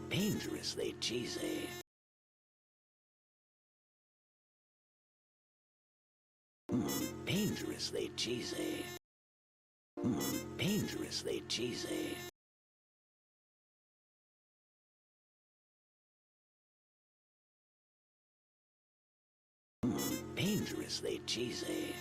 Dangerously cheesy. Dangerously cheesy. Dangerously cheesy. Dangerously cheesy.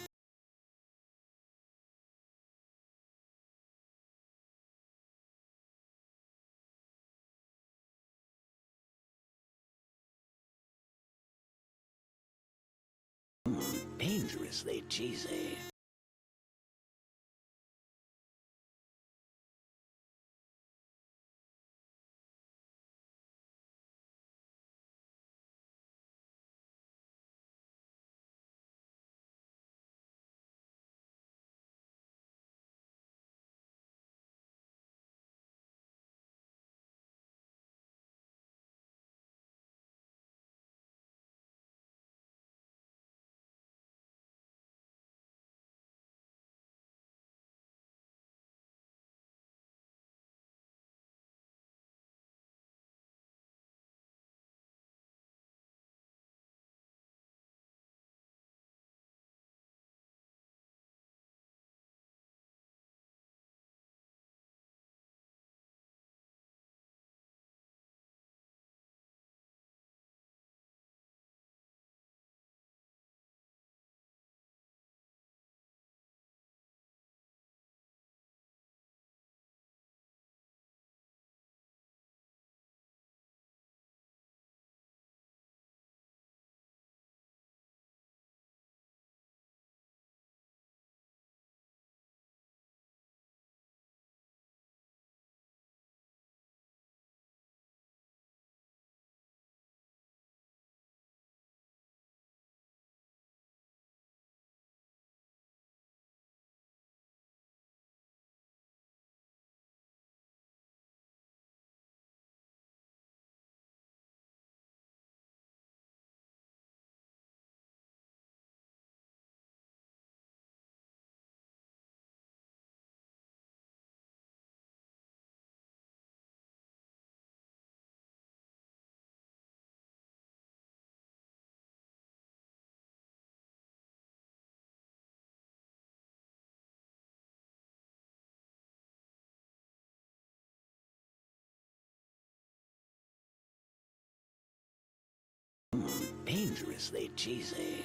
Dangerously cheesy. Dangerously cheesy.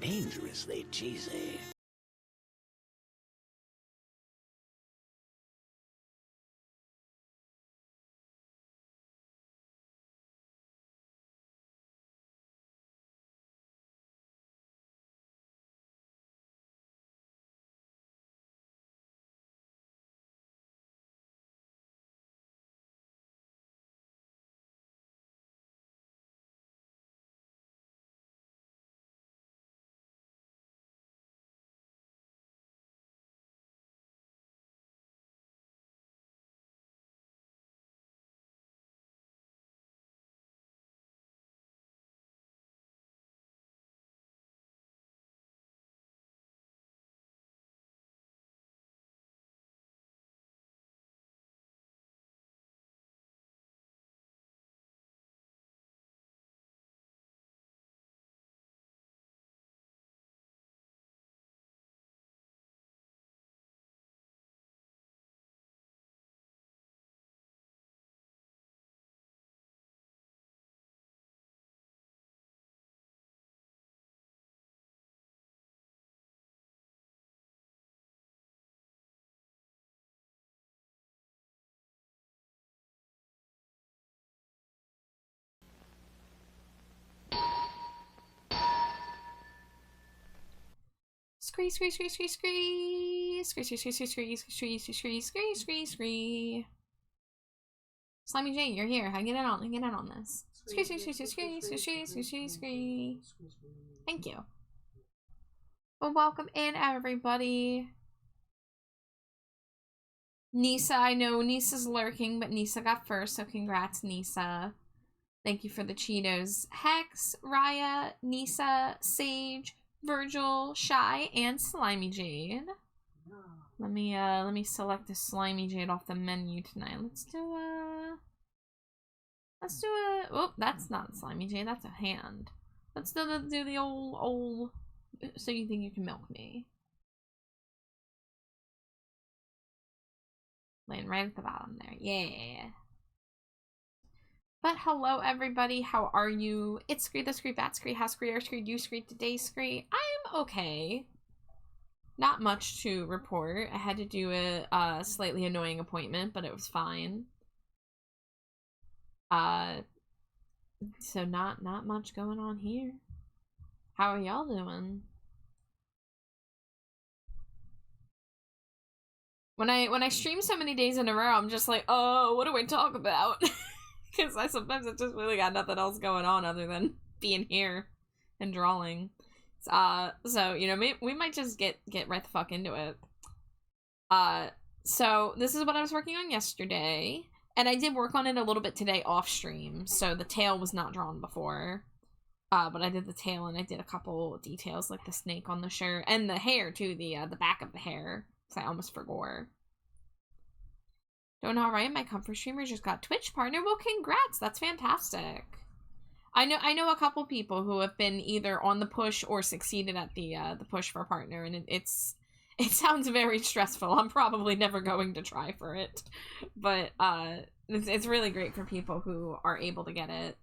Dangerously cheesy. Scree, scree, scree, scree, scree. Scree, scree, scree, scree, scree, scree, scree, scree, scree, scree. Slimy J, you're here. I get in on this. Scree, scree, scree, scree, scree, scree, scree, scree, scree. Thank you. Well, welcome in, everybody. Nisa, I know Nisa's lurking, but Nisa got first, so congrats, Nisa. Thank you for the Cheetos. Hex, Raya, Nisa, Sage, Virgil, Shy, and Slimy Jade. Let me select the Slimy Jade off the menu tonight. Let's do a oh, that's not Slimy Jade, that's a hand. Let's do the old so you think you can milk me. Laying right at the bottom there. Yeah. But hello everybody, how are you? It's Scree the Scree, Bat Scree, House Scree, Air Scree, You Scree, Today Scree. I'm okay. Not much to report. I had to do a slightly annoying appointment, but it was fine. So not much going on here. How are y'all doing? When I stream so many days in a row, I'm just like, oh, what do I talk about? Because I sometimes just really got nothing else going on other than being here and drawing. So you know, we might just get right the fuck into it. So this is what I was working on yesterday, and I did work on it a little bit today off stream. So the tail was not drawn before, but I did the tail and I did a couple details like the snake on the shirt and the hair too, the back of the hair. I almost forgot. Doing all right. My comfort streamer just got Twitch partner. Well, congrats. That's fantastic. I know a couple people who have been either on the push or succeeded at the push for partner, and it sounds very stressful. I'm probably never going to try for it, but it's really great for people who are able to get it,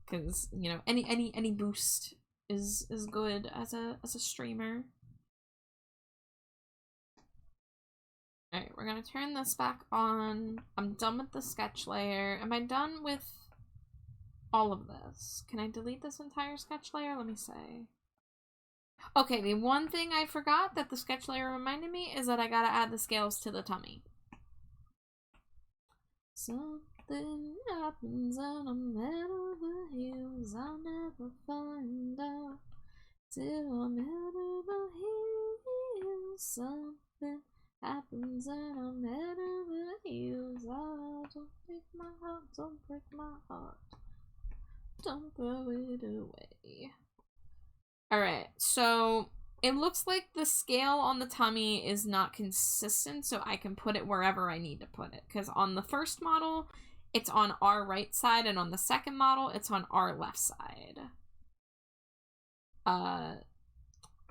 because you know any boost is good as a streamer. Alright, we're gonna turn this back on. I'm done with the sketch layer. Am I done with all of this? Can I delete this entire sketch layer? Let me see. Okay, the one thing I forgot that the sketch layer reminded me is that I gotta add the scales to the tummy. Something happens and I'm head over heels. I'll never find out till I'm head over heels. Something happens and I'm head over heels. Oh, don't break my heart, don't break my heart. Don't throw it away. Alright, so it looks like the scale on the tummy is not consistent, so I can put it wherever I need to put it. Because on the first model, it's on our right side, and on the second model, it's on our left side.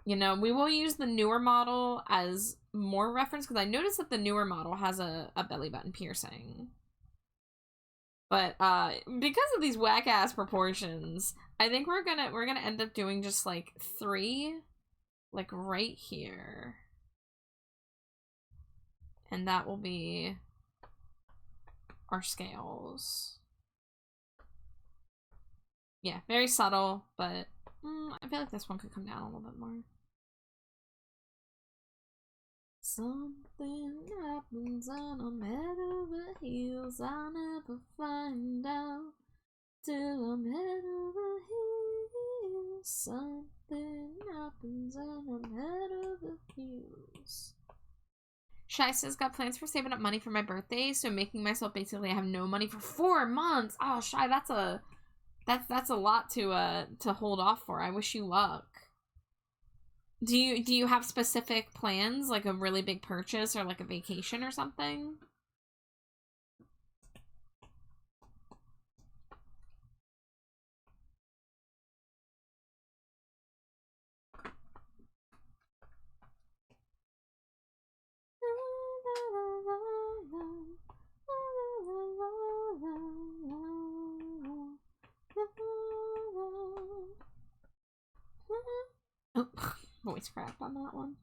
You know, we will use the newer model as more reference, because I noticed that the newer model has a belly button piercing. But because of these whack ass proportions, I think we're gonna end up doing just like 3, like right here, and that will be our scales. Yeah, very subtle, but I feel like this one could come down a little bit more. Something happens and I'm head over heels. I'll never find out till I'm head over heels. Something happens and I'm head over heels. Shai says, got plans for saving up money for my birthday, so making myself basically have no money for 4 months. Oh, Shai, that's a lot to hold off for. I wish you luck. Do you have specific plans, like a really big purchase or like a vacation or something? Oh, voice cracked on that one.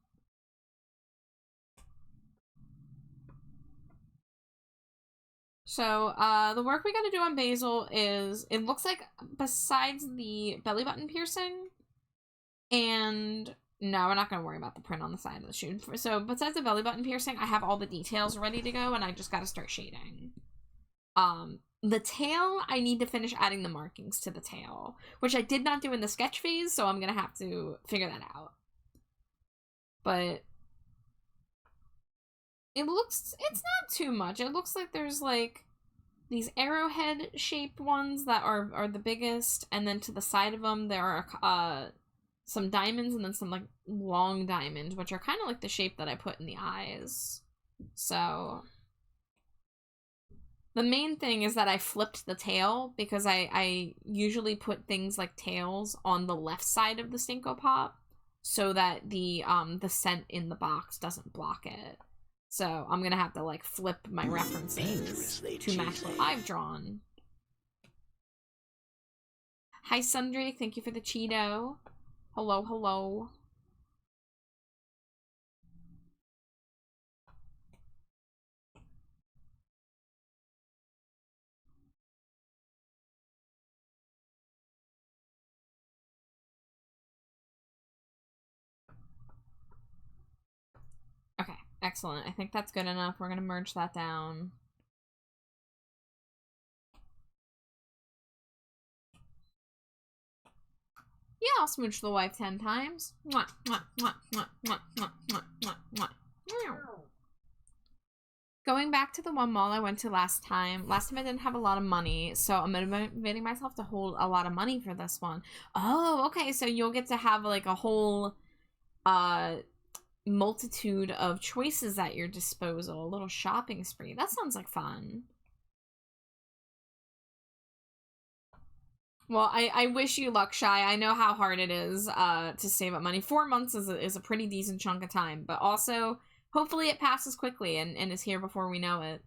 So, the work we gotta do on Basil is, it looks like besides the belly button piercing, and no, we're not gonna worry about the print on the side of the shoe. So, besides the belly button piercing, I have all the details ready to go, and I just gotta start shading. The tail, I need to finish adding the markings to the tail, which I did not do in the sketch phase, so I'm gonna have to figure that out. But it's not too much. It looks like there's like these arrowhead shaped ones that are the biggest, and then to the side of them there are some diamonds and then some like long diamonds, which are kind of like the shape that I put in the eyes. So the main thing is that I flipped the tail because I usually put things like tails on the left side of the Stinko Pop so that the scent in the box doesn't block it. So I'm gonna have to like flip my references to match what I've drawn. Hi Sundry, thank you for the Cheeto. Hello, hello. Okay, excellent. I think that's good enough. We're gonna merge that down. Yeah, I'll smooch the wife 10 times. Mwah, mwah, mwah, mwah, mwah, mwah, mwah, mwah, mwah. Going back to the one mall I went to last time I didn't have a lot of money, so I'm motivating myself to hold a lot of money for this one. Oh, okay, so you'll get to have like a whole multitude of choices at your disposal, a little shopping spree. That sounds like fun. Well, I wish you luck, Shy. I know how hard it is to save up money. 4 months is a pretty decent chunk of time, but also hopefully it passes quickly and is here before we know it.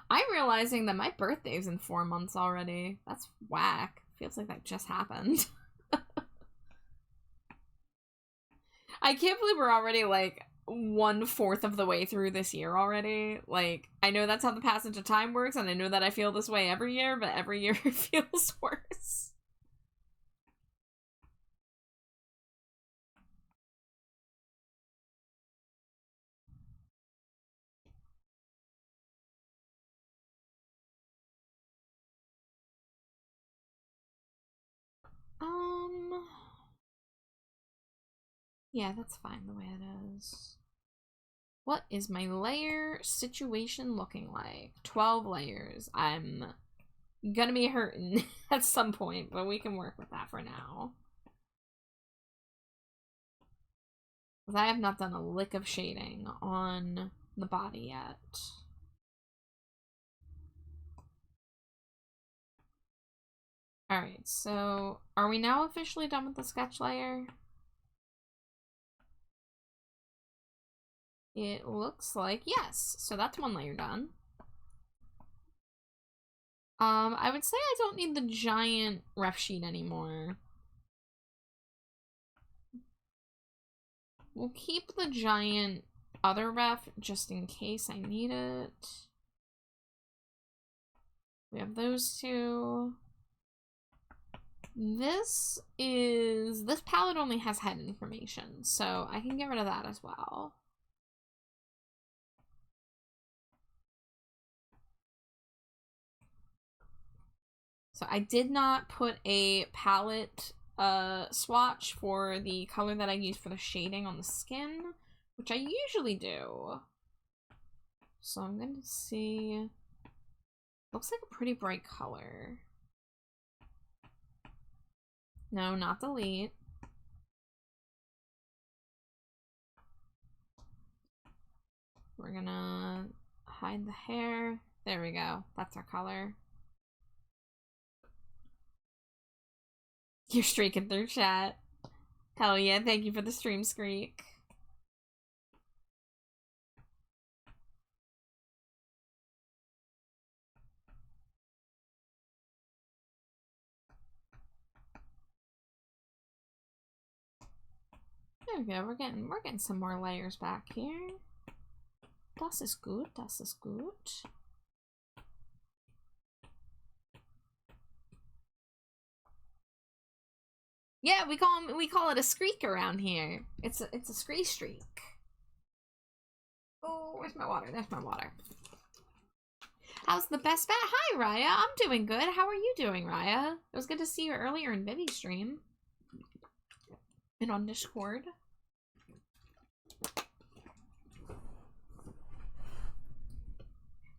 I'm realizing that my birthday's in 4 months already. That's whack. Feels like that just happened. I can't believe we're already like 1/4 of the way through this year already. Like, I know that's how the passage of time works, and I know that I feel this way every year, but every year it feels worse. Yeah, that's fine the way it is. What is my layer situation looking like? 12 layers. I'm gonna be hurting at some point, but we can work with that for now. Because I have not done a lick of shading on the body yet. Alright, so are we now officially done with the sketch layer? It looks like yes. So that's one layer done. I would say I don't need the giant ref sheet anymore. We'll keep the giant other ref just in case I need it. We have those two. This palette only has head information, so I can get rid of that as well. So I did not put a palette swatch for the color that I use for the shading on the skin, which I usually do. So I'm gonna see. Looks like a pretty bright color. No, not delete. We're gonna hide the hair. There we go. That's our color. You're streaking through chat. Hell yeah, thank you for the stream screak. There we go, we're getting some more layers back here. Das ist gut, das ist gut. Yeah, we call it a screak around here. It's a scree streak. Oh, where's my water? There's my water. How's the best bet? Hi, Raya. I'm doing good. How are you doing, Raya? It was good to see you earlier in Vivi's stream. And on Discord.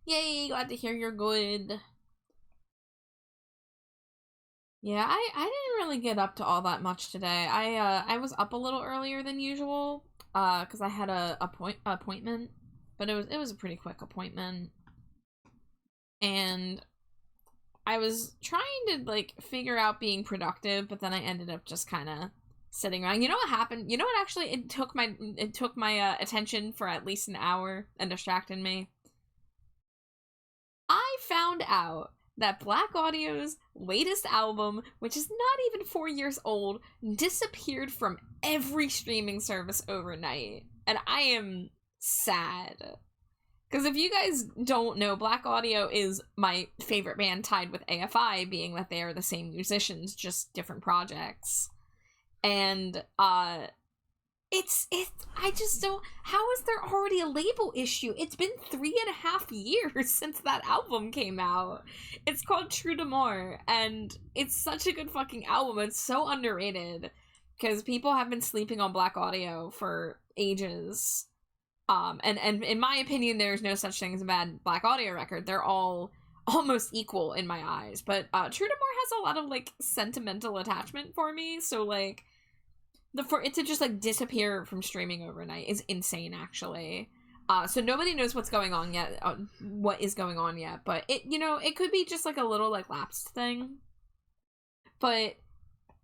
Yay, glad to hear you're good. Yeah, I didn't really get up to all that much today. I was up a little earlier than usual, because I had a appointment, but it was a pretty quick appointment. And I was trying to like figure out being productive, but then I ended up just kind of sitting around. You know what happened? You know what actually it took my attention for at least an hour and distracted me? I found out that Black Audio's latest album, which is not even 4 years old, disappeared from every streaming service overnight. And I am sad. Because if you guys don't know, Black Audio is my favorite band, tied with AFI, being that they are the same musicians, just different projects. And, I just don't, how is there already a label issue? It's been 3.5 years since that album came out. It's called True d'Amour, and it's such a good fucking album. It's so underrated, because people have been sleeping on Black Audio for ages. And in my opinion, there's no such thing as a bad Black Audio record. They're all almost equal in my eyes, but, True d'Amour has a lot of, like, sentimental attachment for me, so, like, for it to just like disappear from streaming overnight is insane, actually. So nobody knows what's going on yet, what is going on yet, but it could be just like a little like lapsed thing. But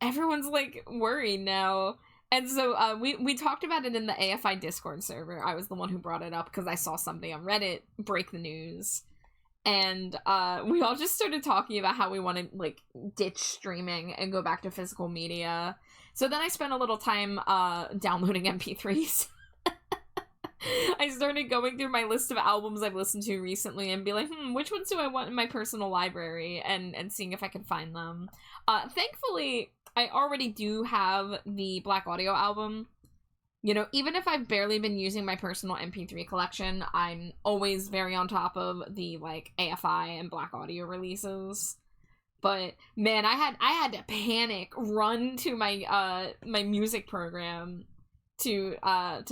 everyone's like worried now. And so we talked about it in the AFI Discord server. I was the one who brought it up because I saw somebody on Reddit break the news. And we all just started talking about how we want to like ditch streaming and go back to physical media. So then I spent a little time downloading MP3s. I started going through my list of albums I've listened to recently and be like, which ones do I want in my personal library, and seeing if I can find them. Thankfully, I already do have the Black Audio album. You know, even if I've barely been using my personal MP3 collection, I'm always very on top of the like AFI and Black Audio releases. But man, I had to panic, run to my my music program to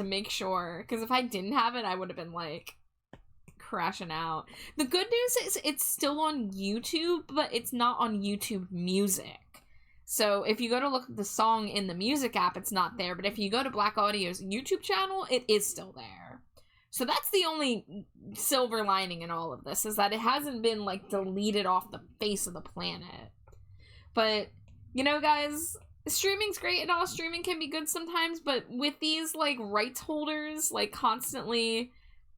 make sure, because if I didn't have it, I would have been like crashing out. The good news is it's still on YouTube, but it's not on YouTube Music. So if you go to look at the song in the music app, it's not there. But if you go to Black Audio's YouTube channel, it is still there. So that's the only silver lining in all of this, is that it hasn't been, like, deleted off the face of the planet. But, you know, guys, streaming's great and all. Streaming can be good sometimes, but with these, like, rights holders, like, constantly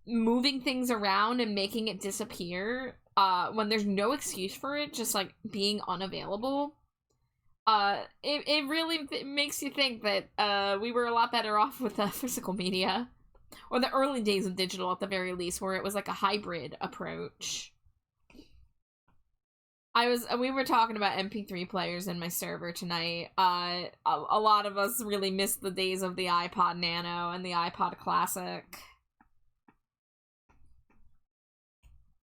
moving things around and making it disappear when there's no excuse for it, just like being unavailable, it really makes you think that we were a lot better off with the physical media, or the early days of digital at the very least, where it was like a hybrid approach. We were talking about MP3 players in my server tonight. A lot of us really missed the days of the iPod Nano and the iPod Classic.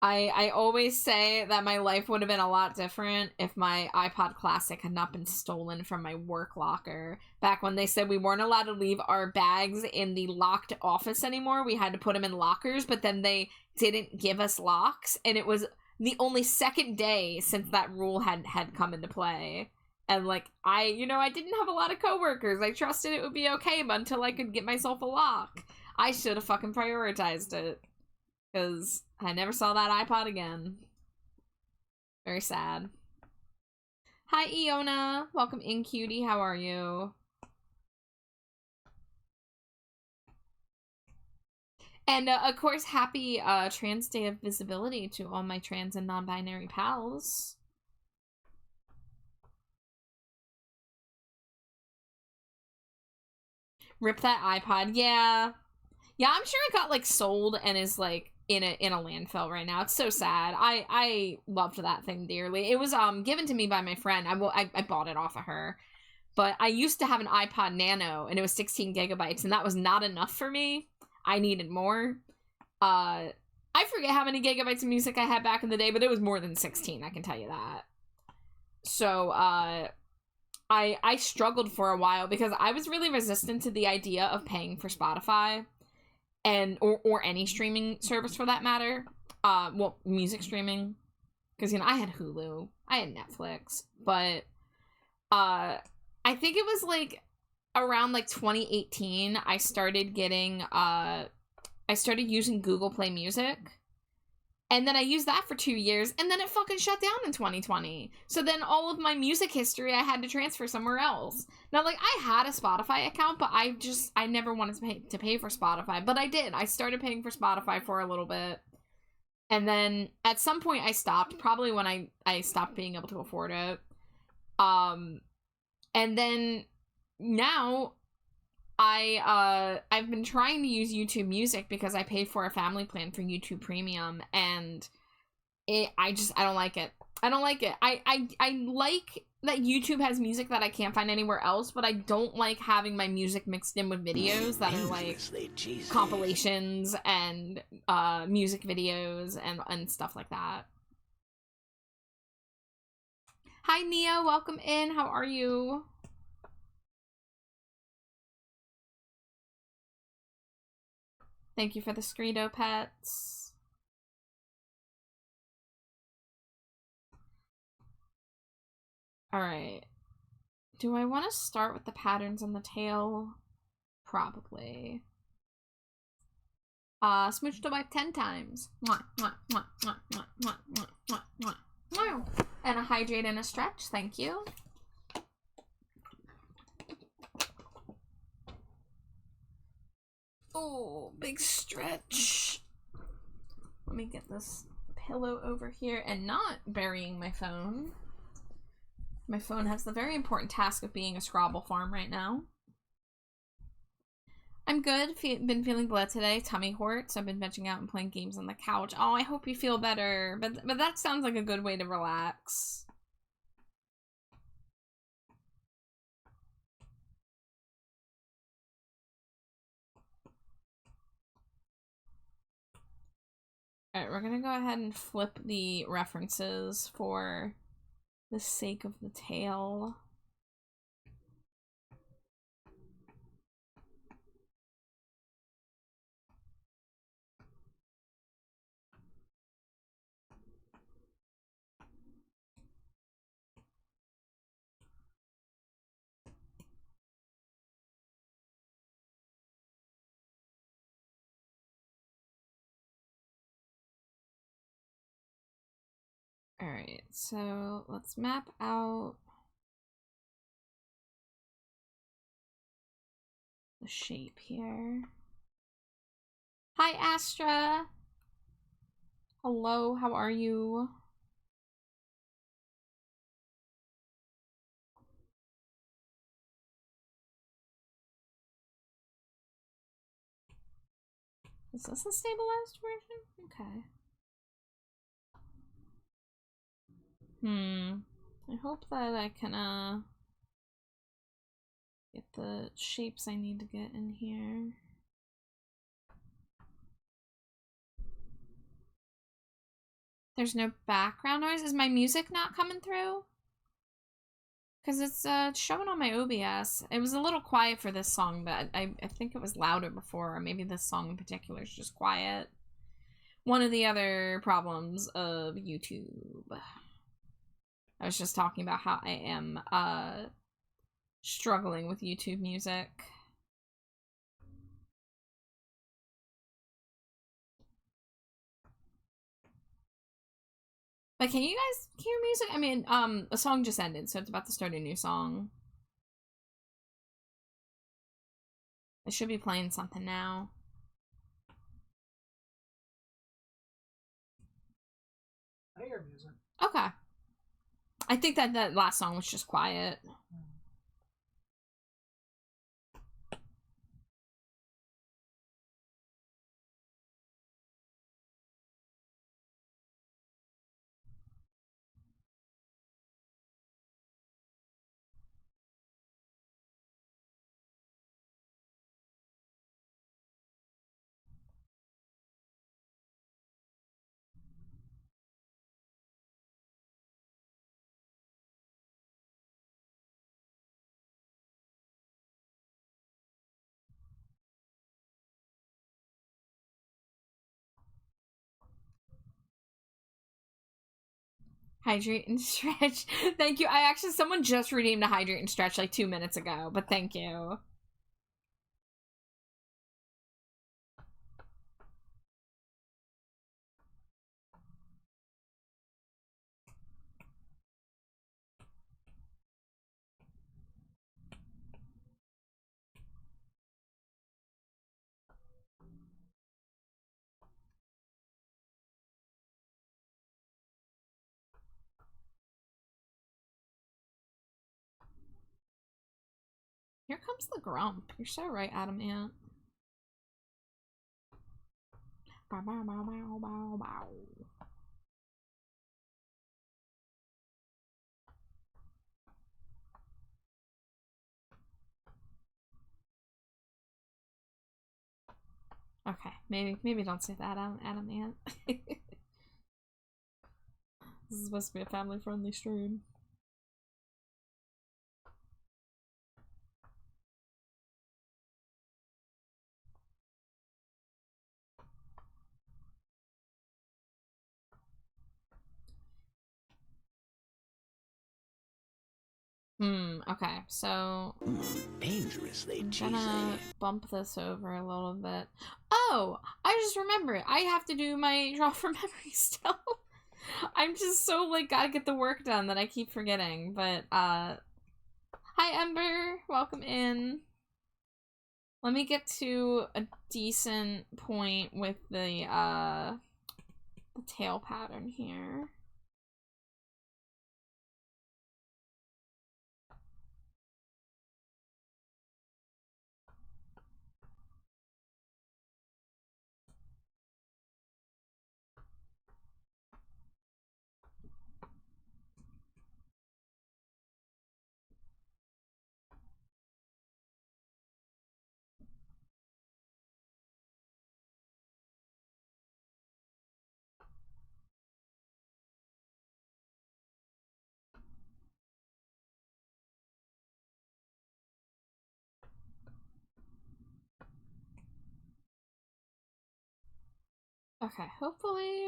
I always say that my life would have been a lot different if my iPod Classic had not been stolen from my work locker. Back when they said we weren't allowed to leave our bags in the locked office anymore, we had to put them in lockers, but then they didn't give us locks, and it was the only second day since that rule had come into play. And like, I didn't have a lot of coworkers. I trusted it would be okay, but until I could get myself a lock, I should have fucking prioritized it. Because I never saw that iPod again. Very sad. Hi, Iona. Welcome in, cutie. How are you? And, of course, happy Trans Day of Visibility to all my trans and non-binary pals. Rip that iPod. Yeah. Yeah, I'm sure it got, like, sold and is, like, in a landfill right now. It's so sad. I loved that thing dearly. It was given to me by my friend. I bought it off of her. But I used to have an iPod Nano, and it was 16 gigabytes, and that was not enough for me. I needed more. I forget how many gigabytes of music I had back in the day, but it was more than 16, I can tell you that. So, I struggled for a while because I was really resistant to the idea of paying for Spotify. Or any streaming service for that matter. Well, music streaming. Because, I had Hulu. I had Netflix. But, I think it was, like, around, like, 2018, I started using Google Play Music. And then I used that for 2 years, and then it fucking shut down in 2020. So then all of my music history I had to transfer somewhere else. Now, like, I had a Spotify account, but I never wanted to pay for Spotify. But I did. I started paying for Spotify for a little bit. And then at some point I stopped, probably when I stopped being able to afford it. And then now I've been trying to use YouTube Music because I paid for a family plan for YouTube Premium, and I don't like it. I don't like it. I like that YouTube has music that I can't find anywhere else, but I don't like having my music mixed in with videos that are like compilations and music videos and stuff like that. Hi Nia, welcome in. How are you? Thank you for the Screedo pets. Alright. Do I want to start with the patterns on the tail? Probably. Smooch the wipe 10 times. Mwah, mwah, mwah, mwah, mwah, mwah, mwah, mwah, mwah, mwah. And a hydrate and a stretch. Thank you. Oh, big stretch. Let me get this pillow over here and not burying my phone. My phone has the very important task of being a Scrabble farm right now. I'm good. Been feeling bleh today. Tummy hurt, so I've been vegging out and playing games on the couch. Oh, I hope you feel better. But that sounds like a good way to relax. Alright, we're gonna go ahead and flip the references for the sake of the tale. Alright, so let's map out the shape here. Hi, Astra. Hello, how are you? Is this a stabilized version? Okay. I hope that I can, get the shapes I need to get in here. There's no background noise? Is my music not coming through? Because it's showing on my OBS. It was a little quiet for this song, but I think it was louder before, or maybe this song in particular is just quiet. One of the other problems of YouTube. I was just talking about how I am struggling with YouTube music. But can you guys hear music? I mean, a song just ended, so it's about to start a new song. I should be playing something now. I hear music. Okay. I think that last song was just quiet. Hydrate and stretch. Thank you. Someone just redeemed a hydrate and stretch like 2 minutes ago, but thank you. Here comes the grump. You're so right, Adam Ant. Bow, bow, bow, bow, bow, bow. Okay, maybe don't say that, Adam Ant. This is supposed to be a family-friendly stream. Okay, so Dangerously I'm cheesy. gonna bump this over a little bit. Oh, I just remembered. I have to do my draw from memory still. I'm just so, like, gotta get the work done that I keep forgetting, but, hi, Ember! Welcome in. Let me get to a decent point with the tail pattern here. Okay, hopefully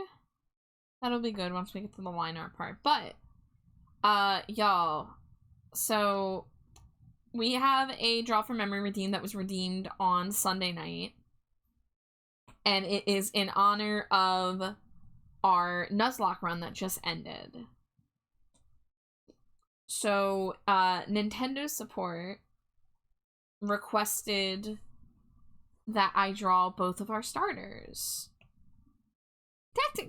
that'll be good once we get to the line art part. But, y'all, so we have a draw from memory redeem that was redeemed on Sunday night. And it is in honor of our Nuzlocke run that just ended. So, Nintendo support requested that I draw both of our starters.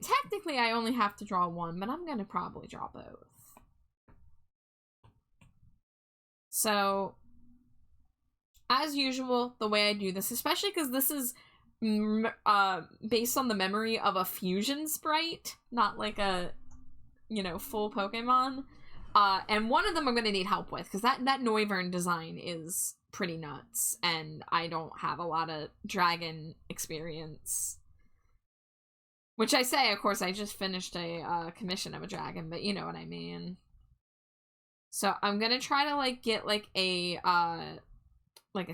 Technically, I only have to draw one, but I'm gonna probably draw both. So, as usual, the way I do this, especially because this is based on the memory of a fusion sprite, not like a, you know, full Pokemon. And one of them I'm gonna need help with, because that Noivern design is pretty nuts, and I don't have a lot of dragon experience. Which I say, of course, I just finished a commission of a dragon, but you know what I mean. So I'm gonna try to, like, get, like a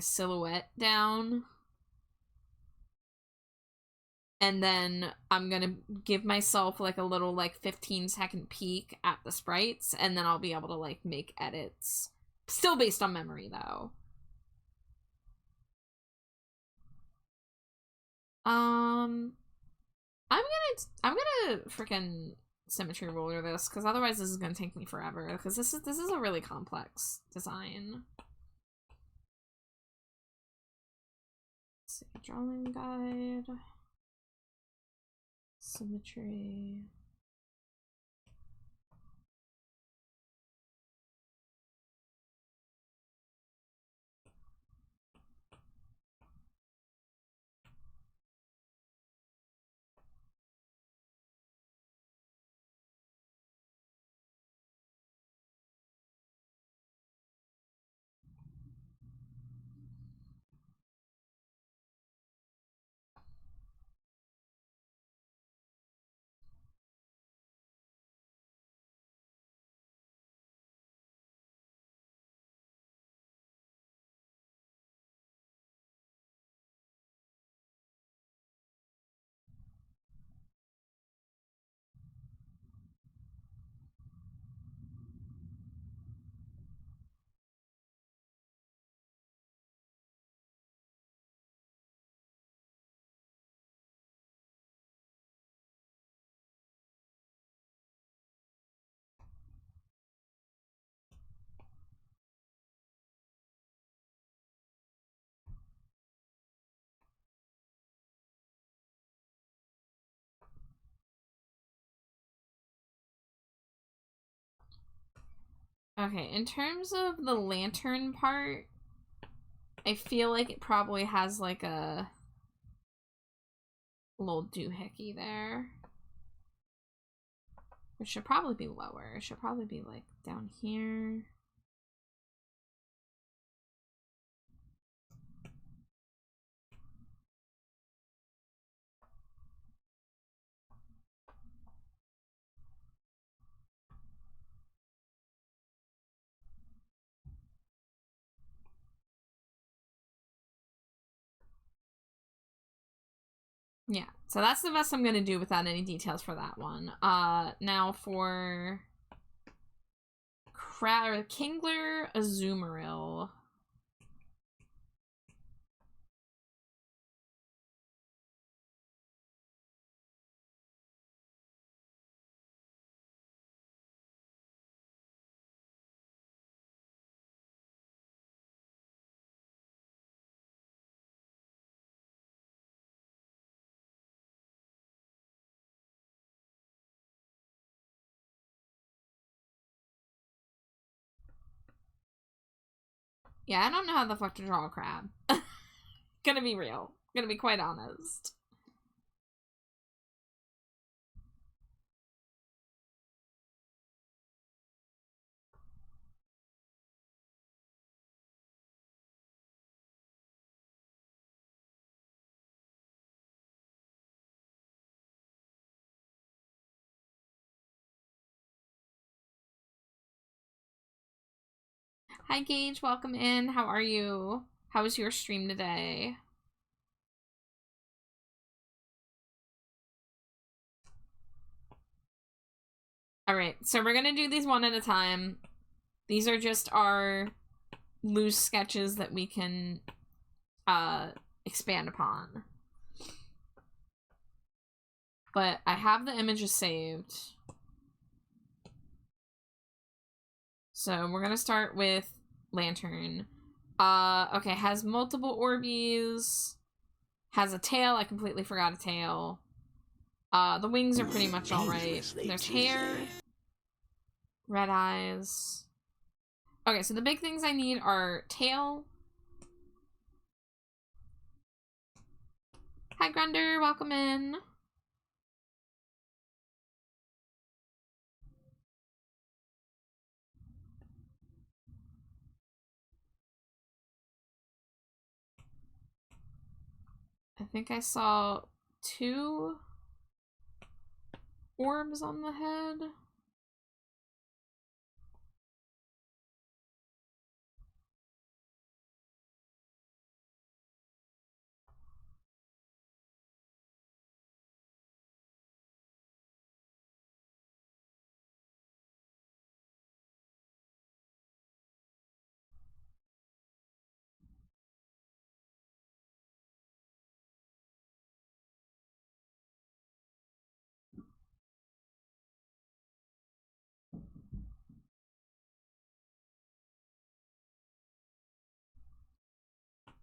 silhouette down. And then I'm gonna give myself, like, a little, like, 15-second peek at the sprites, and then I'll be able to, like, make edits. Still based on memory, though. I'm gonna freaking symmetry ruler this, because otherwise this is gonna take me forever, because this is a really complex design. Let's see, drawing guide, symmetry. Okay, in terms of the lantern part, I feel like it probably has, like, a little doohickey there. It should probably be lower. It should probably be, like, down here. Yeah, so that's the best I'm gonna do without any details for that one. Now for Kingler Azumarill. Yeah, I don't know how the fuck to draw a crab. Gonna be real. Gonna be quite honest. Hi Gage, welcome in. How are you? How was your stream today? Alright, so we're gonna do these one at a time. These are just our loose sketches that we can expand upon. But I have the images saved. So we're gonna start with Lantern. Okay, has multiple Orbeez. has a tail. I completely forgot a tail. The wings are pretty much alright. There's hair. Red eyes. Okay, so the big things I need are tail. Hi, Grunder. Welcome in. I think I saw 2 orbs on the head.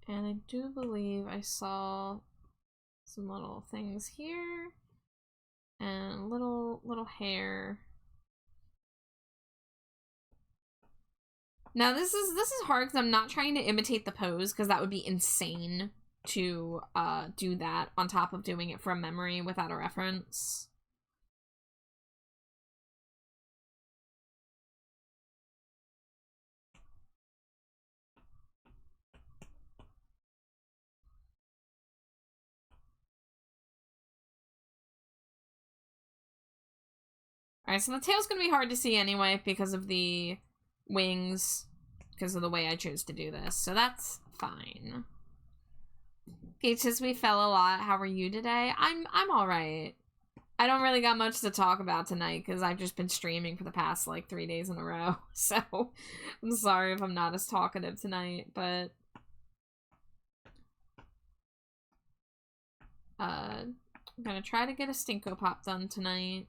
And I do believe I saw some little things here and little hair. Now this is hard because I'm not trying to imitate the pose because that would be insane to do that on top of doing it from memory without a reference. Alright, so the tail's gonna be hard to see anyway because of the wings, because of the way I chose to do this, so that's fine. Kate says we fell a lot. How are you today? I'm alright. I don't really got much to talk about tonight because I've just been streaming for the past like 3 days in a row, so I'm sorry if I'm not as talkative tonight, but I'm gonna try to get a Stinko Pop done tonight.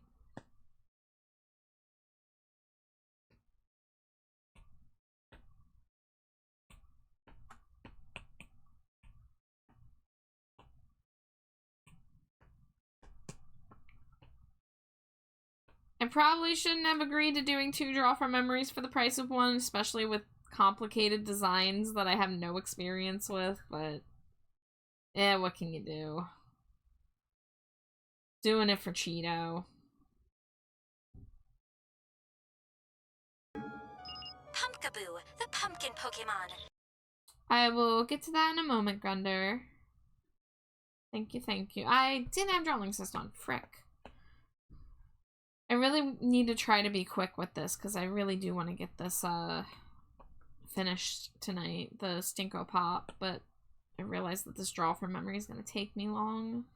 I probably shouldn't have agreed to doing 2 draw from memories for the price of 1, especially with complicated designs that I have no experience with, but what can you do? Doing it for Cheeto. Pumpkaboo, the pumpkin Pokemon. I will get to that in a moment, Grunder. Thank you, thank you. I didn't have Drawing Assist on. Frick. I really need to try to be quick with this because I really do want to get this finished tonight, the Stinko Pop, but I realize that this draw from memory is going to take me long.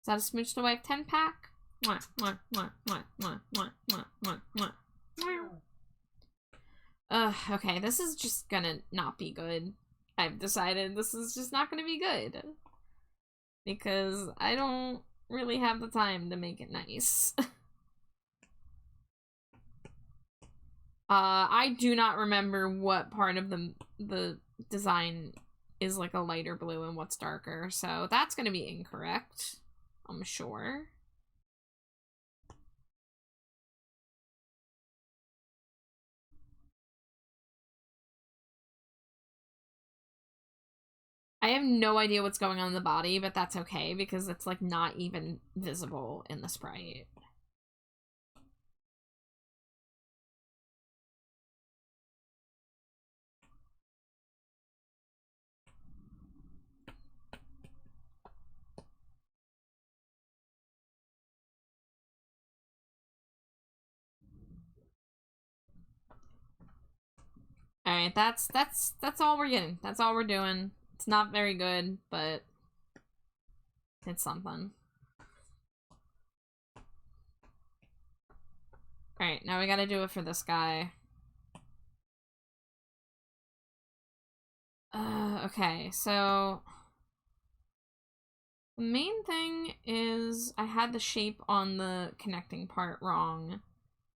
Is that a Smooch the Wife 10-pack? Mwah, mwah, mwah, mwah, mwah, mwah, mwah, mwah, mwah. Okay, this is just gonna not be good. I've decided this is just not gonna be good. Because I don't really have the time to make it nice. I do not remember what part of the design is like a lighter blue and what's darker, so that's gonna be incorrect, I'm sure. I have no idea what's going on in the body, but that's okay because it's like not even visible in the sprite. Alright, that's all we're getting. That's all we're doing. It's not very good, but it's something. Alright, now we gotta do it for this guy. Okay, so the main thing is I had the shape on the connecting part wrong,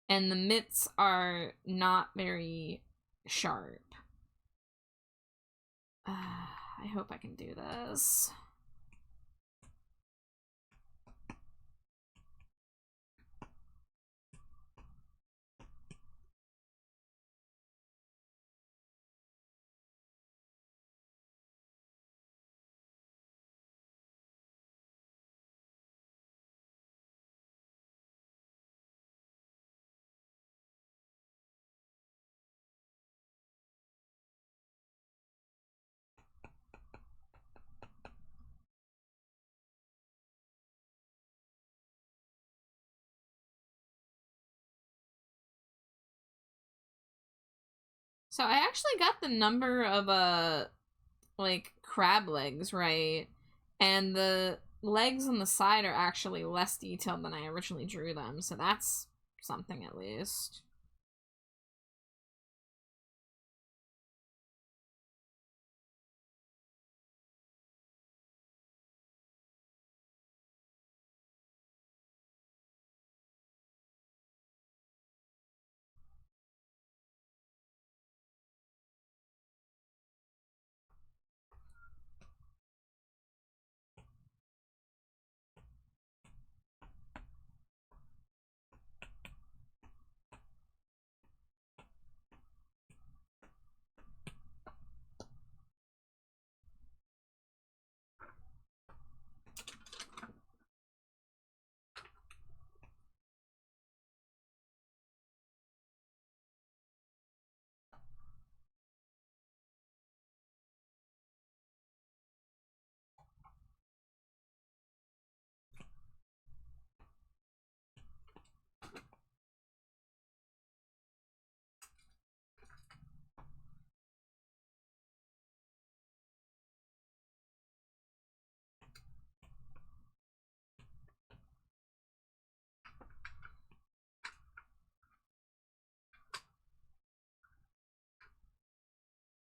and the mitts are not very sharp. I hope I can do this. So I actually got the number of like crab legs right, and the legs on the side are actually less detailed than I originally drew them, so that's something at least.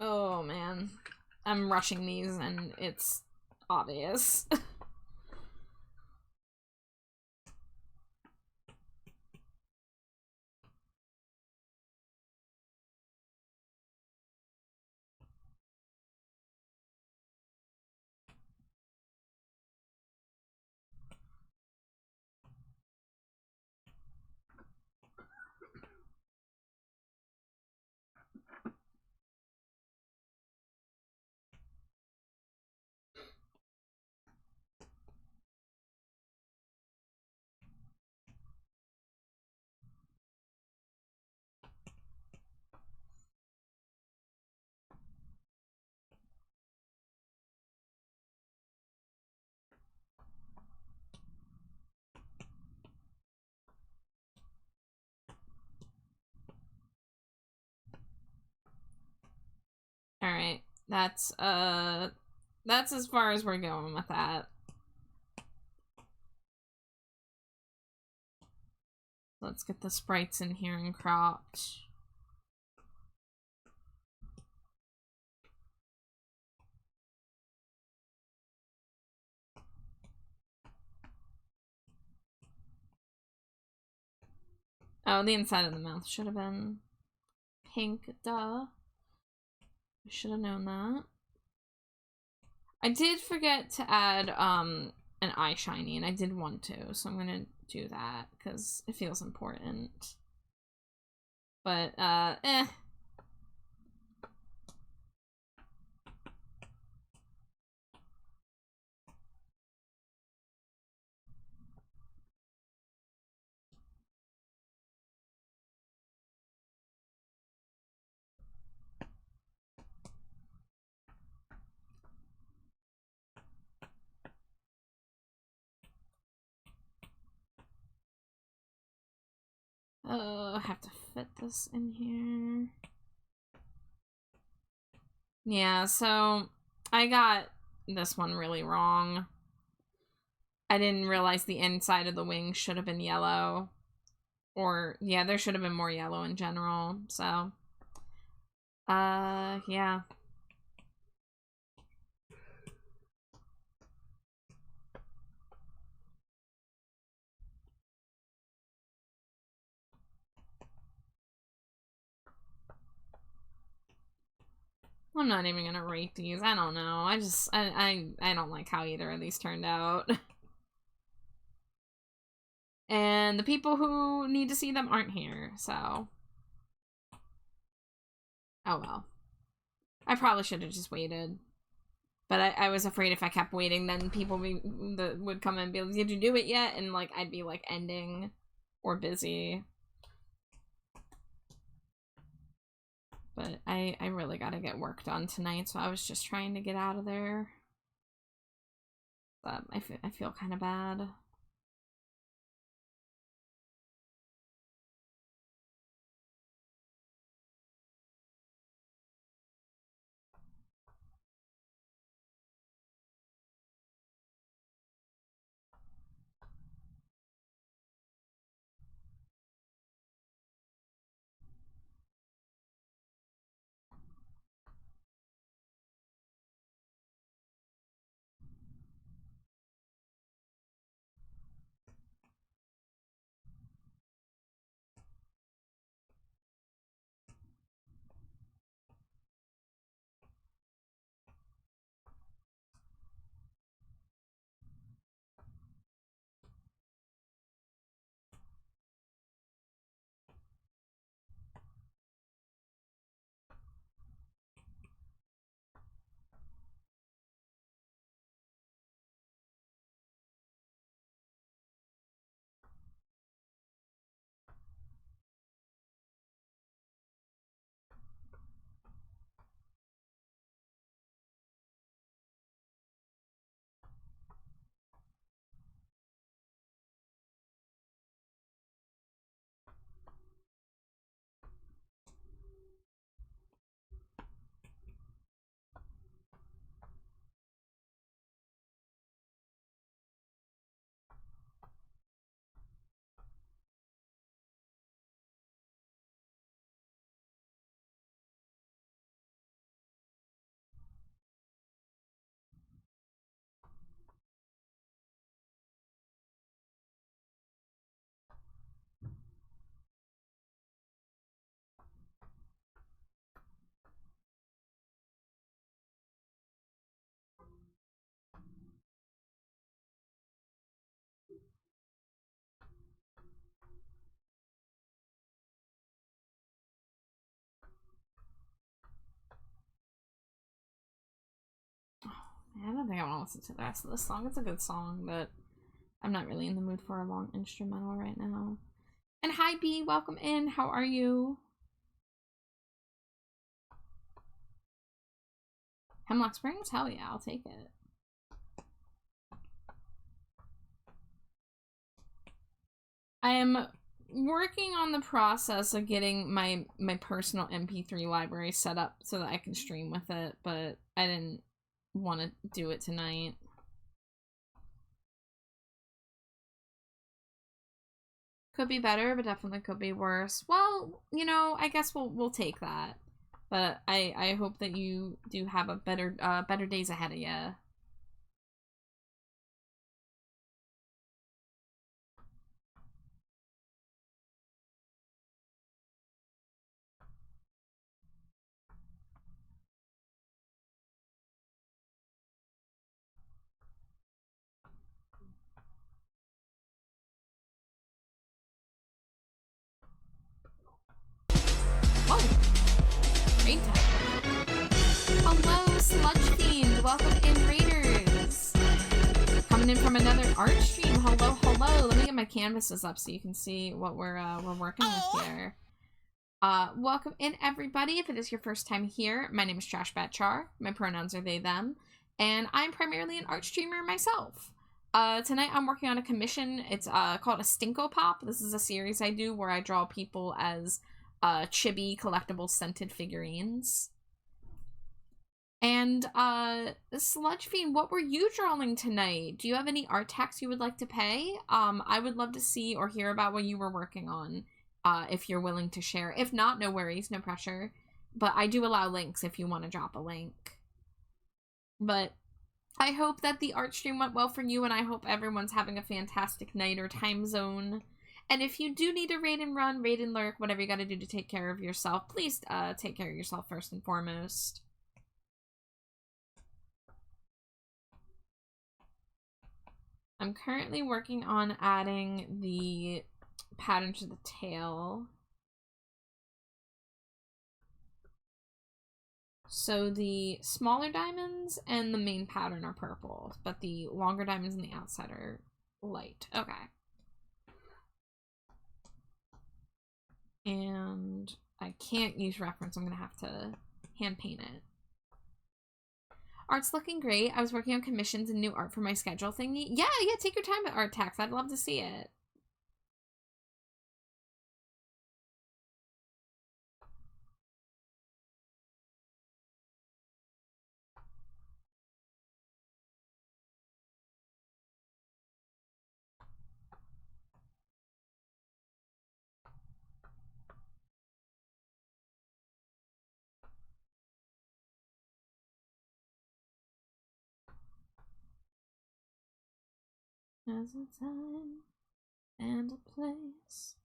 Oh man, I'm rushing these and it's obvious. Alright, that's as far as we're going with that. Let's get the sprites in here and cropped. Oh, the inside of the mouth should have been pink, duh. I should have known that. I did forget to add an eye shiny, and I did want to, so I'm gonna do that because it feels important. But eh. I have to fit this in here. Yeah, so I got this one really wrong. I didn't realize the inside of the wing should have been yellow. Or, yeah, there should have been more yellow in general, so. Yeah. I'm not even gonna rate these. I don't know. I don't like how either of these turned out. And the people who need to see them aren't here, so. Oh well. I probably should have just waited. But I was afraid if I kept waiting, then people would come and be like, did you do it yet? And, like, I'd be, like, ending or busy. But I really gotta get work done tonight, so I was just trying to get out of there. But I feel kind of bad. I don't think I want to listen to the rest of this song. It's a good song, but I'm not really in the mood for a long instrumental right now. And hi, B. Welcome in. How are you? Hemlock Springs? Hell yeah, I'll take it. I am working on the process of getting my personal MP3 library set up so that I can stream with it, but I didn't want to do it tonight. Could be better, but definitely could be worse. Well, you know, I guess we'll take that. But I hope that you do have a better days ahead of you. Whoa! Great time. Hello, Sludge Fiend. Welcome in, Raiders. Coming in from another art stream. Hello, hello. Let me get my canvases up so you can see what we're working with here. Welcome in, everybody. If it is your first time here, my name is Trashbatchar. My pronouns are they, them. And I'm primarily an art streamer myself. Tonight I'm working on a commission. It's called a Stinko Pop. This is a series I do where I draw people as chibi collectible scented figurines. And Sludge Fiend, what were you drawing tonight? Do you have any art tax you would like to pay? I would love to see or hear about what you were working on, if you're willing to share. If not, no worries, no pressure. But I do allow links if you want to drop a link. But I hope that the art stream went well for you, and I hope everyone's having a fantastic night or time zone. And if you do need to raid and run, raid and lurk, whatever you gotta do to take care of yourself, please take care of yourself first and foremost. I'm currently working on adding the pattern to the tail. So the smaller diamonds and the main pattern are purple, but the longer diamonds on the outside are light. Okay. And I can't use reference. I'm gonna have to hand paint it. Art's looking great. I was working on commissions and new art for my schedule thingy. Yeah, take your time at art tax. I'd love to see it. There's a time and a place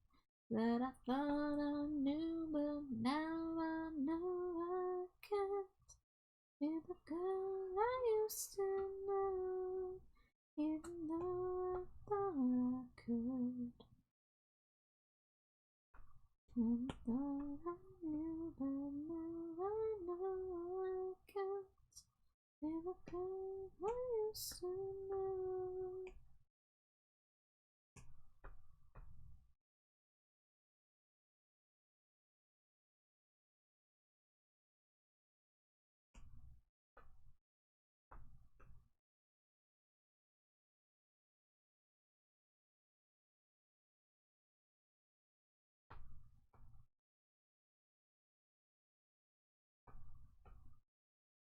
that I thought I knew, but now I know I can't be the girl I used to know, even though I thought I could. And thought I knew, but now I know I can't be the girl I used to know.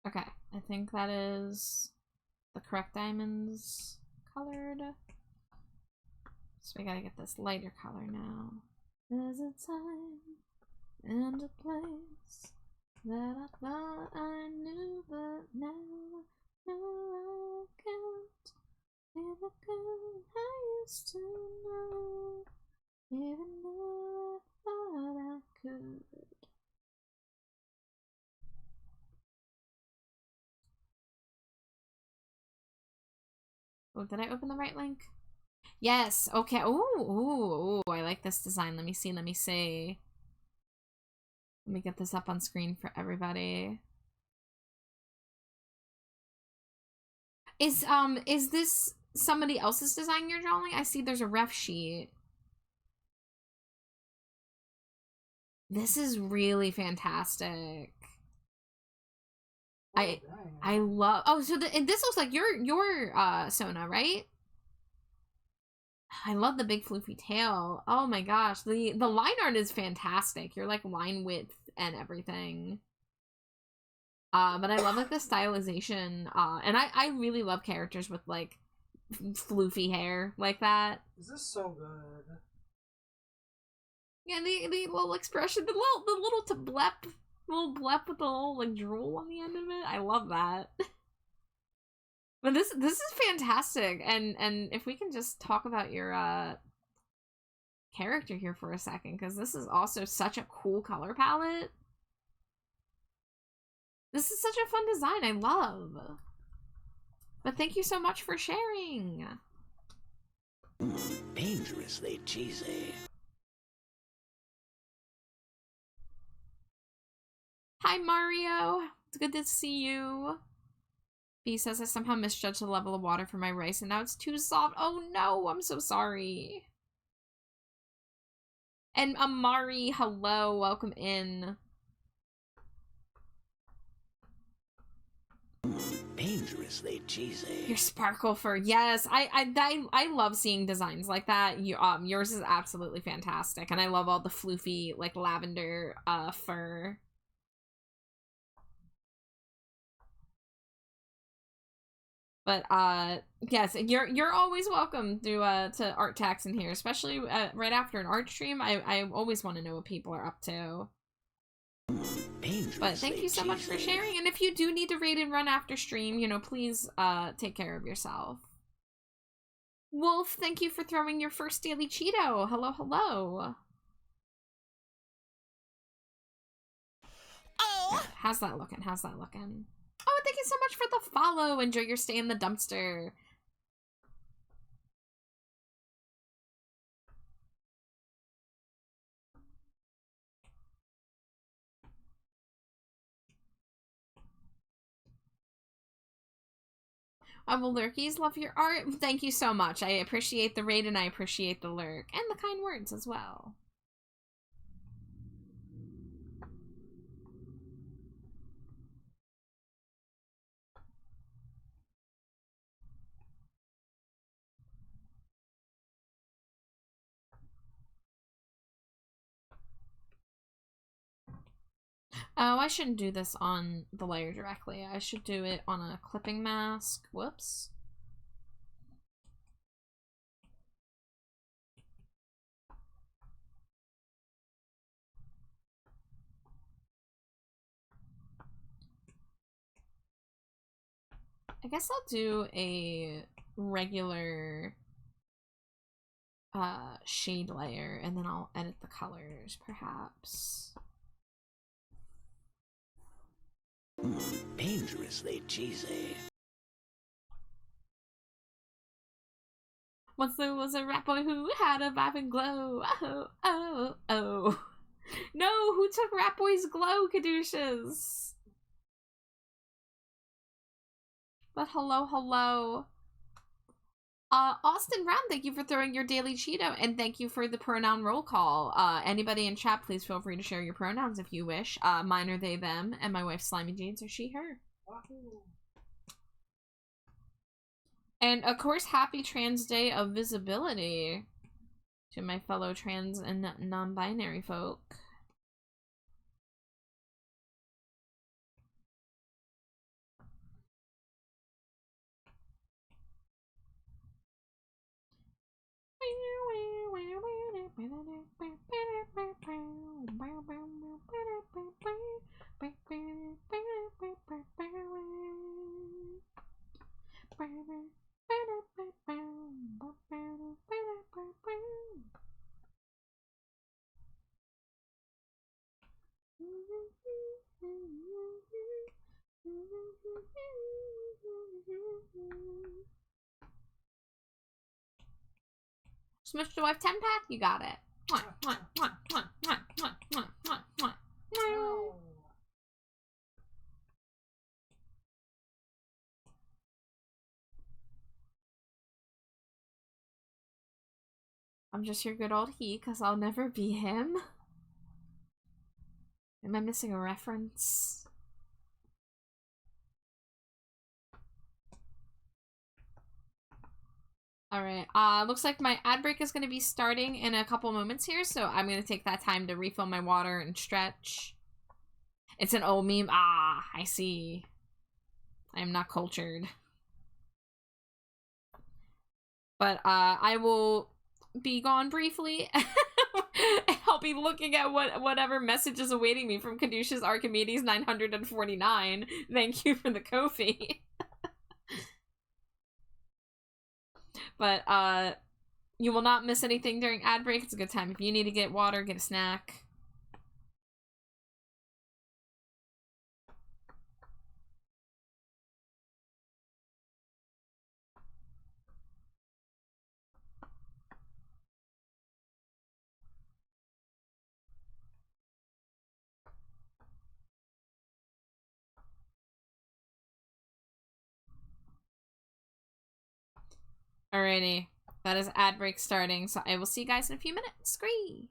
Okay, I think that is the correct diamonds colored. So we gotta get this lighter color now. There's a time and a place that I thought I knew, but now I know I can't be the girl I used to know, even though I thought I could. Oh, did I open the right link? Yes, okay. Ooh, I like this design. Let me see. Let me get this up on screen for everybody. Is this somebody else's design you're drawing? I see there's a ref sheet. This is really fantastic. I love. Oh, so this looks like your Sona, right? I love the big floofy tail. Oh my gosh, the line art is fantastic. You're like line width and everything. But I love like the stylization. And I really love characters with like floofy hair like that. This is so good. Yeah, the little expression, the little blep with the little like drool on the end of it. I love that. But this is fantastic, and if we can just talk about your character here for a second, because this is also such a cool color palette. This is such a fun design. I love. But thank you so much for sharing. Dangerously cheesy. Hi, Mario. It's good to see you. B says I somehow misjudged the level of water for my rice and now it's too soft. Oh no, I'm so sorry. And Amari, hello, welcome in. Dangerously cheesy. Your sparkle fur, yes. I love seeing designs like that. Yours is absolutely fantastic, and I love all the floofy like lavender fur. But yes, you're always welcome to Art Tax in here, especially right after an art stream. I always want to know what people are up to. But thank you so much for sharing, and if you do need to raid and run after stream, you know, please take care of yourself. Wolf, thank you for throwing your first daily Cheeto. Hello, hello. Oh, how's that looking? How's that looking? Oh, thank you so much for the follow. Enjoy your stay in the dumpster. Well, lurkies, love your art. Thank you so much. I appreciate the raid and I appreciate the lurk. And the kind words as well. Oh, I shouldn't do this on the layer directly. I should do it on a clipping mask. Whoops. I guess I'll do a regular shade layer and then I'll edit the colors, perhaps. Dangerously cheesy. Once there was a rat boy who had a vibe and glow. Oh, oh, oh. No, who took Rat Boy's glow, Caduceus? But hello, hello. Austin Brown, thank you for throwing your daily Cheeto, and thank you for the pronoun roll call. Anybody in chat, please feel free to share your pronouns if you wish. Mine are they, them, and my wife's Slimy Jeans are she, her. And of course, happy Trans Day of Visibility to my fellow trans and non-binary folk. Smush the wife 10-pack? You got it. I'm just your good old he, because I'll never be him. Am I missing a reference? Alright, looks like my ad break is going to be starting in a couple moments here, so I'm going to take that time to refill my water and stretch. It's an old meme. Ah, I see. I am not cultured. But, I will be gone briefly. I'll be looking at whatever message is awaiting me from Caduceus Archimedes 949. Thank you for the Ko-fi. But, you will not miss anything during ad break. It's a good time. If you need to get water, get a snack. Alrighty. That is ad break starting, so I will see you guys in a few minutes. Scree!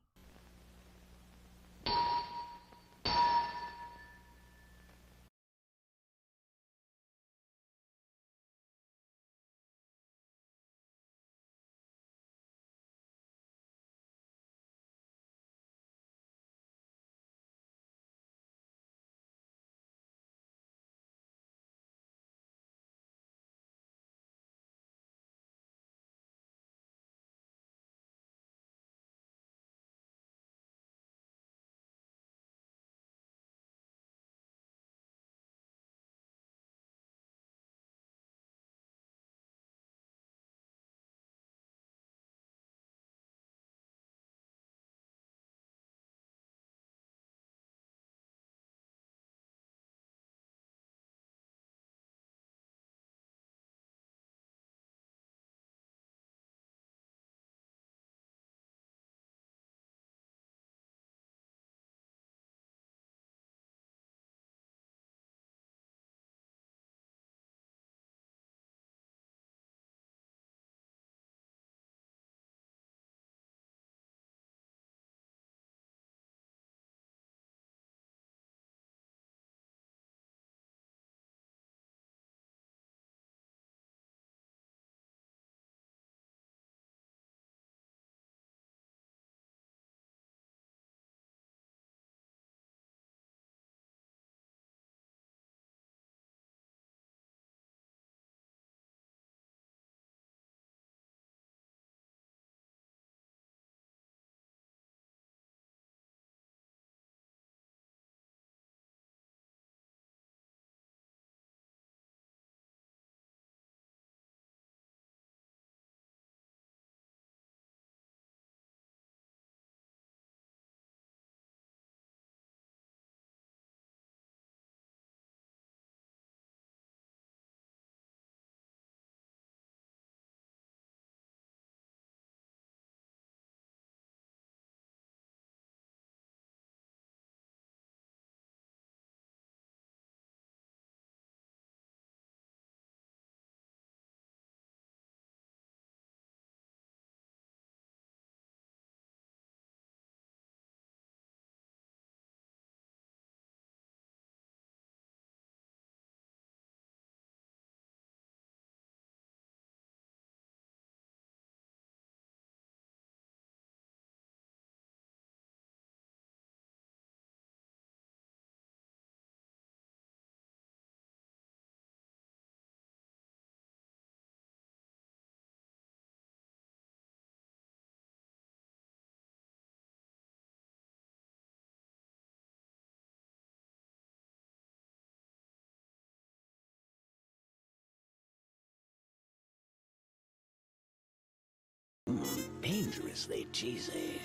Dangerously cheesy.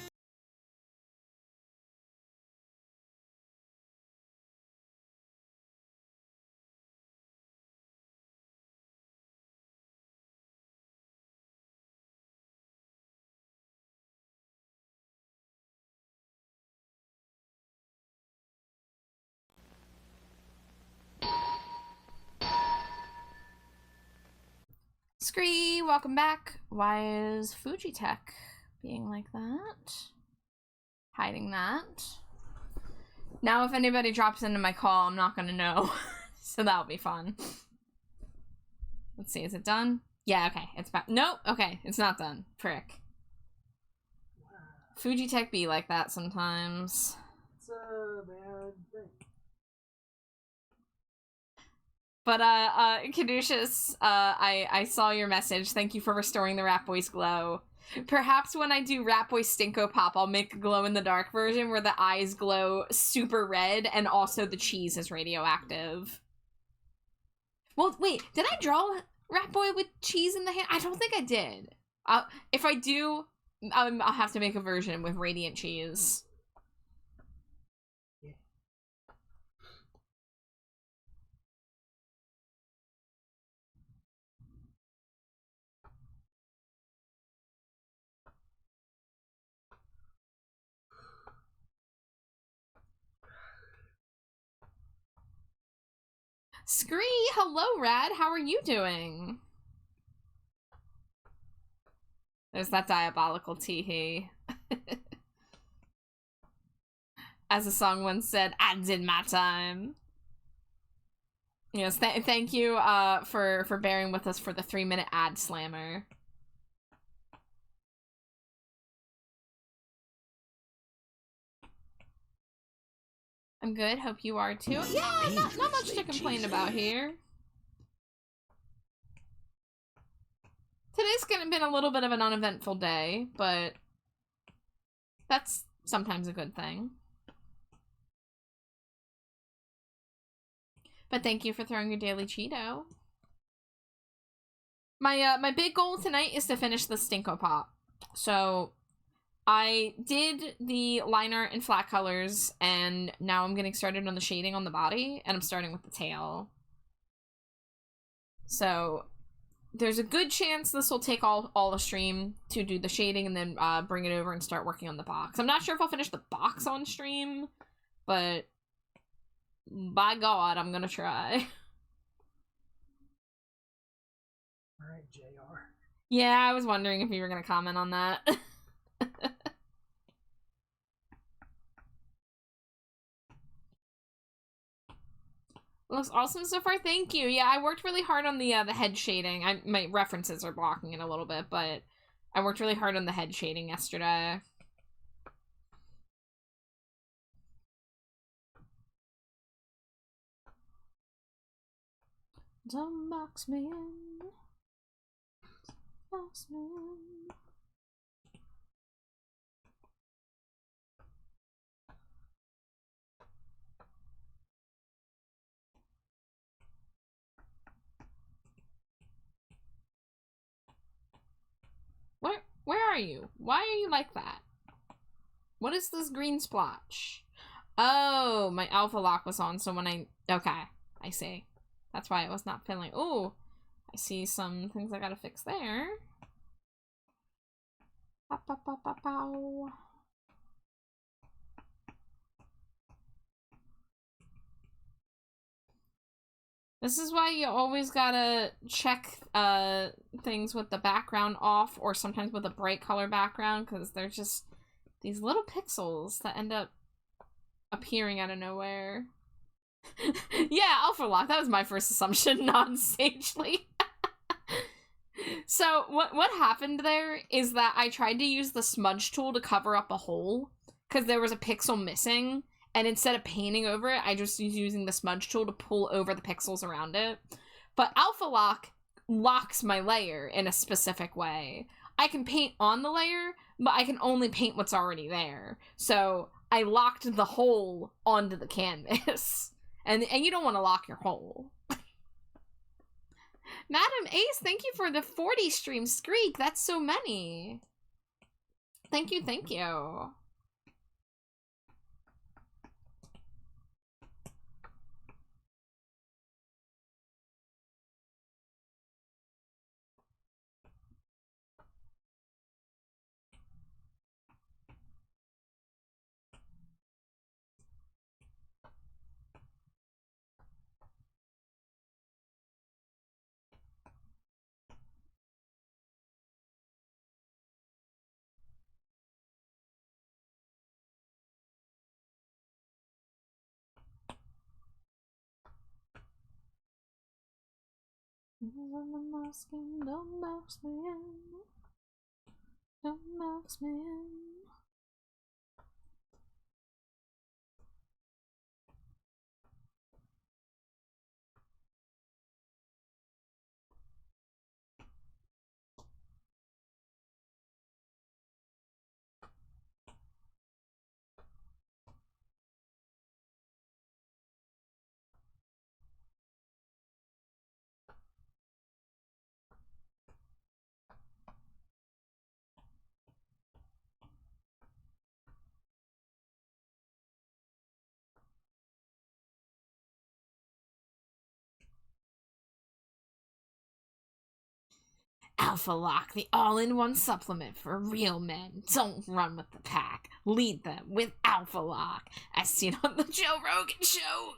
Scree, welcome back. Why is Fujitech being like that? Hiding that. Now if anybody drops into my call, I'm not gonna know. So that'll be fun. Let's see, is it done? Yeah, okay, it's back. Nope, okay, it's not done. Frick. Fujitech be like that sometimes. It's a bad thing. But, Caduceus, I saw your message. Thank you for restoring the Rat Boys glow. Perhaps when I do Rat Boy Stinko Pop, I'll make a glow-in-the-dark version where the eyes glow super red and also the cheese is radioactive. Well, wait, did I draw Rat Boy with cheese in the hand? I don't think I did. If I do, I'll have to make a version with radiant cheese. Scree, hello, Rad. How are you doing? There's that diabolical tee-hee. As a song once said, I did my time. Yes, thank you for bearing with us for the 3-minute ad slammer. I'm good, hope you are too. Yeah, not much to complain about here. Today's been a little bit of an uneventful day, but that's sometimes a good thing. But thank you for throwing your daily Cheeto. My big goal tonight is to finish the Stinko Pop. So I did the liner in flat colors, and now I'm getting started on the shading on the body, and I'm starting with the tail. So there's a good chance this will take all the stream to do the shading and then bring it over and start working on the box. I'm not sure if I'll finish the box on stream, but by God, I'm gonna try. Alright, JR. Yeah, I was wondering if you were gonna comment on that. Looks awesome so far, thank you. Yeah, I worked really hard on the head shading. My references are blocking it a little bit, but I worked really hard on the head shading yesterday. Don't box me in. Box me in. Where are you? Why are you like that? What is this green splotch? Oh, my alpha lock was on, so when okay, I see. That's why it was not filling. Ooh, I see some things I gotta fix there. Pow, pow, pow, pow, pow. This is why you always gotta check things with the background off, or sometimes with a bright color background, because they're just these little pixels that end up appearing out of nowhere. Yeah, Alpha Lock, that was my first assumption, non-sagely. So, what happened there is that I tried to use the smudge tool to cover up a hole, because there was a pixel missing, and instead of painting over it, I just was using the smudge tool to pull over the pixels around it. But Alpha Lock locks my layer in a specific way. I can paint on the layer, but I can only paint what's already there. So I locked the hole onto the canvas. And you don't want to lock your hole. Madam Ace, thank you for the 40 stream Screek. That's so many. Thank you, thank you. Don't box me in. Don't box me in. Alpha Lock, the all-in-one supplement for real men. Don't run with the pack. Lead them with Alpha Lock, as seen on the Joe Rogan show.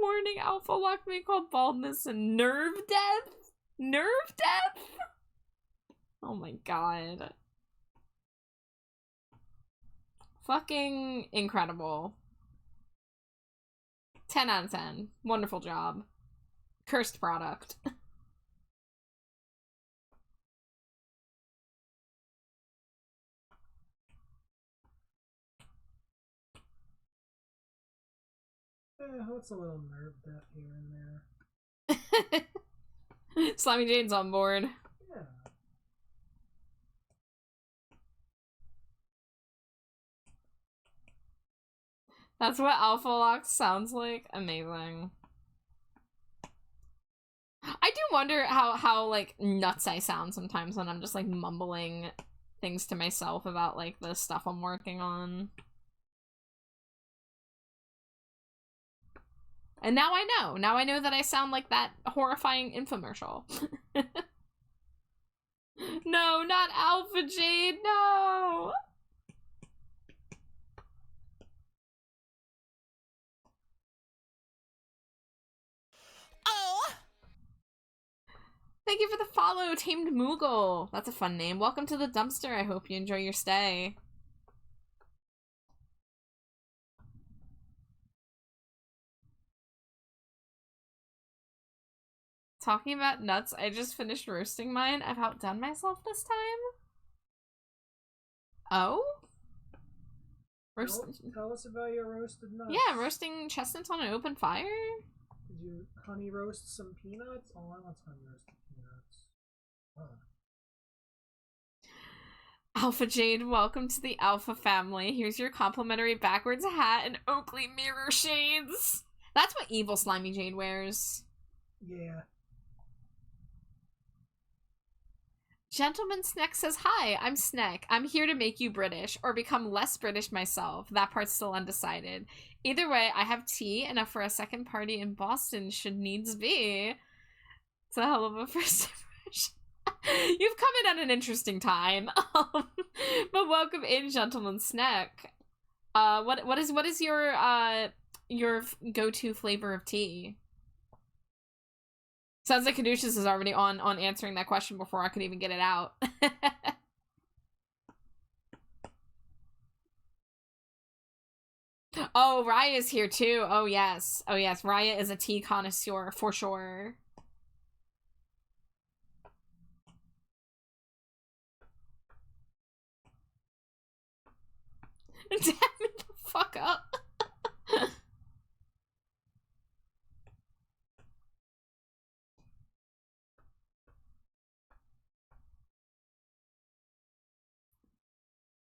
Warning, Alpha Lock may cause baldness and nerve death? Nerve death? Oh my god. Fucking incredible. 10 out of 10. Wonderful job. Cursed product. What's a little nerve death here and there? Slimy Jade's on board. Yeah. That's what Alpha Lock sounds like. Amazing. I do wonder how like nuts I sound sometimes when I'm just like mumbling things to myself about like the stuff I'm working on. And now I know. Now I know that I sound like that horrifying infomercial. No, not Alpha Jade, no! Oh! Thank you for the follow, Tamed Moogle. That's a fun name. Welcome to the dumpster. I hope you enjoy your stay. Talking about nuts, I just finished roasting mine. I've outdone myself this time. Oh? Tell us about your roasted nuts. Yeah, roasting chestnuts on an open fire. Did you honey roast some peanuts? Oh, I want honey roasted peanuts. Oh. Alpha Jade, welcome to the Alpha family. Here's your complimentary backwards hat and Oakley mirror shades. That's what evil Slimy Jade wears. Yeah. Gentleman Sneck says, hi, I'm Sneck. I'm here to make you British, or become less British myself. That part's still undecided. Either way, I have tea, enough for a second party in Boston should needs be. It's a hell of a first impression. You've come in at an interesting time. But welcome in, Gentleman Sneck. What is your go-to flavor of tea? Sounds like Caduceus is already on answering that question before I could even get it out. Oh, Raya is here too. Oh yes. Oh yes, Raya is a tea connoisseur for sure. Damn it the fuck up.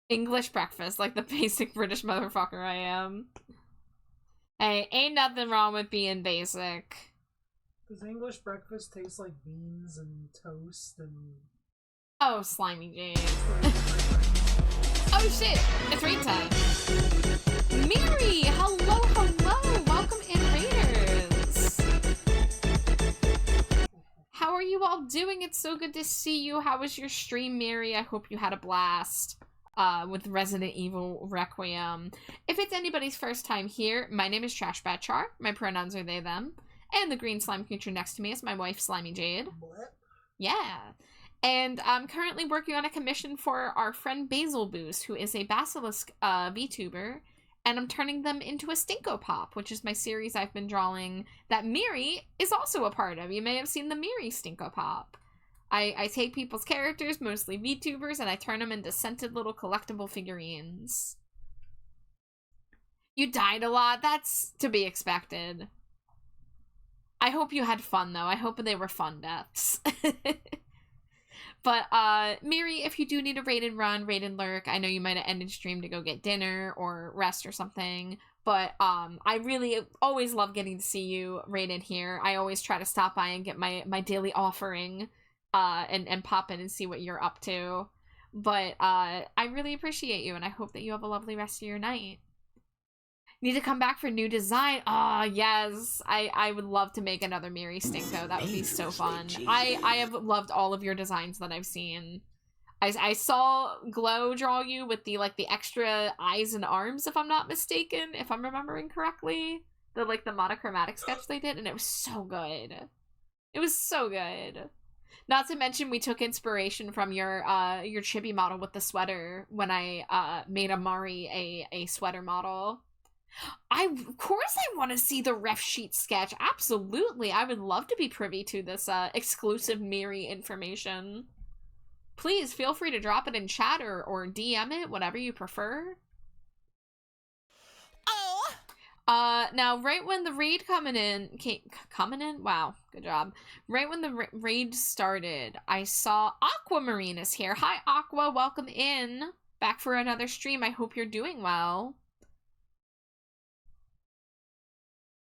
English breakfast, like the basic British motherfucker I am. Hey, ain't nothing wrong with being basic. Does English breakfast taste like beans and toast and... Oh, Slimy Jade. Oh shit, it's raid time. Miri, hello, hello. Welcome in, Raiders. How are you all doing? It's so good to see you. How was your stream, Miri? I hope you had a blast with Resident Evil Requiem. If it's anybody's first time here, my name is Trash Batchar. My pronouns are they, them. And the green slime creature next to me is my wife, Slimy Jade. Yeah. And I'm currently working on a commission for our friend Basil Boost, who is a Basilisk VTuber, and I'm turning them into a Stinko Pop, which is my series I've been drawing that Miri is also a part of. You may have seen the Miri Stinko Pop. I take people's characters, mostly VTubers, and I turn them into scented little collectible figurines. You died a lot. That's to be expected. I hope you had fun, though. I hope they were fun deaths. But, Miri, if you do need a raid and run, raid and lurk, I know you might have ended stream to go get dinner or rest or something, but, I really always love getting to see you raid in here. I always try to stop by and get my daily offering, and pop in and see what you're up to. But, I really appreciate you, and I hope that you have a lovely rest of your night. Need to come back for new design. Ah, yes. I would love to make another Miri Stinko. That would be so fun. I have loved all of your designs that I've seen. I saw Glow draw you with the extra eyes and arms, if I'm not mistaken, if I'm remembering correctly. The monochromatic sketch they did, and it was so good. It was so good. Not to mention we took inspiration from your chibi model with the sweater when I made Amari a sweater model. Of course I want to see the ref sheet sketch. Absolutely. I would love to be privy to this exclusive Miri information. Please feel free to drop it in chat or DM it, whatever you prefer. Oh! Now, right when the raid coming in? Wow, good job. Right when the raid started, I saw Aquamarine is here. Hi, Aqua. Welcome in. Back for another stream. I hope you're doing well.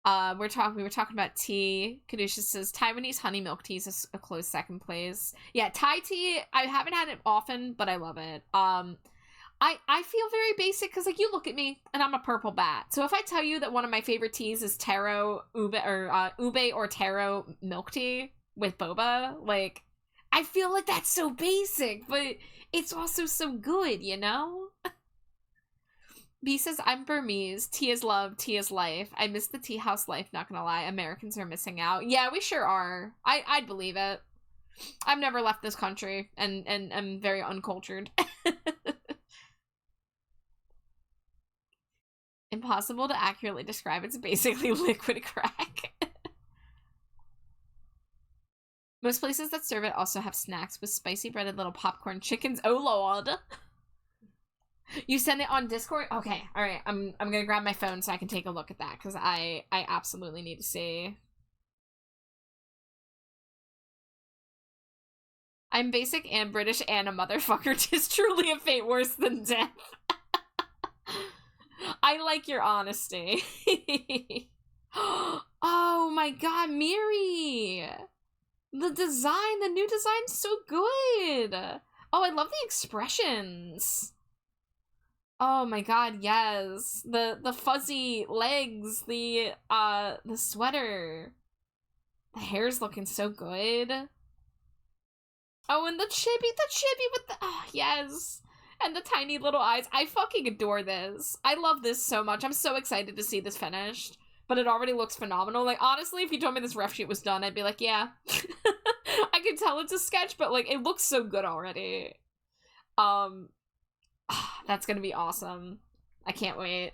We were talking about tea. Kadusha says Taiwanese honey milk tea is a close second place. Yeah, Thai tea, I haven't had it often, but I love it. I feel very basic because you look at me and I'm a purple bat. So if I tell you that one of my favorite teas is taro ube or taro milk tea with boba, I feel like that's so basic, but it's also so good, you know? B says, I'm Burmese. Tea is love. Tea is life. I miss the tea house life, not gonna lie. Americans are missing out. Yeah, we sure are. I'd believe it. I've never left this country, and I'm very uncultured. Impossible to accurately describe. It's basically liquid crack. Most places that serve it also have snacks with spicy breaded little popcorn chickens. Oh, Lord. You send it on Discord? Okay, alright. I'm gonna grab my phone so I can take a look at that, because I absolutely need to see. I'm basic and British and a motherfucker. 'Tis truly a fate worse than death. I like your honesty. Oh my god, Miri! The new design's so good! Oh, I love the expressions. Oh my god, yes. The fuzzy legs, the sweater. The hair's looking so good. Oh, and the chibi with the, oh, yes. And the tiny little eyes. I fucking adore this. I love this so much. I'm so excited to see this finished. But it already looks phenomenal. Honestly, if you told me this ref sheet was done, I'd be like, yeah. I can tell it's a sketch, but, it looks so good already. That's gonna be awesome. I can't wait.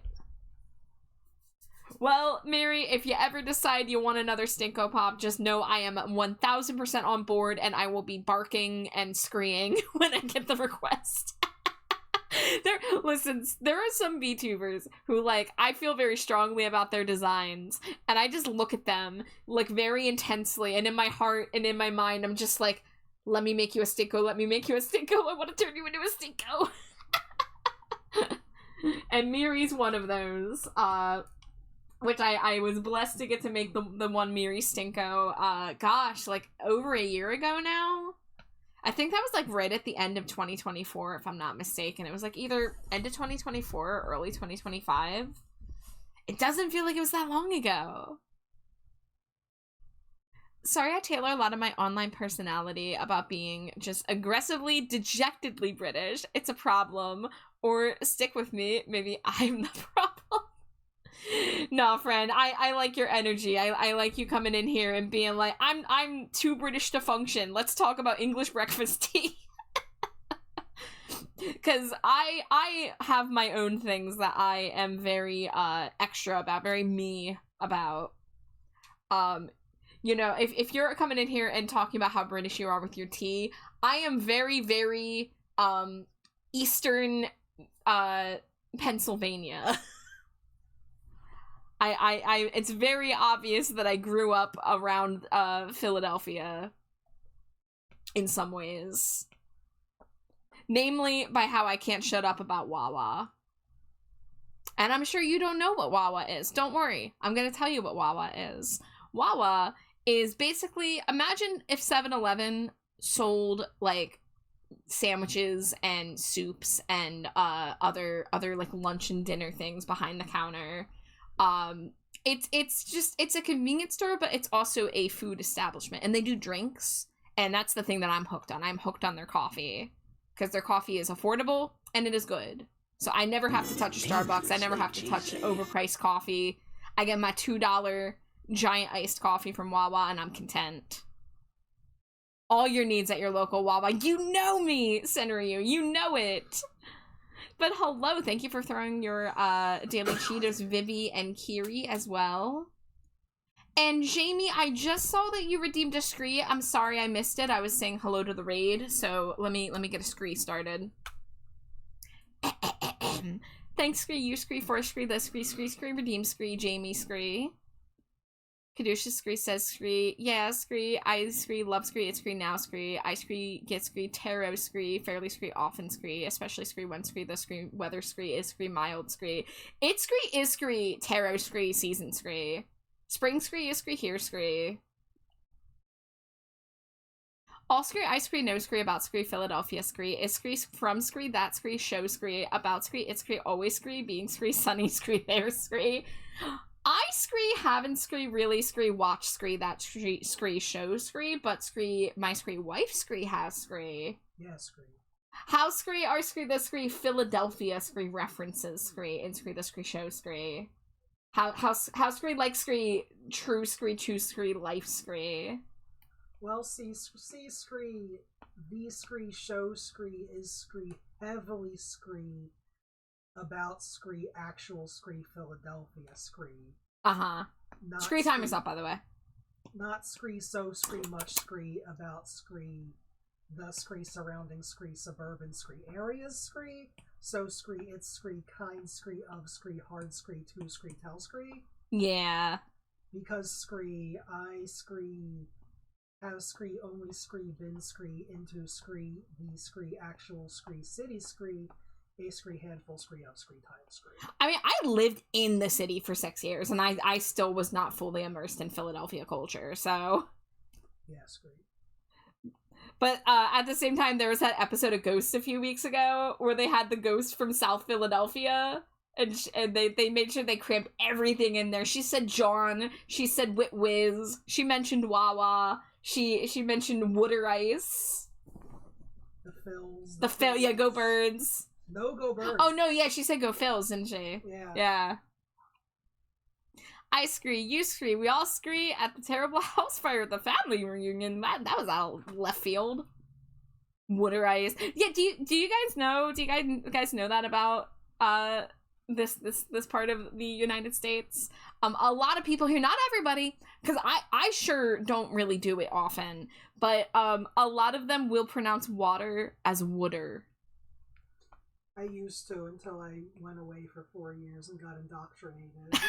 Well, Mary, if you ever decide you want another Stinko Pop, just know I am 1000% on board, and I will be barking and screaming when I get the request. Listen, there are some VTubers who, I feel very strongly about their designs, and I just look at them, very intensely, and in my heart and in my mind, I'm just like, let me make you a Stinko, let me make you a Stinko, I want to turn you into a Stinko. And Miri's one of those, which I was blessed to get to make the one Miri Stinko, gosh, over a year ago now? I think that was like right at the end of 2024, if I'm not mistaken. It was like either end of 2024 or early 2025. It doesn't feel like it was that long ago. Sorry I tailor a lot of my online personality about being just aggressively, dejectedly British. It's a problem. Or stick with me, maybe I'm the problem. No, friend, I like your energy. I like you coming in here and being like, I'm too British to function. Let's talk about English breakfast tea. Because I have my own things that I am very extra about, very me about. You know, if you're coming in here and talking about how British you are with your tea, I am very, very Eastern Pennsylvania. I it's very obvious that I grew up around Philadelphia in some ways. Namely by how I can't shut up about Wawa. And I'm sure you don't know what Wawa is. Don't worry. I'm going to tell you what Wawa is. Wawa is basically, imagine if 7-Eleven sold like sandwiches and soups and other like lunch and dinner things behind the counter. It's a convenience store, but it's also a food establishment, and they do drinks, and that's the thing that I'm hooked on. I'm hooked on their coffee because their coffee is affordable and it is good. So I never have to touch a Starbucks. I never have to touch overpriced coffee. I get my $2 giant iced coffee from Wawa and I'm content. All your needs at your local Wawa. You know me, Senryu. You know it. But hello, thank you for throwing your daily Cheetos, Vivi and Kiri as well. And Jamie, I just saw that you redeemed a scree. I'm sorry I missed it. I was saying hello to the raid, so let me get a scree started. Thanks, Scree, you Scree, for Scree, the Scree, redeem Scree, Jamie Scree. Kadusha Scree says Scree, yeah, Scree, I Scree, love Scree, it's Scree now Scree, I Scree, get Scree, tarot Scree, fairly Scree, often Scree, especially Scree, when Scree, the Scree, weather Scree, is Scree, mild Scree, it Scree, is Scree, tarot Scree, season Scree, spring Scree, is Scree, here Scree. All Scree, I Scree, no Scree, about Scree, Philadelphia Scree, is Scree, from Scree, that Scree, show Scree, about Scree, it's Scree, always Scree, being Scree, sunny Scree, there Scree. I Scree, haven't Scree, really Scree, watch Scree, that Scree, show Scree, but Scree, my Scree wife Scree has Scree. Yeah, Scree. How Scree, are Scree, the Scree, Philadelphia Scree, references Scree, and Scree, the Scree, show Scree. How Scree, like Scree, true Scree, choose Scree, life Scree. Well, see Scree, the Scree, show Scree, is Scree, heavily Scree, about Scree, actual Scree, Philadelphia Scree. Uh-huh. Scree time is up, by the way. Not Scree, so Scree, much Scree, about Scree, the Scree, surrounding Scree, suburban Scree, areas Scree, so Scree, it's Scree, kind Scree, of Scree, hard Scree, to Scree, tell Scree. Yeah. Because Scree, I Scree, have Scree, only Scree, been Scree, into Scree, the Scree, actual Scree, city Scree, a Scree, handful Scree, of Scree, time Scree. I mean, I lived in the city for 6 years, and I still was not fully immersed in Philadelphia culture, so... Yeah, Scree. But at the same time, there was that episode of Ghost a few weeks ago, where they had the ghost from South Philadelphia, and they made sure they crammed everything in there. She said John, she said Wit Whiz, she mentioned Wawa, she mentioned Wooder Ice. The Phils. The Phil, yeah, go Birds. No, go Birds. Oh, no, yeah, she said go Phils, didn't she? Yeah. Yeah. I Scree, you Scree, we all Scree at the terrible house fire at the family reunion. That was out left field. Wooder Ice. Yeah, do you guys know that about this part of the United States? A lot of people here, not everybody, because I sure don't really do it often, but a lot of them will pronounce water as wooder. I used to until I went away for 4 years and got indoctrinated.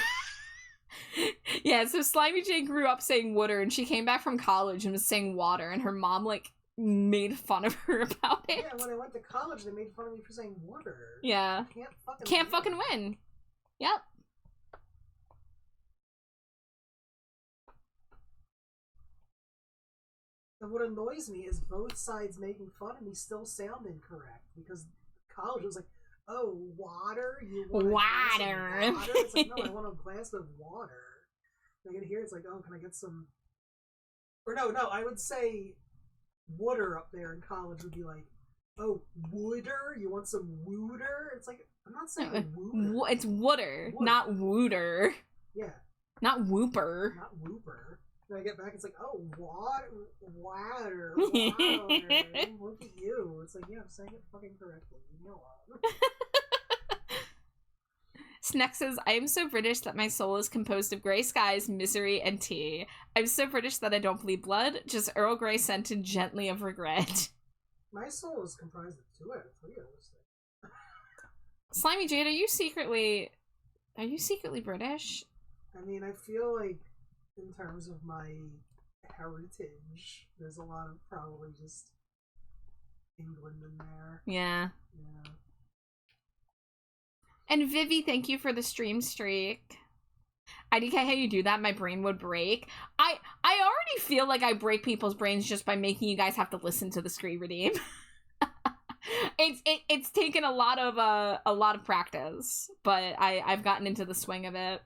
Yeah, so Slimy J grew up saying wooder, and she came back from college and was saying water, and her mom, like, made fun of her about it. Yeah, when I went to college, they made fun of me for saying water. Yeah. Can't fucking win. Yep. And what annoys me is both sides making fun of me still sound incorrect, because college was like, oh, water? You want a glass of water? It's like, no, I want a glass of water. And I get here, it's like, oh, can I get some... Or no, I would say wooder up there in college would be like, oh, wooder? You want some wooder? It's like, I'm not saying wooder. It's wooder, not wooder. Yeah. Not whooper. Not whooper. Then I get back, it's like, oh, water. Look at you. It's like, yeah, I'm saying it fucking correctly. Leave me alone. Sneck says, I am so British that my soul is composed of grey skies, misery, and tea. I'm so British that I don't bleed blood, just Earl Grey scented gently of regret. My soul is comprised of 2 out of 3 of those things. Slimy Jade, are you secretly British? I mean, I feel like in terms of my heritage, there's a lot of probably just England in there. Yeah. Yeah. And Vivi, thank you for the stream streak. IDK, how you do that, my brain would break. I already feel like I break people's brains just by making you guys have to listen to the screen redeem. It's taken a lot of practice, but I've gotten into the swing of it.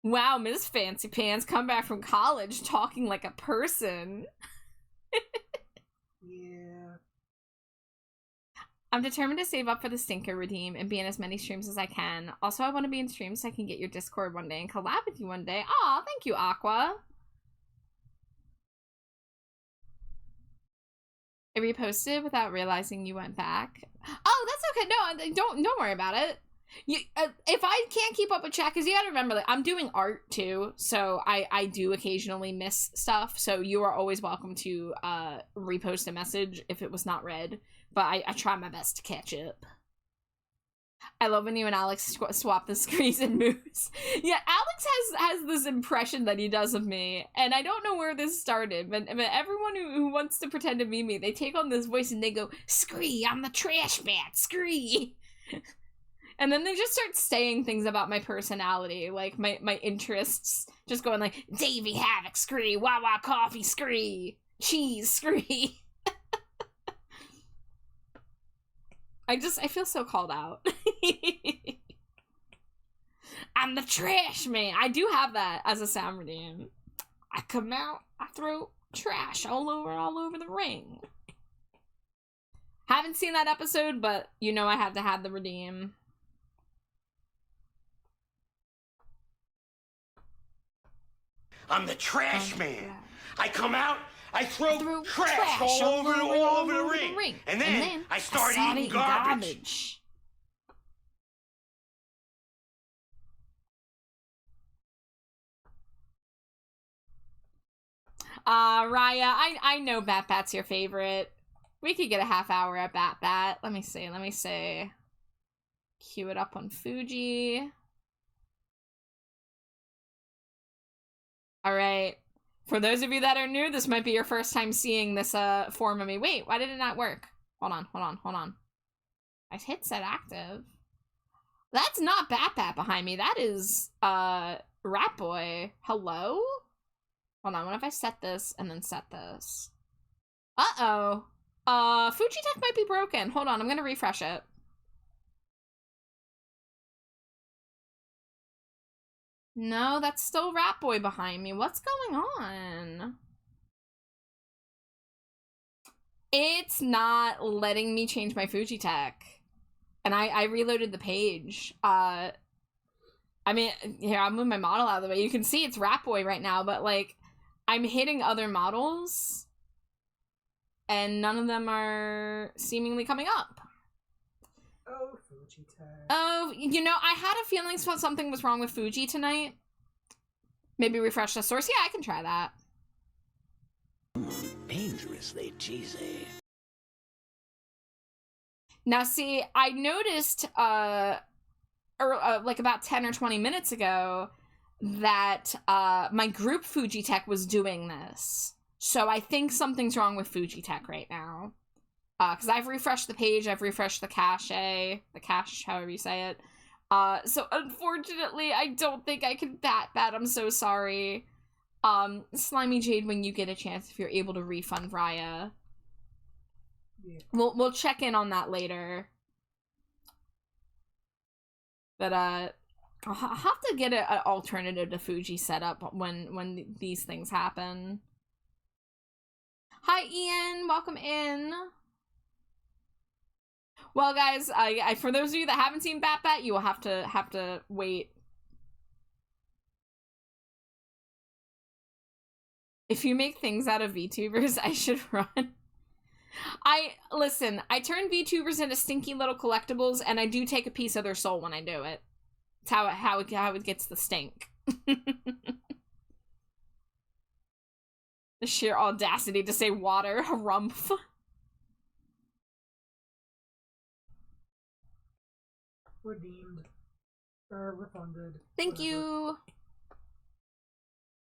Wow, Miss Fancy Pants, come back from college talking like a person. Yeah. I'm determined to save up for the Stinko redeem and be in as many streams as I can. Also, I want to be in streams so I can get your Discord one day and collab with you one day. Aw, thank you, Aqua. I reposted without realizing you went back. Oh, that's okay. No, don't worry about it. You, if I can't keep up with chat, because you gotta remember, like, I'm doing art too, so I do occasionally miss stuff. So you are always welcome to repost a message if it was not read. But I try my best to catch up. I love when you and Alex swap the screens and moves. Yeah, Alex has this impression that he does of me, and I don't know where this started, but everyone who wants to pretend to be me, they take on this voice and they go, "Scree, I'm the trash bat, scree." And then they just start saying things about my personality, like my interests, just going like, Davey Havoc, scree, Wawa Coffee, scree, cheese, scree. I feel so called out. I'm the trash man. I do have that as a sound redeem. I come out, I throw trash all over the ring. Haven't seen that episode, but you know I had to have the redeem. I'm the trash man. I come out, I throw trash all over the ring. And then I start eating garbage. Raya, I know Bat Bat's your favorite. We could get a half hour at Bat Bat. Let me see. Cue it up on Fuji. Alright. For those of you that are new, this might be your first time seeing this form of me. Wait, why did it not work? Hold on. I hit set active. That's not Bat Bat behind me. That is Rat Boy. Hello? Hold on, what if I set this and then set this? Uh-oh. Fujitech might be broken. Hold on, I'm gonna refresh it. No, that's still Rat Boy behind me. What's going on? It's not letting me change my Fujitech. And I reloaded the page. I mean, here, I'll move my model out of the way. You can see it's Rat Boy right now, but, like, I'm hitting other models, and none of them are seemingly coming up. Oh, Fujitech. Oh, you know, I had a feeling something was wrong with Fuji tonight. Maybe refresh the source. Yeah, I can try that. Dangerously cheesy. Now, see, I noticed, like about 10 or 20 minutes ago, that my group Fujitech was doing this. So I think something's wrong with Fujitech right now. Because I've refreshed the page, I've refreshed the cache, however you say it. So unfortunately, I don't think I can bat. I'm so sorry. Slimy Jade, when you get a chance, if you're able to refund Raya. Yeah. We'll check in on that later. But I'll have to get an alternative to Fuji set up when these things happen. Hi Ian, welcome in. Well guys, I for those of you that haven't seen Bat Bat, you will have to wait. If you make things out of VTubers, I should run. Listen, I turn VTubers into stinky little collectibles, and I do take a piece of their soul when I do it. It's how it gets the stink. The sheer audacity to say water, harumph. Redeemed. Or refunded. Thank whatever. you.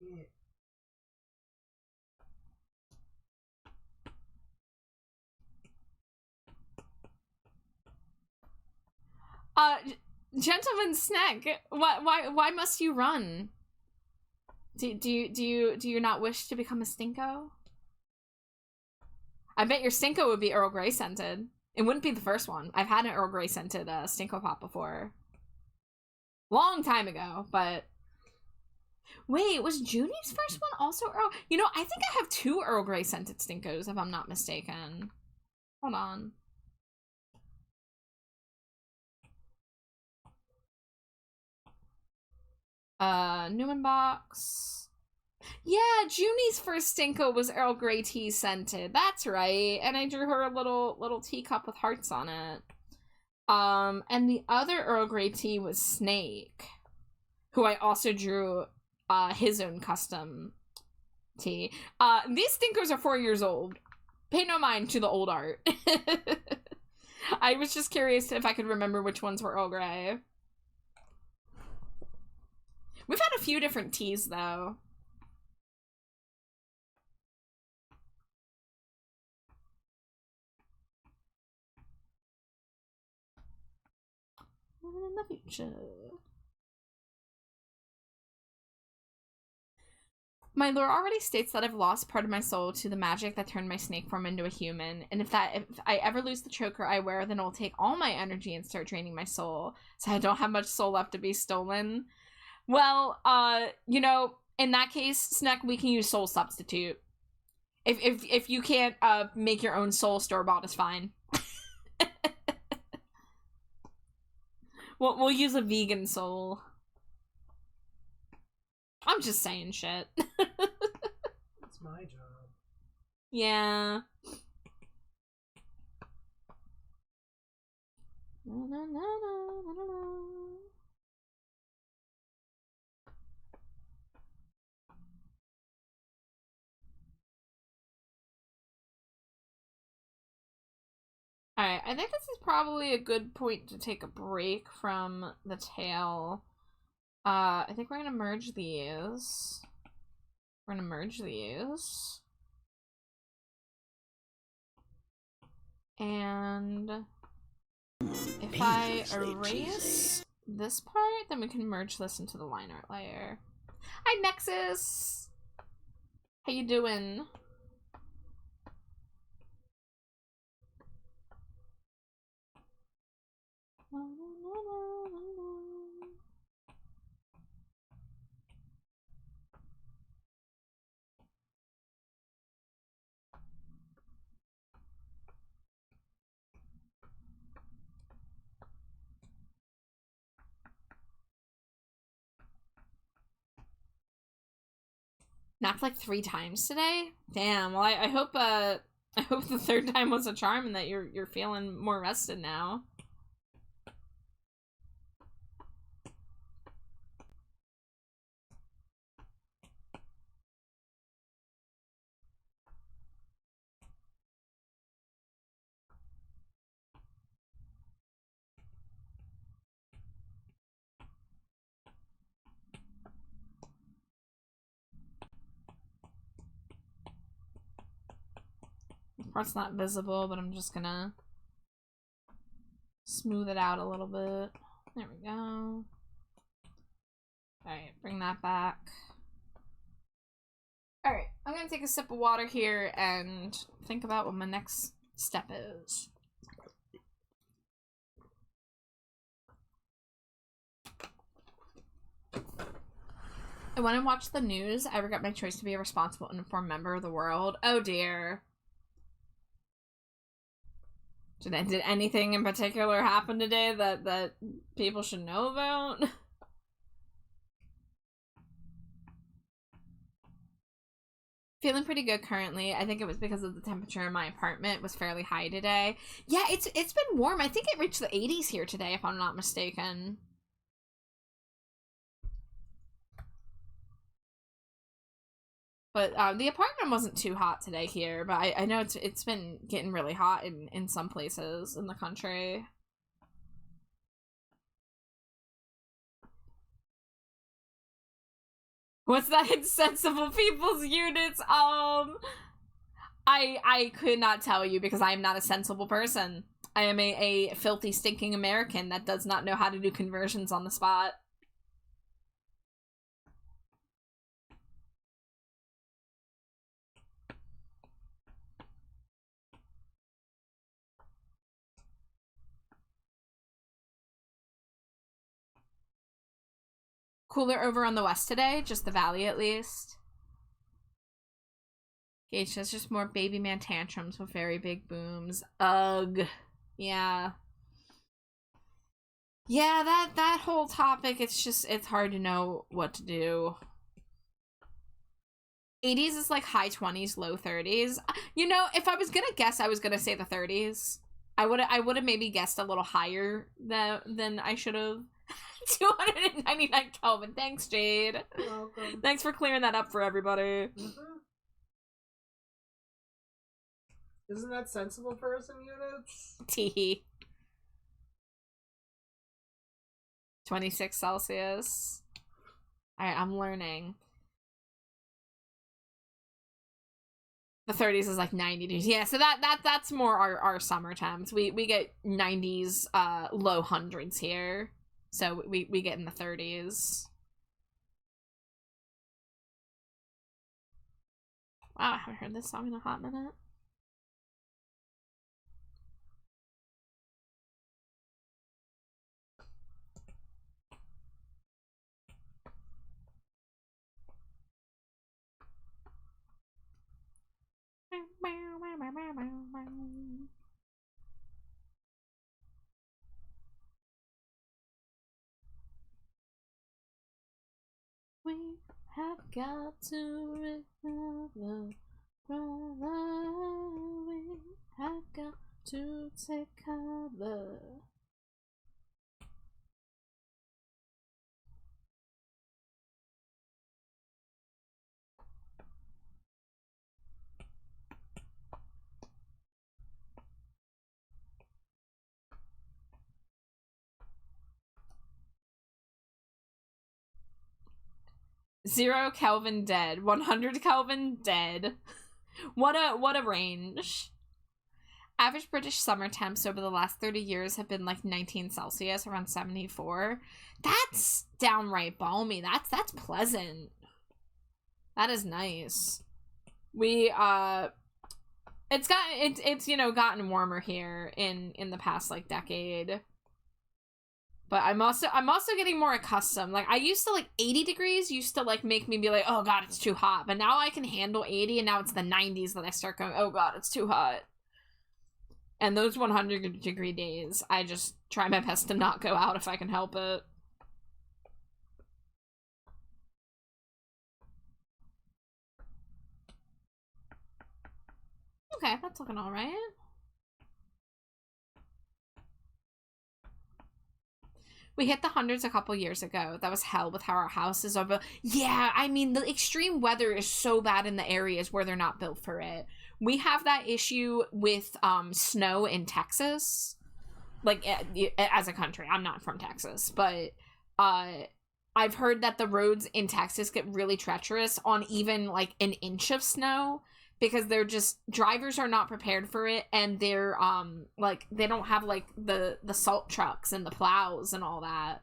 Yeah. Gentleman Snack, why must you run? Do you not wish to become a Stinko? I bet your Stinko would be Earl Grey scented. It wouldn't be the first one. I've had an Earl Grey scented Stinko Pop before. Long time ago, but... Wait, was Junie's first one also Earl? You know, I think I have 2 Earl Grey scented Stinkos, if I'm not mistaken. Hold on. Newman box. Yeah, Junie's first Stinko was Earl Grey tea scented. That's right. And I drew her a little teacup with hearts on it. And the other Earl Grey tea was Snake, who I also drew his own custom tea. These Stinkos are 4 years old. Pay no mind to the old art. I was just curious if I could remember which ones were Earl Grey. We've had a few different teas, though. Living in the future. My lore already states that I've lost part of my soul to the magic that turned my snake form into a human, and if I ever lose the choker I wear, then it'll take all my energy and start draining my soul, so I don't have much soul left to be stolen. Well, you know, in that case, Snack, we can use soul substitute. If you can't make your own soul store-bought, is fine. We'll use a vegan soul. I'm just saying shit. That's my job. Yeah. Na, na, na, na, na, na. Alright, I think this is probably a good point to take a break from the tail. I think we're gonna merge these. We're gonna merge these. And if I erase this part, then we can merge this into the line art layer. Hi, Nexus! How you doing? Napped like 3 times today? Damn, well I hope the 3rd time was a charm and that you're feeling more rested now. Part's not visible, but I'm just gonna smooth it out a little bit. There we go. Alright, bring that back. I'm gonna take a sip of water here and think about what my next step is. I want to watch the news. I regret my choice to be a responsible and informed member of the world. Oh dear. Did anything in particular happen today that people should know about? Feeling pretty good currently. I think it was because of the temperature in my apartment was fairly high today. Yeah, it's been warm. I think it reached the 80s here today, if I'm not mistaken. But the apartment wasn't too hot today here, but I know it's been getting really hot in some places in the country. What's that insensible people's units? I could not tell you because I am not a sensible person. I am a filthy, stinking American that does not know how to do conversions on the spot. Cooler over on the west today, just the valley at least. Gage says just more baby man tantrums with very big booms. Ugh. Yeah. Yeah, that whole topic, it's hard to know what to do. 80s is like high 20s, low 30s. You know, if I was gonna guess, I was gonna say the 30s. I would have maybe guessed a little higher than I should have. 299 Kelvin. Thanks, Jade. You're welcome. Thanks for clearing that up for everybody. Isn't that sensible person units? Tee. 26 Celsius. Alright, I'm learning. The 30s is like 90 degrees. Yeah, so that's more our summer temps. We get 90s, low hundreds here. So we get in the 30s. Wow, I haven't heard this song in a hot minute. We have got to recover, brother. We have got to take cover. Zero Kelvin dead. 100 Kelvin dead. What a range. Average British summer temps over the last 30 years have been like 19 Celsius, around 74. That's downright balmy. That's pleasant. That is nice. We it's you know gotten warmer here in the past like decade. But I'm also getting more accustomed. Like I used to like 80 degrees used to like make me be like, oh god, it's too hot. But now I can handle 80 and now it's the 90s that I start going, oh god, it's too hot. And those 100-degree days, I just try my best to not go out if I can help it. Okay, that's looking alright. We hit the hundreds a couple years ago. That was hell with how our house is over. Yeah, I mean, the extreme weather is so bad in the areas where they're not built for it. We have that issue with snow in Texas. Like, as a country. I'm not from Texas. But I've heard that the roads in Texas get really treacherous on even, like, an inch of snow. Because they're just, drivers are not prepared for it, and they're, like, they don't have, like, the salt trucks and the plows and all that.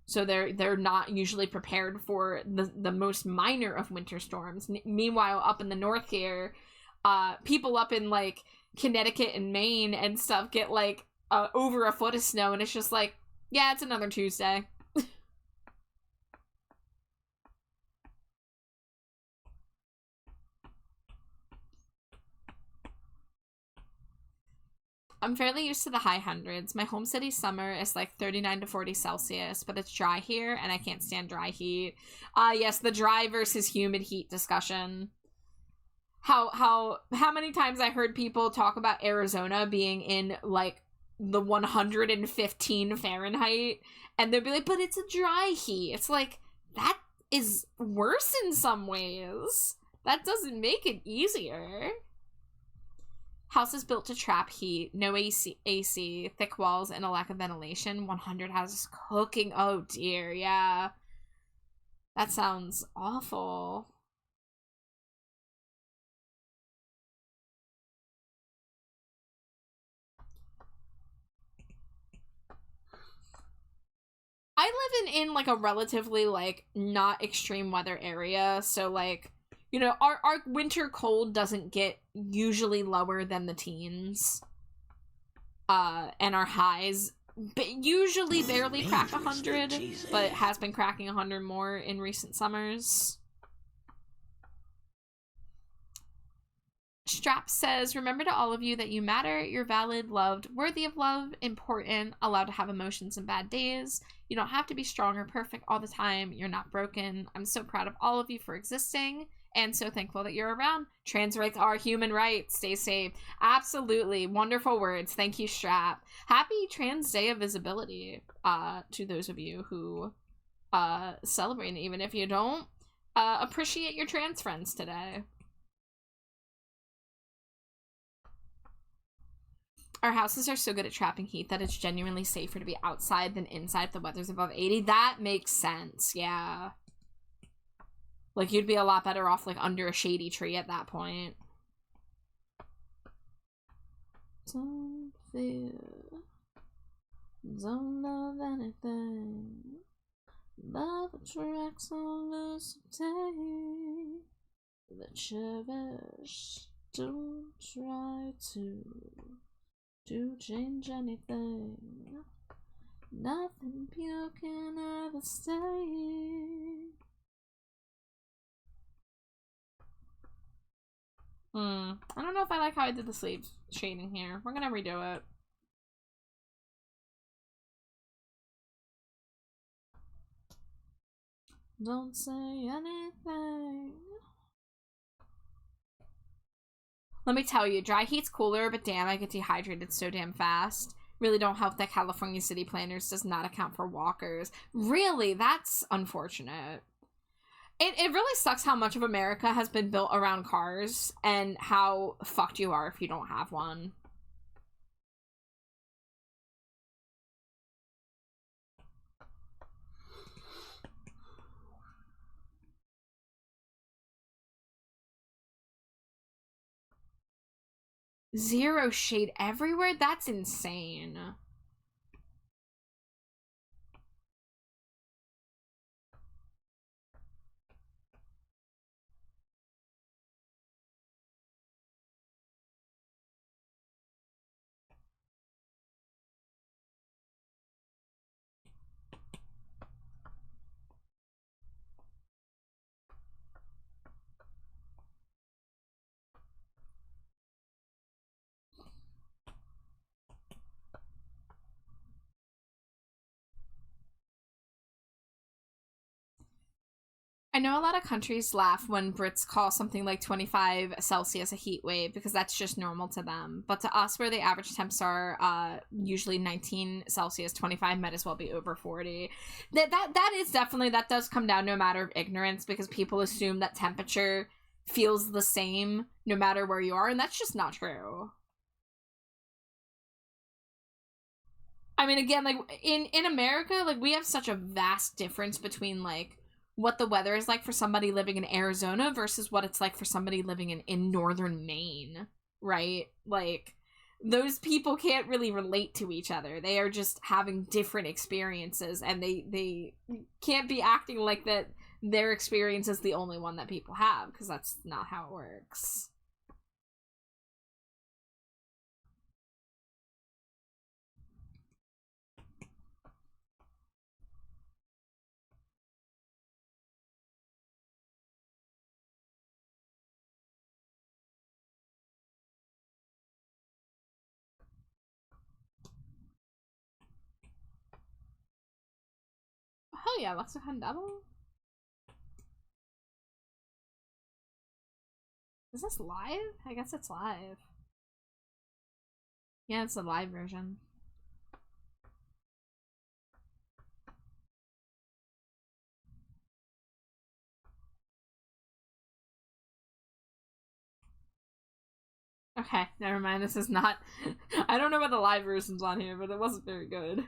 So they're not usually prepared for the most minor of winter storms. Meanwhile, up in the north here, people up in, like, Connecticut and Maine and stuff get, like, over a foot of snow, and it's just like, yeah, it's another Tuesday. I'm fairly used to the high hundreds. My home city summer is like 39 to 40 Celsius, but it's dry here, and I can't stand dry heat. Yes, the dry versus humid heat discussion. How many times I heard people talk about Arizona being in, like, the 115 Fahrenheit, and they'd be like, but it's a dry heat. It's like, that is worse in some ways. That doesn't make it easier. House is built to trap heat, no AC, thick walls, and a lack of ventilation. 100 houses cooking. Oh dear, yeah. That sounds awful. I live in like a relatively, like, not extreme weather area, so, like, you know, our winter cold doesn't get usually lower than the teens. And our highs usually barely crack 100, but has been cracking 100 more in recent summers. Strap says, remember to all of you that you matter, you're valid, loved, worthy of love, important, allowed to have emotions and bad days. You don't have to be strong or perfect all the time. You're not broken. I'm so proud of all of you for existing, and so thankful that you're around. Trans rights are human rights. Stay safe. Absolutely. Wonderful words. Thank you, Strap. Happy Trans Day of Visibility to those of you who celebrate, even if you don't. Appreciate your trans friends today. Our houses are so good at trapping heat that it's genuinely safer to be outside than inside if the weather's above 80. That makes sense, yeah. Like, you'd be a lot better off, like, under a shady tree at that point. Don't fear. Don't love anything. Love attracts all this day. The cherish. Don't try to change anything. Nothing pure can ever stay. I don't know if I like how I did the sleeve shading here. We're gonna redo it. Don't say anything. Let me tell you, dry heat's cooler, but damn, I get dehydrated so damn fast. Really don't help that California city planners does not account for walkers. Really? That's unfortunate. It really sucks how much of America has been built around cars and how fucked you are if you don't have one. Zero shade everywhere? That's insane. I know a lot of countries laugh when Brits call something like 25 Celsius a heat wave because that's just normal to them. But to us, where the average temps are usually 19 Celsius, 25 might as well be over 40. That is definitely, that does come down to a matter of ignorance because people assume that temperature feels the same no matter where you are, and that's just not true. I mean, again, like, in America, like, we have such a vast difference between, like, what the weather is like for somebody living in Arizona versus what it's like for somebody living in northern Maine, right? Like, those people can't really relate to each other. They are just having different experiences, and they can't be acting like that their experience is the only one that people have, because that's not how it works. Oh yeah, Lexicon Double? Is this live? I guess it's live. Yeah, it's a live version. Okay, never mind. This is not... I don't know about the live versions on here, but it wasn't very good.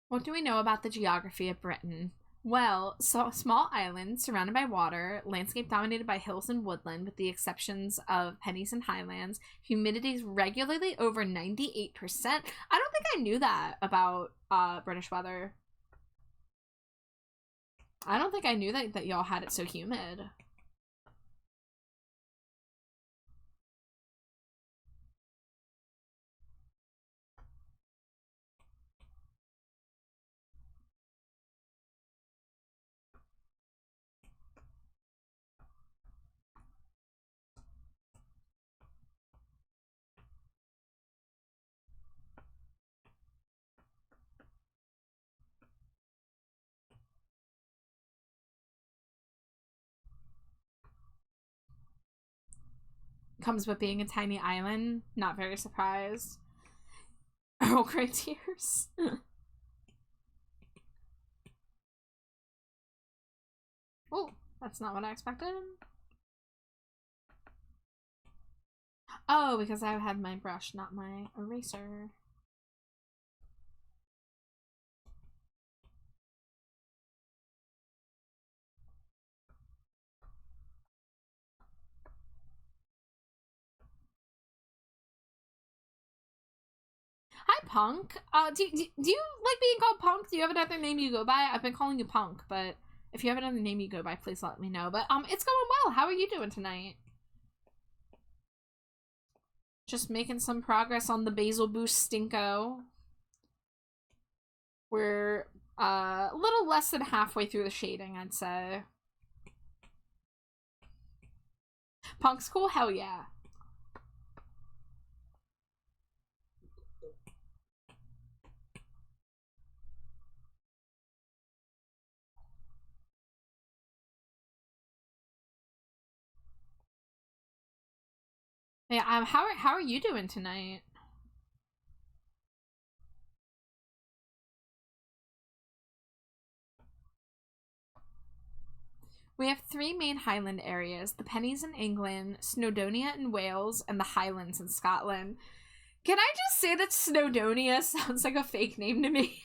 What do we know about the geography of Britain? Well, so small island surrounded by water, landscape dominated by hills and woodland, with the exceptions of Pennies and Highlands. Humidity is regularly over 98%. I don't think I knew that about British weather. I don't think I knew that y'all had it so humid. Comes with being a tiny island. Not very surprised. Earl Grey tears. Oh, that's not what I expected. Oh, because I had my brush, not my eraser. Hi, Punk. Do you like being called Punk? Do you have another name you go by? I've been calling you Punk, but if you have another name you go by, please let me know. But it's going well. How are you doing tonight? Just making some progress on the Basil Boost Stinko. We're a little less than halfway through the shading, I'd say. Punk's cool? Hell yeah. Yeah, how are you doing tonight? We have 3 main Highland areas: the Pennies in England, Snowdonia in Wales, and the Highlands in Scotland. Can I just say that Snowdonia sounds like a fake name to me?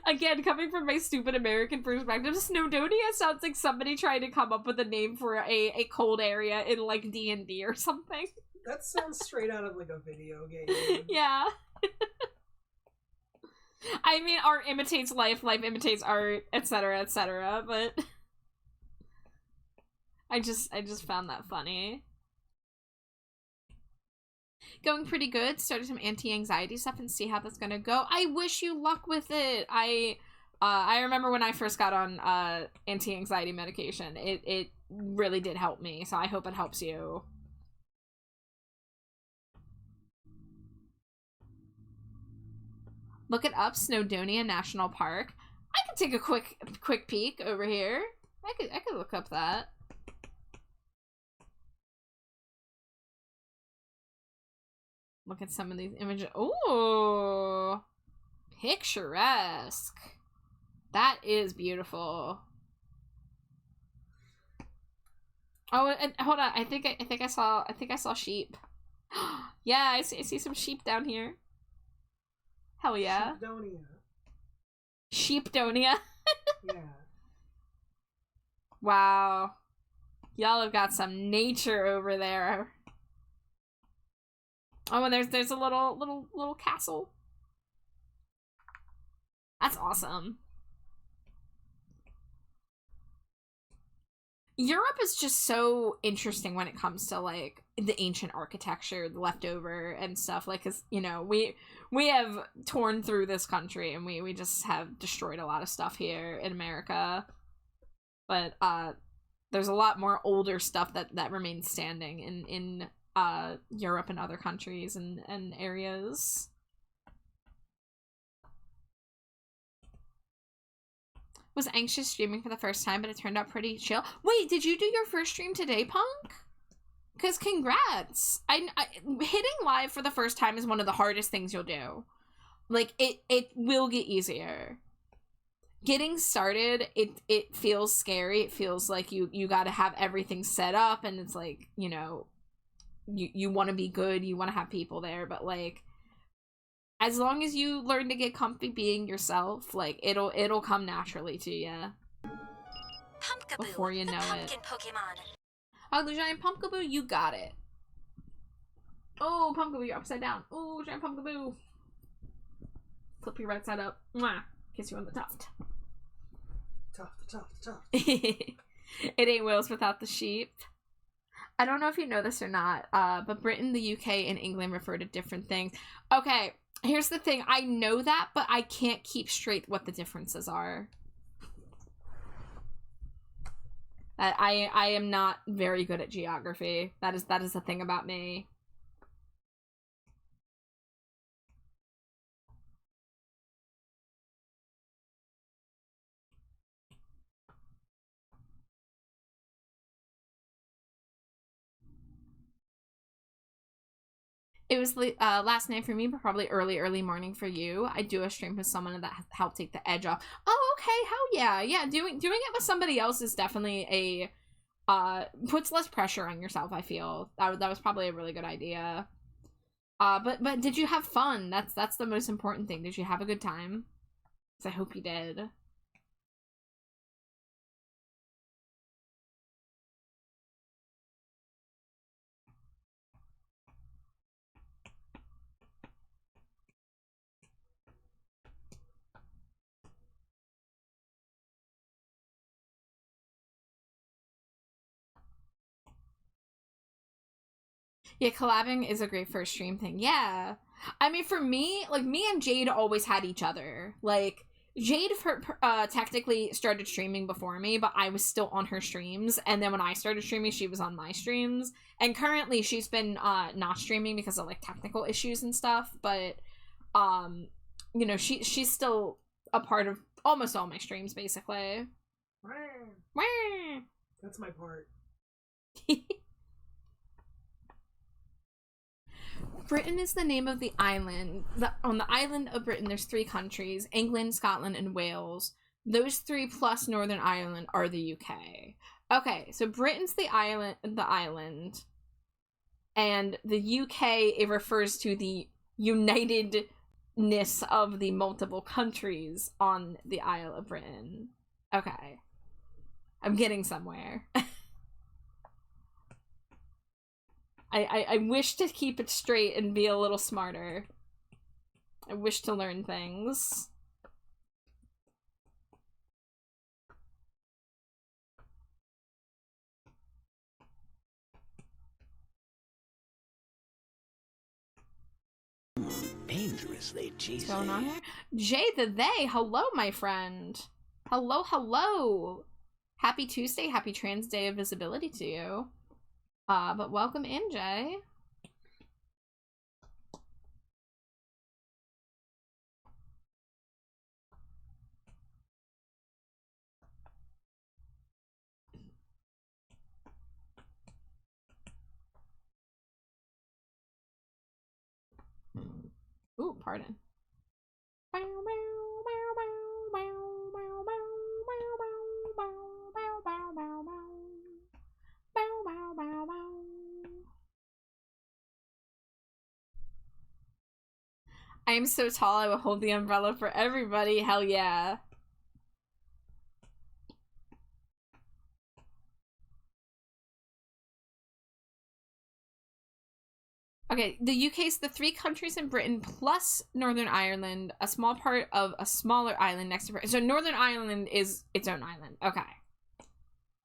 Again, coming from my stupid American perspective, Snowdonia sounds like somebody trying to come up with a name for a cold area in, like, D&D or something. That sounds straight out of, like, a video game. Yeah. I mean, art imitates life imitates art, etc., but... I just found that funny. Going pretty good. Started some anti-anxiety stuff and see how that's gonna go. I wish you luck with it. I remember when I first got on anti-anxiety medication. It really did help me, so I hope it helps you. Look it up, Snowdonia National Park. I could take a quick peek over here. I could look up that. Look at some of these images. Ooh, picturesque. That is beautiful. Oh, and hold on. I think I saw sheep. Yeah, I see some sheep down here. Hell yeah. Sheepdonia. Sheepdonia. Yeah. Wow. Y'all have got some nature over there. Oh, and there's a little castle. That's awesome. Europe is just so interesting when it comes to like the ancient architecture left over and stuff. Like, cause you know we have torn through this country and we just have destroyed a lot of stuff here in America. But there's a lot more older stuff that remains standing in Europe and other countries and areas. Was anxious streaming for the first time, but it turned out pretty chill. Wait, did you do your first stream today, Punk? Because congrats. I hitting live for the first time is one of the hardest things you'll do. Like, it will get easier. Getting started, it feels scary. It feels like you gotta have everything set up, and it's like, you know, you want to be good, you want to have people there, but like, as long as you learn to get comfy being yourself, like, it'll come naturally to you. Before you know it. Pokemon. Oh, the giant Pumpkaboo, you got it. Oh, Pumpkaboo, you're upside down. Oh, giant Pumpkaboo. Flip your right side up. Mwah. Kiss you on the tuft. Tuft. It ain't Wales without the sheep. I don't know if you know this or not, but Britain, the UK, and England refer to different things. Okay. Here's the thing, I know that, but I can't keep straight what the differences are. I am not very good at geography. That is the thing about me. It was last night for me, but probably early morning for you. I do a stream with someone that helped take the edge off. Oh, okay, hell yeah. Yeah, doing it with somebody else is definitely puts less pressure on yourself, I feel. That was probably a really good idea. But did you have fun? That's the most important thing. Did you have a good time? 'Cause I hope you did. Yeah, collabing is a great first stream thing. Yeah. I mean, for me, like, me and Jade always had each other. Like, Jade technically started streaming before me, but I was still on her streams. And then when I started streaming, she was on my streams. And currently, she's been not streaming because of, like, technical issues and stuff. But, you know, she's still a part of almost all my streams, basically. That's my part. Britain is the name of the island. On the island of Britain, there's 3 countries: England, Scotland, and Wales. Those 3 plus Northern Ireland are the UK. Okay, so Britain's the island, and the UK, it refers to the unitedness of the multiple countries on the Isle of Britain. Okay. I'm getting somewhere. I wish to keep it straight and be a little smarter. I wish to learn things. Dangerously cheesy. What's going on here? Jay the They, hello, my friend. Hello. Happy Tuesday, happy Trans Day of Visibility to you. But welcome in, Jay. Ooh, pardon. I am so tall I will hold the umbrella for everybody. Hell yeah. Okay, the UK is the 3 countries in Britain plus Northern Ireland, a small part of a smaller island next to Britain. So Northern Ireland is its own island. Okay.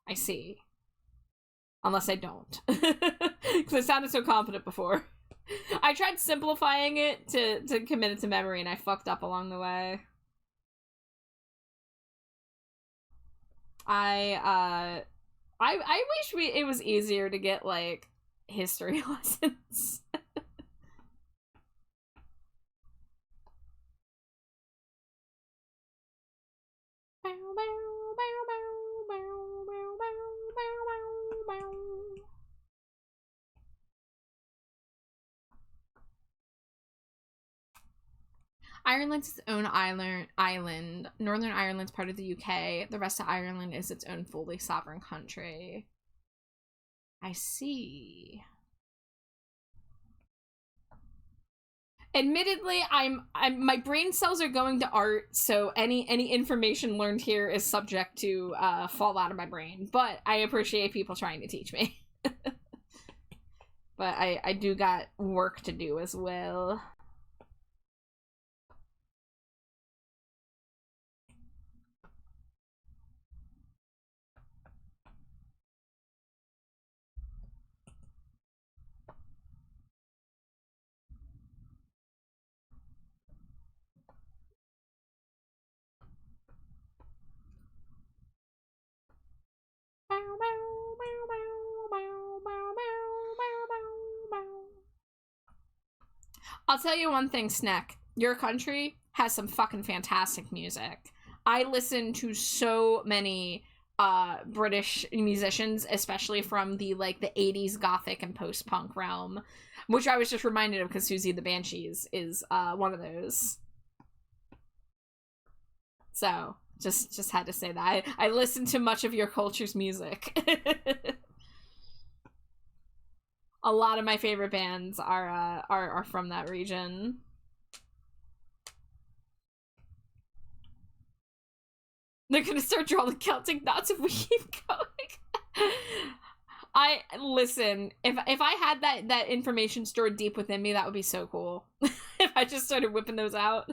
I see. Unless I don't. Because I sounded so confident before. I tried simplifying it to commit it to memory and I fucked up along the way. I wish it was easier to get, like, history lessons. Ireland's its own island. Northern Ireland's part of the UK. The rest of Ireland is its own fully sovereign country. I see. Admittedly, my brain cells are going to art, so any information learned here is subject to fall out of my brain. But I appreciate people trying to teach me. But I do got work to do as well. I'll tell you one thing, Snack. Your country has some fucking fantastic music. I listen to so many British musicians, especially from the 80s gothic and post-punk realm, which I was just reminded of because Susie the Banshees is one of those. So, just had to say that. I listen to much of your culture's music. A lot of my favorite bands are from that region. They're gonna start drawing Celtic knots if we keep going. Listen, if I had that information stored deep within me, that would be so cool. If I just started whipping those out.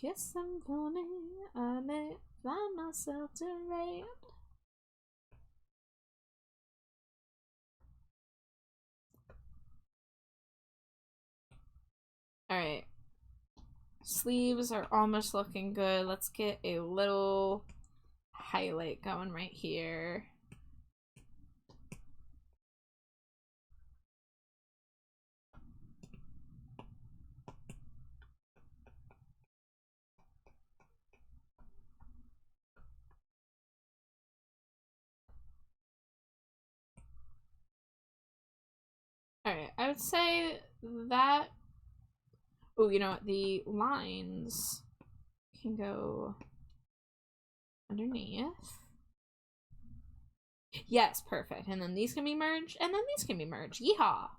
Kiss them for me, I may find myself deranged. Alright. Sleeves are almost looking good. Let's get a little highlight going right here. Alright, I would say that... Oh, you know what? The lines can go underneath. Yes, perfect. And then these can be merged, and then these can be merged. Yeehaw!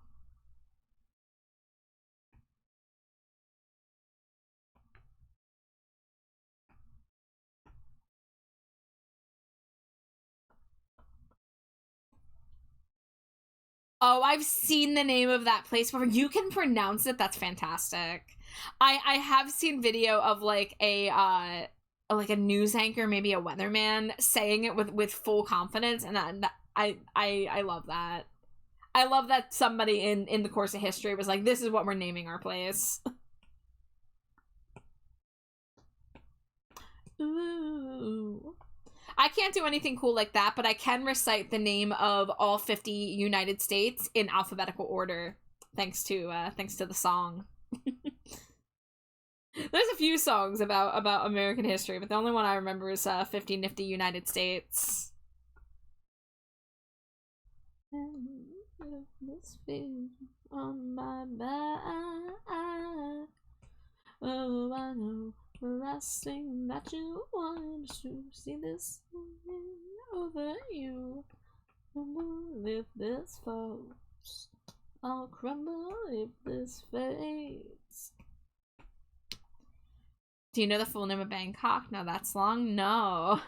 Oh, I've seen the name of that place before. You can pronounce it. That's fantastic. I have seen video of like a news anchor, maybe a weatherman, saying it with full confidence, and I love that. I love that somebody in the course of history was like, this is what we're naming our place. Ooh. I can't do anything cool like that, but I can recite the name of all 50 United States in alphabetical order, thanks to the song. There's a few songs about American history, but the only one I remember is 50 Nifty United States. This feeling on my back. Oh, I know The last thing that you want is to see this over you. Crumble if this falls. I'll crumble if this fades. Do you know the full name of Bangkok? No, that's long. No.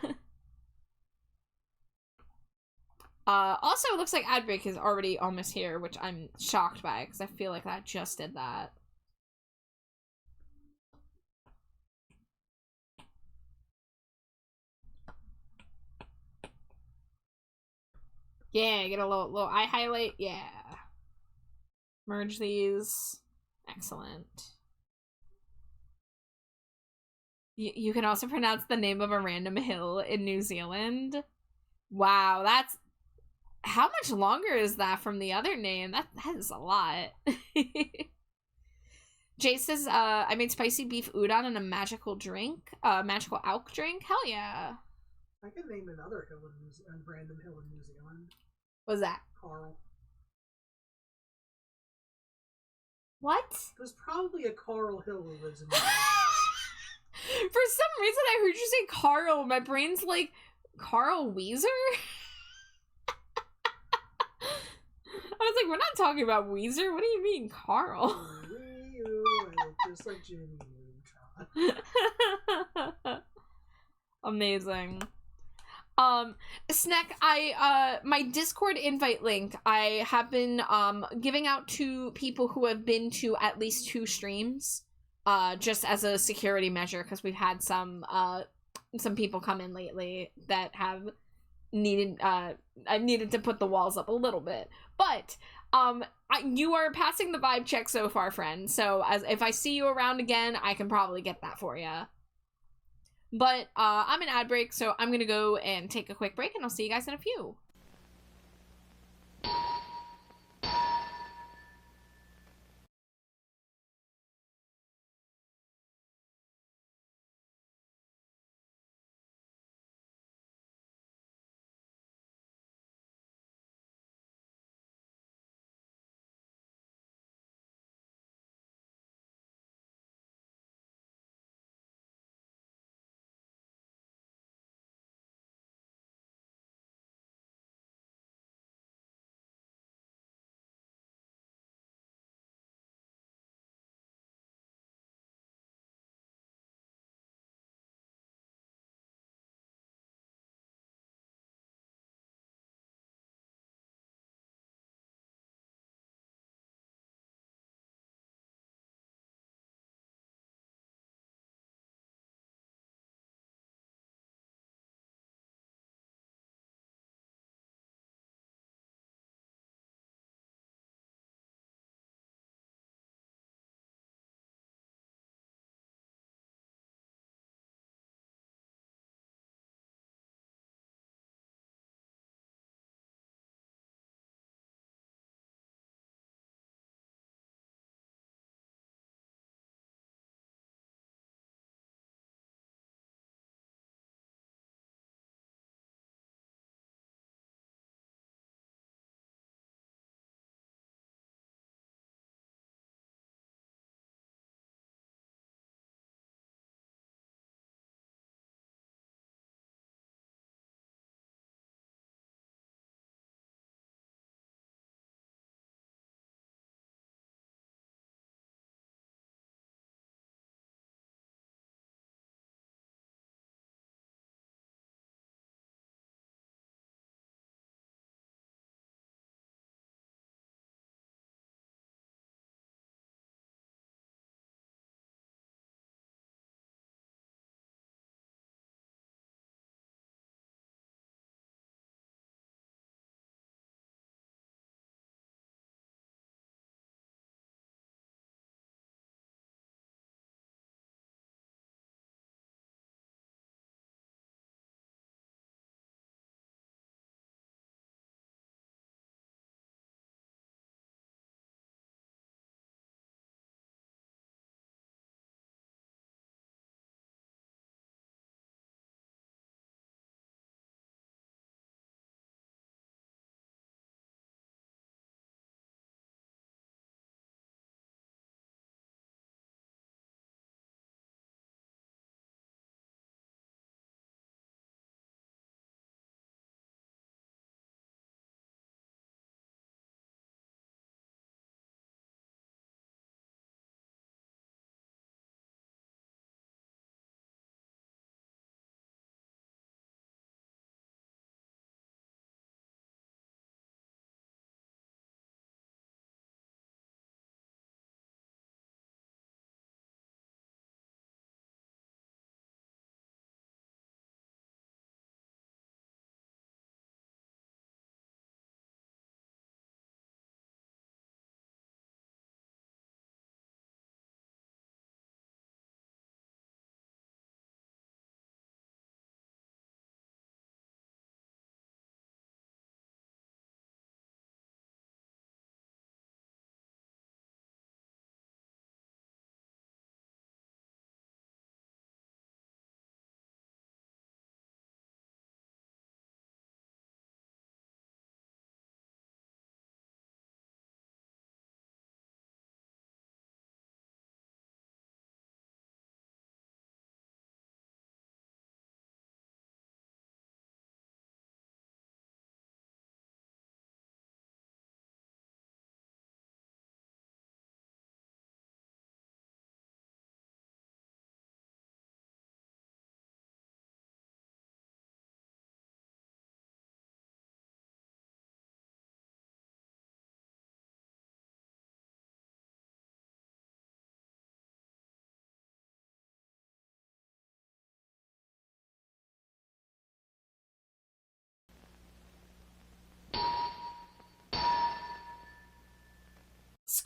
Also, it looks like ad break is already almost here, which I'm shocked by because I feel like that just did that. Yeah, get a little eye highlight. Yeah. Merge these. Excellent. You can also pronounce the name of a random hill in New Zealand. Wow, that's... How much longer is that from the other name? That is a lot. Jay says, I made spicy beef udon and a magical drink. Magical alk drink? Hell yeah. I can name another hill a random hill in New Zealand. What's that? Carl. What? There's probably a Carl Hill who lives in New Zealand. For some reason, I heard you say Carl. My brain's like, Carl Weezer? I was like, we're not talking about Weezer. What do you mean, Carl? Just like Jimmy Neutron. Amazing. Snack, my Discord invite link, I have been, giving out to people who have been to at least 2 streams, just as a security measure, because we've had some people come in lately that have needed, I've needed to put the walls up a little bit, but, you are passing the vibe check so far, friend, so if I see you around again, I can probably get that for you. But, I'm in ad break, so I'm gonna go and take a quick break, and I'll see you guys in a few.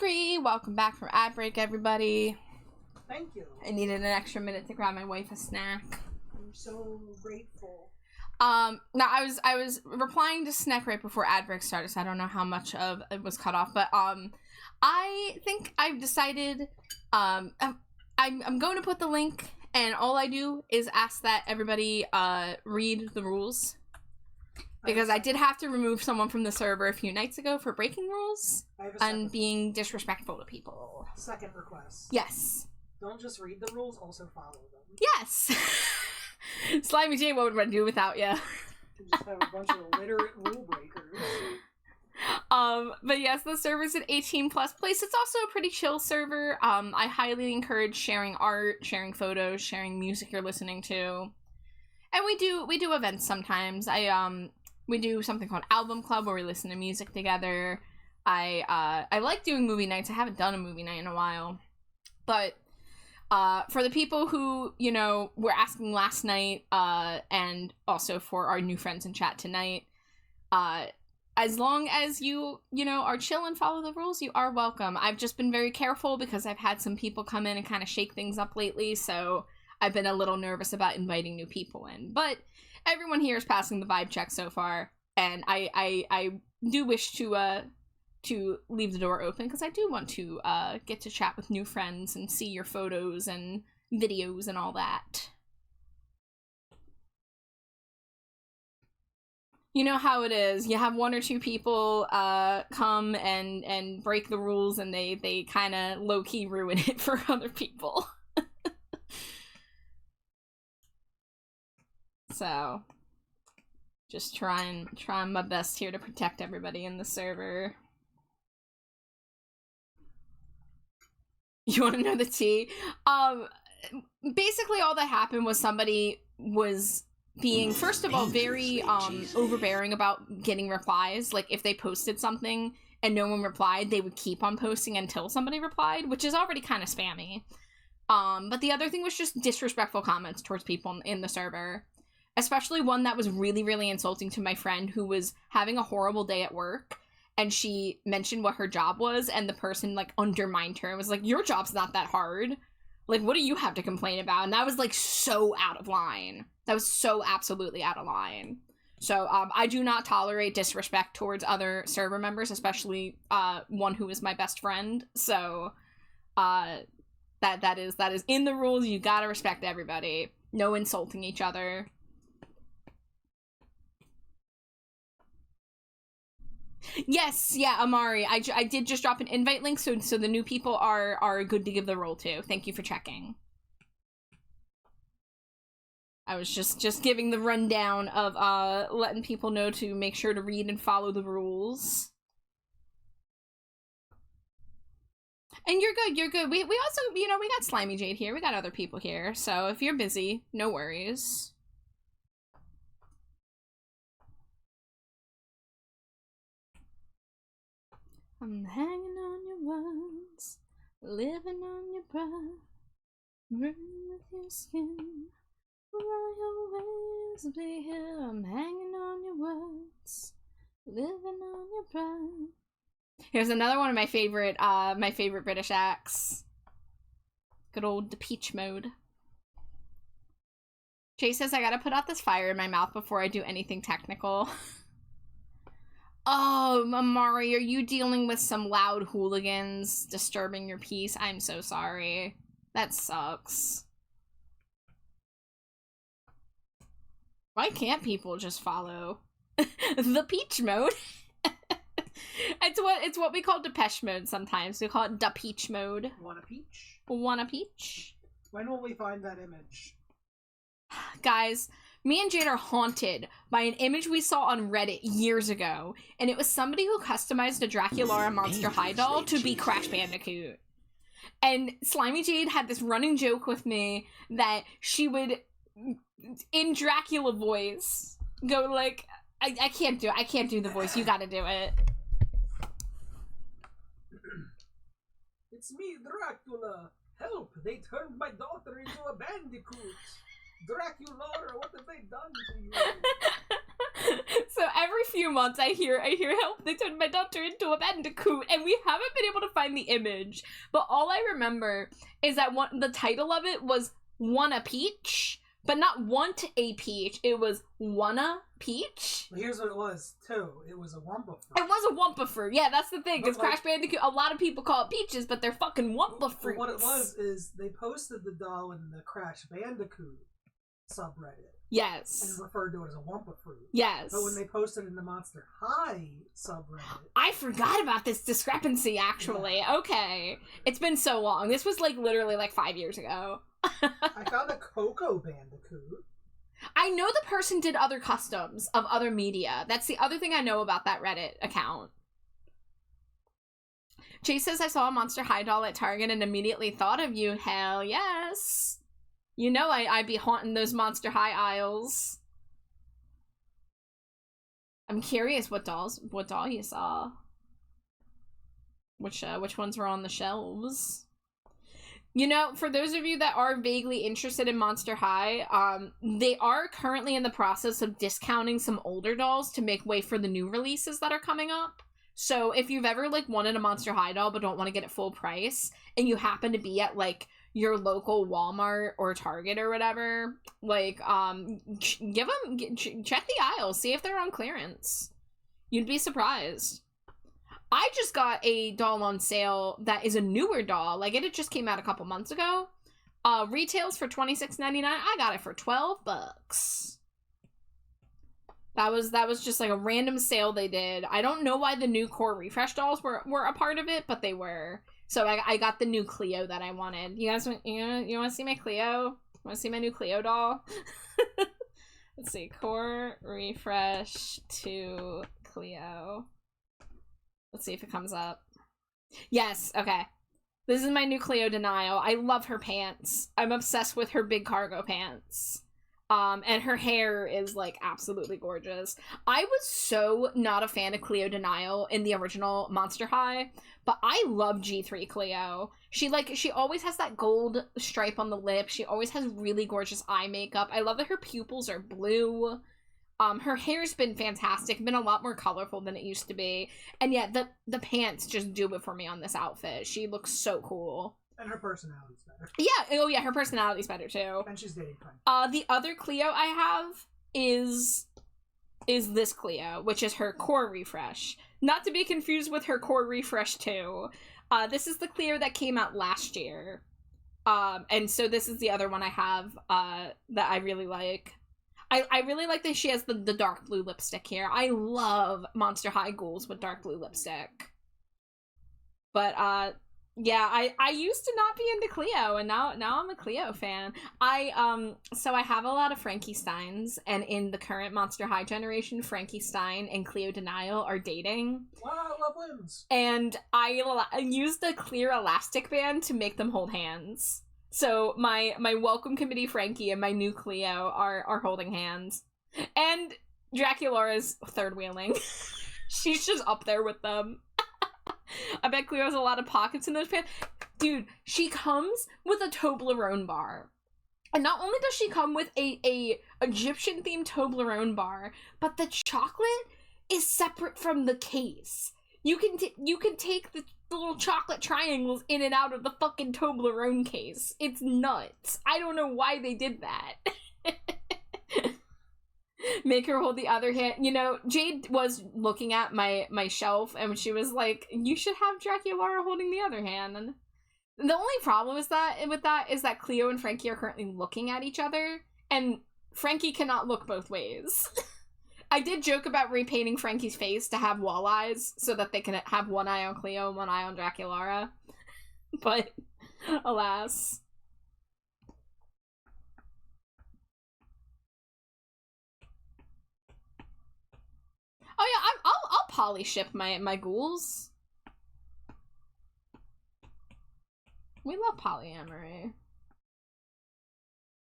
Scree, welcome back from ad break, everybody. Thank you. I needed an extra minute to grab my wife a snack. I'm so grateful. Now I was replying to Snack right before ad break started, so I don't know how much of it was cut off, but I think I've decided I'm going to put the link, and all I do is ask that everybody read the rules. Because I did have to remove someone from the server a few nights ago for breaking rules and being disrespectful to people. Second request. Yes. Don't just read the rules, also follow them. Yes! Slimy J, what would I do without you? You just have a bunch of illiterate rule breakers. But yes, the server's an 18+ place. It's also a pretty chill server. I highly encourage sharing art, sharing photos, sharing music you're listening to. And we do events sometimes. We do something called Album Club where we listen to music together. I like doing movie nights. I haven't done a movie night in a while. But for the people who, you know, were asking last night, and also for our new friends in chat tonight, as long as you know, are chill and follow the rules, you are welcome. I've just been very careful because I've had some people come in and kind of shake things up lately, so I've been a little nervous about inviting new people in. But everyone here is passing the vibe check so far, and I do wish to leave the door open because I do want to get to chat with new friends and see your photos and videos and all that. You know how it is. You have one or two people come and break the rules, and they kind of low-key ruin it for other people. So, just trying my best here to protect everybody in the server. You want to know the tea? Basically all that happened was somebody was being, first of all, very overbearing about getting replies. Like, if they posted something and no one replied, they would keep on posting until somebody replied, which is already kind of spammy. But the other thing was just disrespectful comments towards people in the server. Especially one that was really, really insulting to my friend who was having a horrible day at work, and she mentioned what her job was, and the person, like, undermined her and was like, your job's not that hard. Like, what do you have to complain about? And that was, like, so out of line. That was so absolutely out of line. So, I do not tolerate disrespect towards other server members, especially, one who is my best friend. So, that is in the rules. You gotta respect everybody. No insulting each other. Yes, yeah, Amari. I did just drop an invite link, so the new people are good to give the role to. Thank you for checking. I was just giving the rundown of letting people know to make sure to read and follow the rules. And you're good, you're good. We also, you know, we got Slimy Jade here. We got other people here. So if you're busy, no worries. I'm hanging on your words, living on your breath, running with your skin. Will I always be here? I'm hanging on your words, living on your breath. Here's another one of my favorite British acts. Good old Peach mode. Jay says I gotta put out this fire in my mouth before I do anything technical. Oh, Amari, are you dealing with some loud hooligans disturbing your peace? I'm so sorry. That sucks. Why can't people just follow the Peach mode? It's what we call Depeche mode sometimes. We call it Da Peach mode. Want a peach? Want a peach? When will we find that image? Guys, me and Jade are haunted by an image we saw on Reddit years ago, and it was somebody who customized a Draculaura Monster High doll to be Crash Bandicoot. And Slimy Jade had this running joke with me that she would, in Dracula voice, go like, I can't do the voice, you gotta do it. It's me, Dracula! Help! They turned my daughter into a bandicoot! Draculaura, what have they done to you? So every few few months I hear how they turned my daughter into a bandicoot, and we haven't been able to find the image. But all I remember is that the title of it was Wanna Peach, but not Want a Peach. It was Wanna Peach. Well, here's what it was too. It was a Wumpa fruit. It was a Wumpa fruit. Yeah, that's the thing. Because But, like, Crash Bandicoot, a lot of people call it Peaches, but they're fucking Wumpa fruits. What it was is they posted the doll in the Crash Bandicoot subreddit. Yes. And referred to it as a Wumpa fruit. Yes. But when they posted it in the Monster High subreddit, I forgot about this discrepancy, actually. Yeah. Okay. It's been so long. This was, like, literally, like, 5 years ago. I found a Coco Bandicoot. I know the person did other customs of other media. That's the other thing I know about that Reddit account. Chase says, I saw a Monster High doll at Target and immediately thought of you. Hell yes. You know I'd be haunting those Monster High aisles. I'm curious what doll you saw. Which ones were on the shelves? You know, for those of you that are vaguely interested in Monster High, they are currently in the process of discounting some older dolls to make way for the new releases that are coming up. So if you've ever, like, wanted a Monster High doll but don't want to get it full price, and you happen to be at, like, your local Walmart or Target or whatever, like, check the aisles, see if they're on clearance. You'd be surprised. I just got a doll on sale that is a newer doll. Like, it just came out a couple months ago. Retails for $26.99. I got it for $12. That was just like a random sale they did. I don't know why the new core refresh dolls were a part of it, but they were. So I got the new Cleo that I wanted. You guys, you want to see my Cleo? Want to see my new Cleo doll? Let's see, core refresh to Cleo. Let's see if it comes up. Yes, okay. This is my new Cleo Denial. I love her pants. I'm obsessed with her big cargo pants. And her hair is, like, absolutely gorgeous. I was so not a fan of Cleo Denial in the original Monster High, but I love G3 Cleo. She always has that gold stripe on the lip. She always has really gorgeous eye makeup. I love that her pupils are blue. Her hair's been fantastic, been a lot more colorful than it used to be. And yeah, the pants just do it for me on this outfit. She looks so cool. And her personality's better. Yeah, oh yeah, her personality's better too. And she's dating fine. The other Cleo I have is this Cleo, which is her core refresh. Not to be confused with her core refresh 2. This is the Cleo that came out last year. And so this is the other one I have that I really like. I really like that she has the dark blue lipstick here. I love Monster High ghouls with dark blue lipstick. But yeah, I used to not be into Cleo, and now I'm a Cleo fan. So I have a lot of Frankie Steins, and in the current Monster High generation, Frankie Stein and Cleo Denial are dating. Wow, love wins. And I used a clear elastic band to make them hold hands. So my welcome committee Frankie and my new Cleo are holding hands. And Draculaura's third wheeling. She's just up there with them. I bet Cleo has a lot of pockets in those pants. Dude, she comes with a Toblerone bar. And not only does she come with a Egyptian-themed Toblerone bar, but the chocolate is separate from the case. You can take the little chocolate triangles in and out of the fucking Toblerone case. It's nuts. I don't know why they did that. Make her hold the other hand. You know, Jade was looking at my shelf and she was like, you should have Draculaura holding the other hand. And the only problem is that Cleo and Frankie are currently looking at each other, and Frankie cannot look both ways. I did joke about repainting Frankie's face to have wall eyes so that they can have one eye on Cleo and one eye on Draculaura. But alas. Oh yeah, I'll poly ship my ghouls. We love polyamory.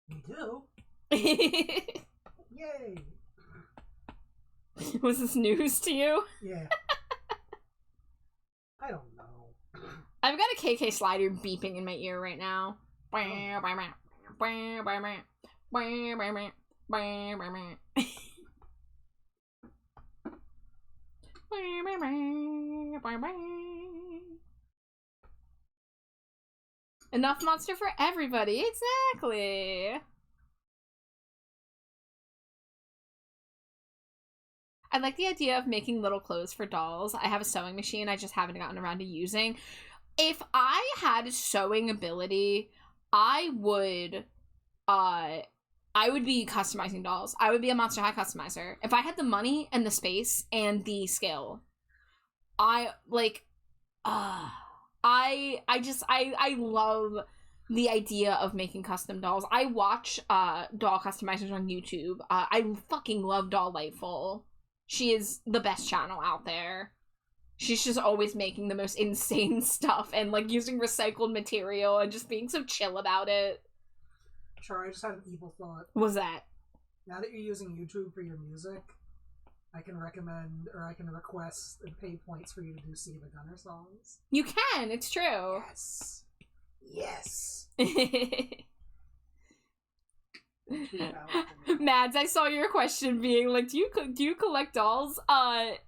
We do. Yay. Was this news to you? Yeah. I don't know. I've got a KK slider beeping in my ear right now. Enough monster for everybody. Exactly. I like the idea of making little clothes for dolls. I have a sewing machine I just haven't gotten around to using. If I had sewing ability, I would be customizing dolls. I would be a Monster High customizer. If I had the money and the space and the skill, I love the idea of making custom dolls. I watch doll customizers on YouTube. I fucking love Doll Lightful. She is the best channel out there. She's just always making the most insane stuff and like using recycled material and just being so chill about it. Sure, I just had an evil thought. What was that? Now that you're using YouTube for your music, I can recommend or I can request and pay points for you to do See the Gunner songs. You can, it's true. Yes. Yes. Mads, I saw your question being like, do you collect dolls?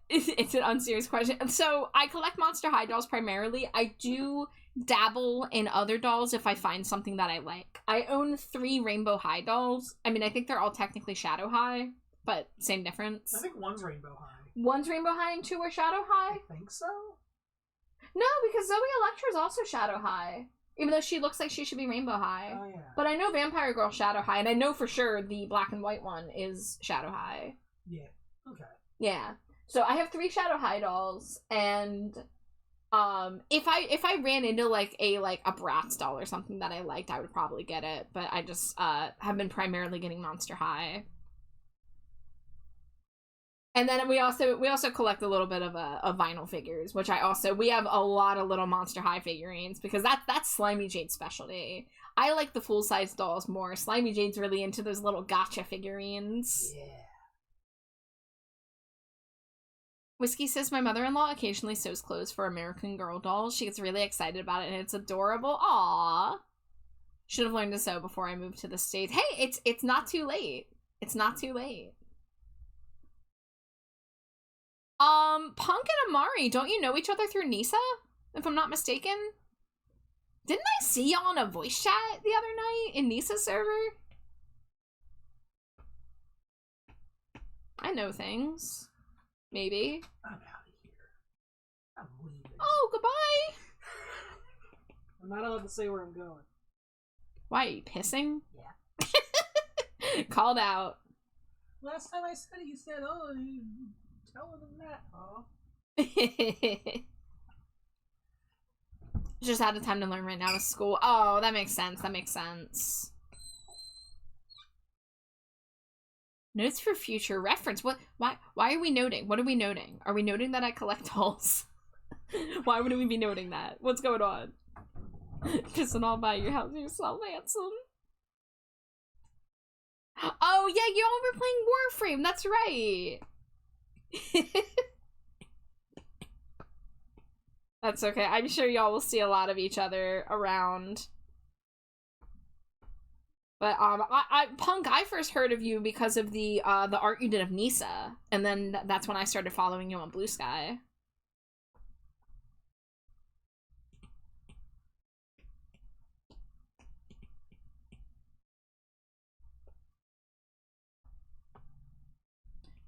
It's an unserious question. So I collect Monster High dolls primarily. I do dabble in other dolls if I find something that I like. I own 3 Rainbow High dolls. I mean, I think they're all technically Shadow High, but same difference. I think one's Rainbow High. One's Rainbow High and 2 are Shadow High? I think so. No, because Zoe Electra's also Shadow High. Even though she looks like she should be Rainbow High. Oh, yeah. But I know Vampire Girl Shadow High, and I know for sure the black and white one is Shadow High. Yeah. Okay. Yeah. So I have 3 Shadow High dolls, and if I ran into like a Bratz doll or something that I liked, I would probably get it. But I just have been primarily getting Monster High. And then we also collect a little bit of vinyl figures, which we have a lot of little Monster High figurines because that's Slimy Jade's specialty. I like the full size dolls more. Slimy Jade's really into those little gotcha figurines. Yeah. Whiskey says my mother-in-law occasionally sews clothes for American Girl dolls. She gets really excited about it and it's adorable. Aww. Should have learned to sew before I moved to the States. Hey, it's not too late. It's not too late. Punk and Amari, don't you know each other through Nisa? If I'm not mistaken? Didn't I see y'all on a voice chat the other night in Nisa's server? I know things. Maybe. I'm out of here. I'm leaving. Oh, goodbye! I'm not allowed to say where I'm going. Why, are you pissing? Yeah. Called out. Last time I said it, you said, oh, you telling them that, huh? Just out of time to learn right now with school. Oh, that makes sense. That makes sense. Notes for future reference. What? Why are we noting? What are we noting? Are we noting that I collect dolls? Why would we be noting that? What's going on? Pissing all by your house yourself, handsome. Oh yeah, y'all were playing Warframe. That's right. That's okay. I'm sure y'all will see a lot of each other around. But Punk, I first heard of you because of the art you did of Nisa, and then that's when I started following you on Blue Sky.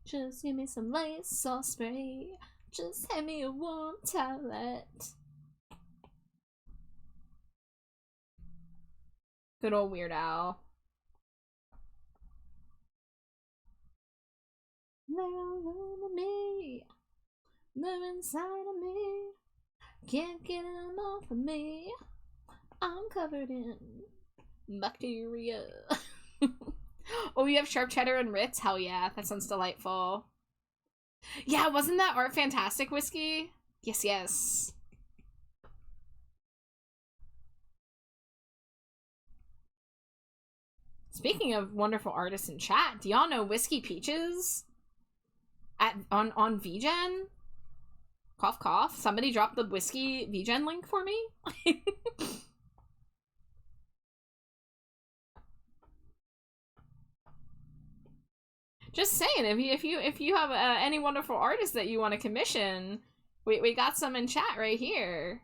Just give me some Lysol spray. Just hand me a warm towelette. Good old Weird Al. They're all over me. They're inside of me. Can't get them off of me. I'm covered in bacteria. Oh, you have sharp cheddar and Ritz? Hell yeah, that sounds delightful. Yeah, wasn't that art fantastic, Whiskey? Yes, yes. Speaking of wonderful artists in chat, do y'all know Whiskey Peaches? On VGen? Cough cough. Somebody dropped the Whiskey VGen link for me? Just saying, if you have any wonderful artists that you want to commission, We got some in chat right here.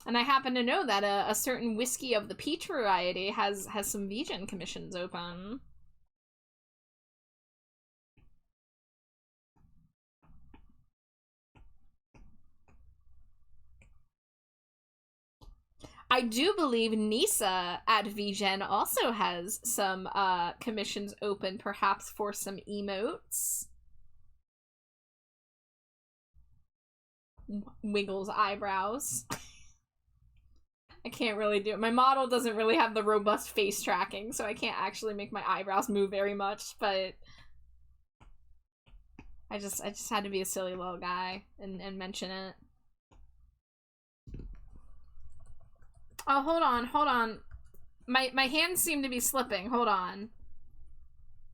And I happen to know that a certain whiskey of the peach variety has some vegan commissions open. I do believe Nisa at VGen also has some commissions open, perhaps for some emotes. Wiggles eyebrows. I can't really do it. My model doesn't really have the robust face tracking, so I can't actually make my eyebrows move very much, but I just had to be a silly little guy and mention it. Oh, hold on. My hands seem to be slipping. Hold on.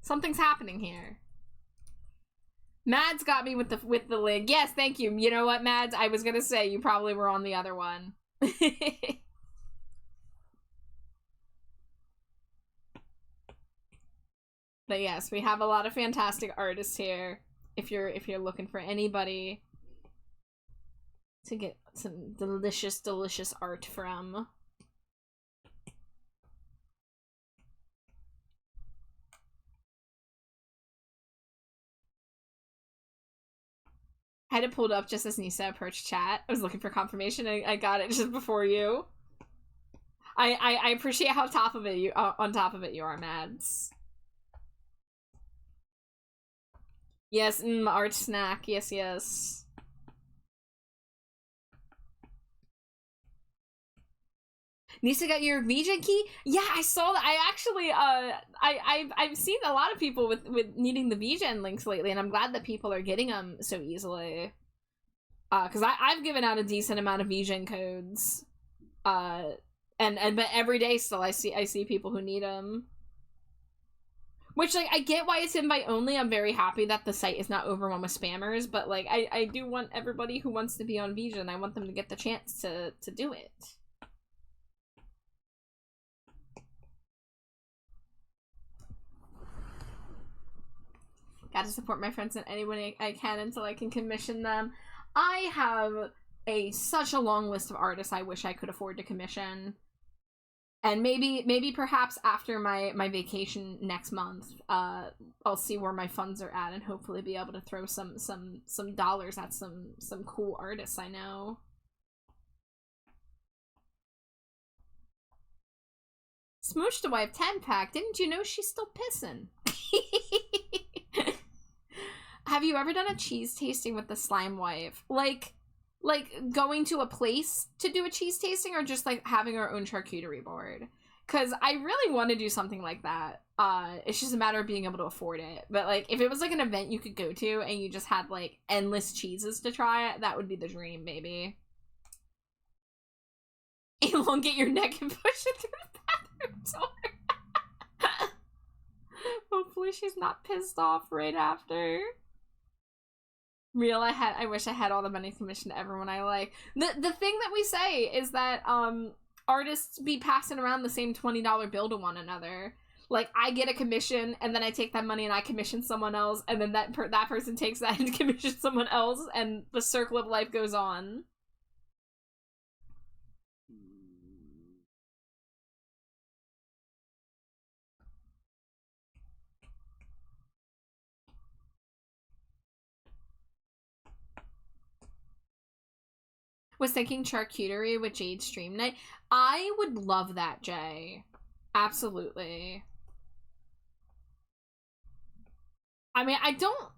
Something's happening here. Mads got me with the lid. Yes, thank you. You know what, Mads? I was gonna say you probably were on the other one. But yes, we have a lot of fantastic artists here. If you're looking for anybody to get some delicious art from. I had it pulled up just as Nisa approached chat. I was looking for confirmation and I got it just before you. I appreciate how on top of it you are, Mads. Yes, art snack. Yes. Nisa got your VJ key? Yeah, I saw that. I actually, I've seen a lot of people with needing the VGen links lately, and I'm glad that people are getting them so easily. Because I've given out a decent amount of VGen codes. But every day still I see people who need them. Which, like, I get why it's invite only. I'm very happy that the site is not overwhelmed with spammers, but, like, I do want everybody who wants to be on VGen, I want them to get the chance to do it. Got to support my friends in any way I can until I can commission them. I have such a long list of artists I wish I could afford to commission. And maybe perhaps after my vacation next month, I'll see where my funds are at and hopefully be able to throw some dollars at some cool artists I know. Smooch the Wife 10-pack. Didn't you know she's still pissing? Have you ever done a cheese tasting with the Slime Wife? Like going to a place to do a cheese tasting, or just like having our own charcuterie board? Because I really want to do something like that. It's just a matter of being able to afford it. But like if it was like an event you could go to and you just had like endless cheeses to try, that would be the dream, maybe. Elongate your neck and push it through the bathroom door. Hopefully she's not pissed off right after. I wish I had all the money commissioned to everyone I like. The thing that we say is that artists be passing around the same $20 bill to one another. Like, I get a commission, and then I take that money and I commission someone else, and then that person takes that and commissions someone else, and the circle of life goes on. Was thinking charcuterie with Jade stream night. I would love that, Jay. Absolutely. I mean, I don't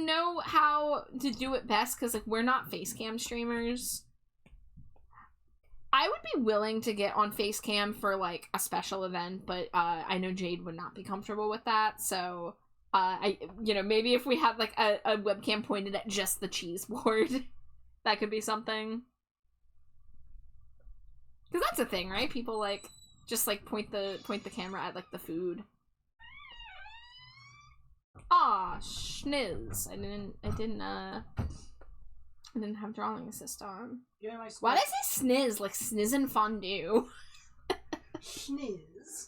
know how to do it best because like we're not facecam streamers. I would be willing to get on facecam for like a special event, but I know Jade would not be comfortable with that. So maybe if we had like a webcam pointed at just the cheese board. That could be something. Because that's a thing, right? People, like, just, like, point the camera at, like, the food. Aw, schniz. I didn't have drawing assist on. Yeah, why did I say sniz? Like, sniz and fondue. Schniz.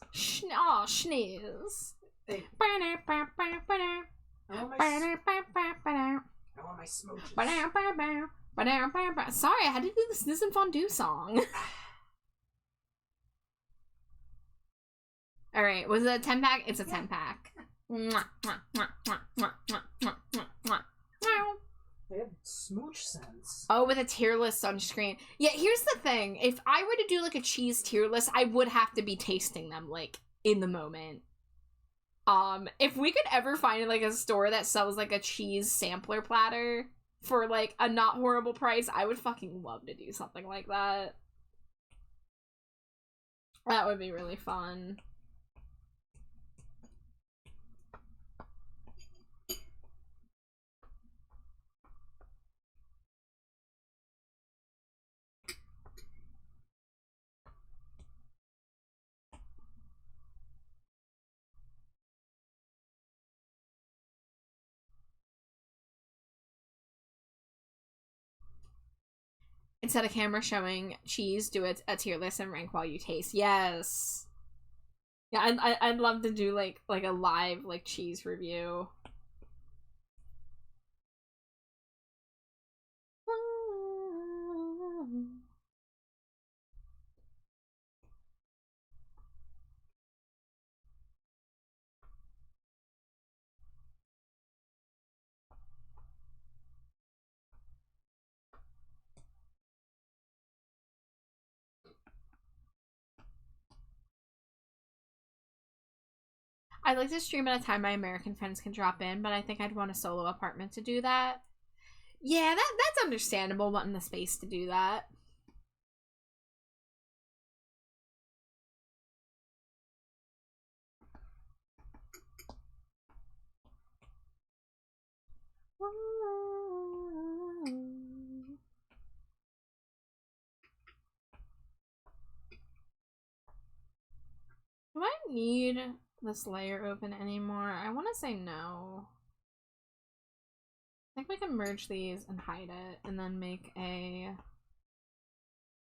Aw, schniz. Hey. I want my smooches. Sorry, I had to do the Snizzin' Fondue song. Alright, was it a 10-pack? It's a 10-pack. They have smooch scents. Oh, with a tier list sunscreen. Yeah, here's the thing. If I were to do, like, a cheese tier list, I would have to be tasting them, like, in the moment. If we could ever find, like, a store that sells, like, a cheese sampler platter for, like, a not horrible price, I would fucking love to do something like that. That would be really fun. Instead of camera showing cheese, do a tier list and rank while you taste. Yes. Yeah, I'd love to do like a live like cheese review. I'd like to stream at a time my American friends can drop in, but I think I'd want a solo apartment to do that. Yeah, that's understandable, wanting the space to do that. Do I need this layer open anymore? I want to say no. I think we can merge these and hide it, and then make a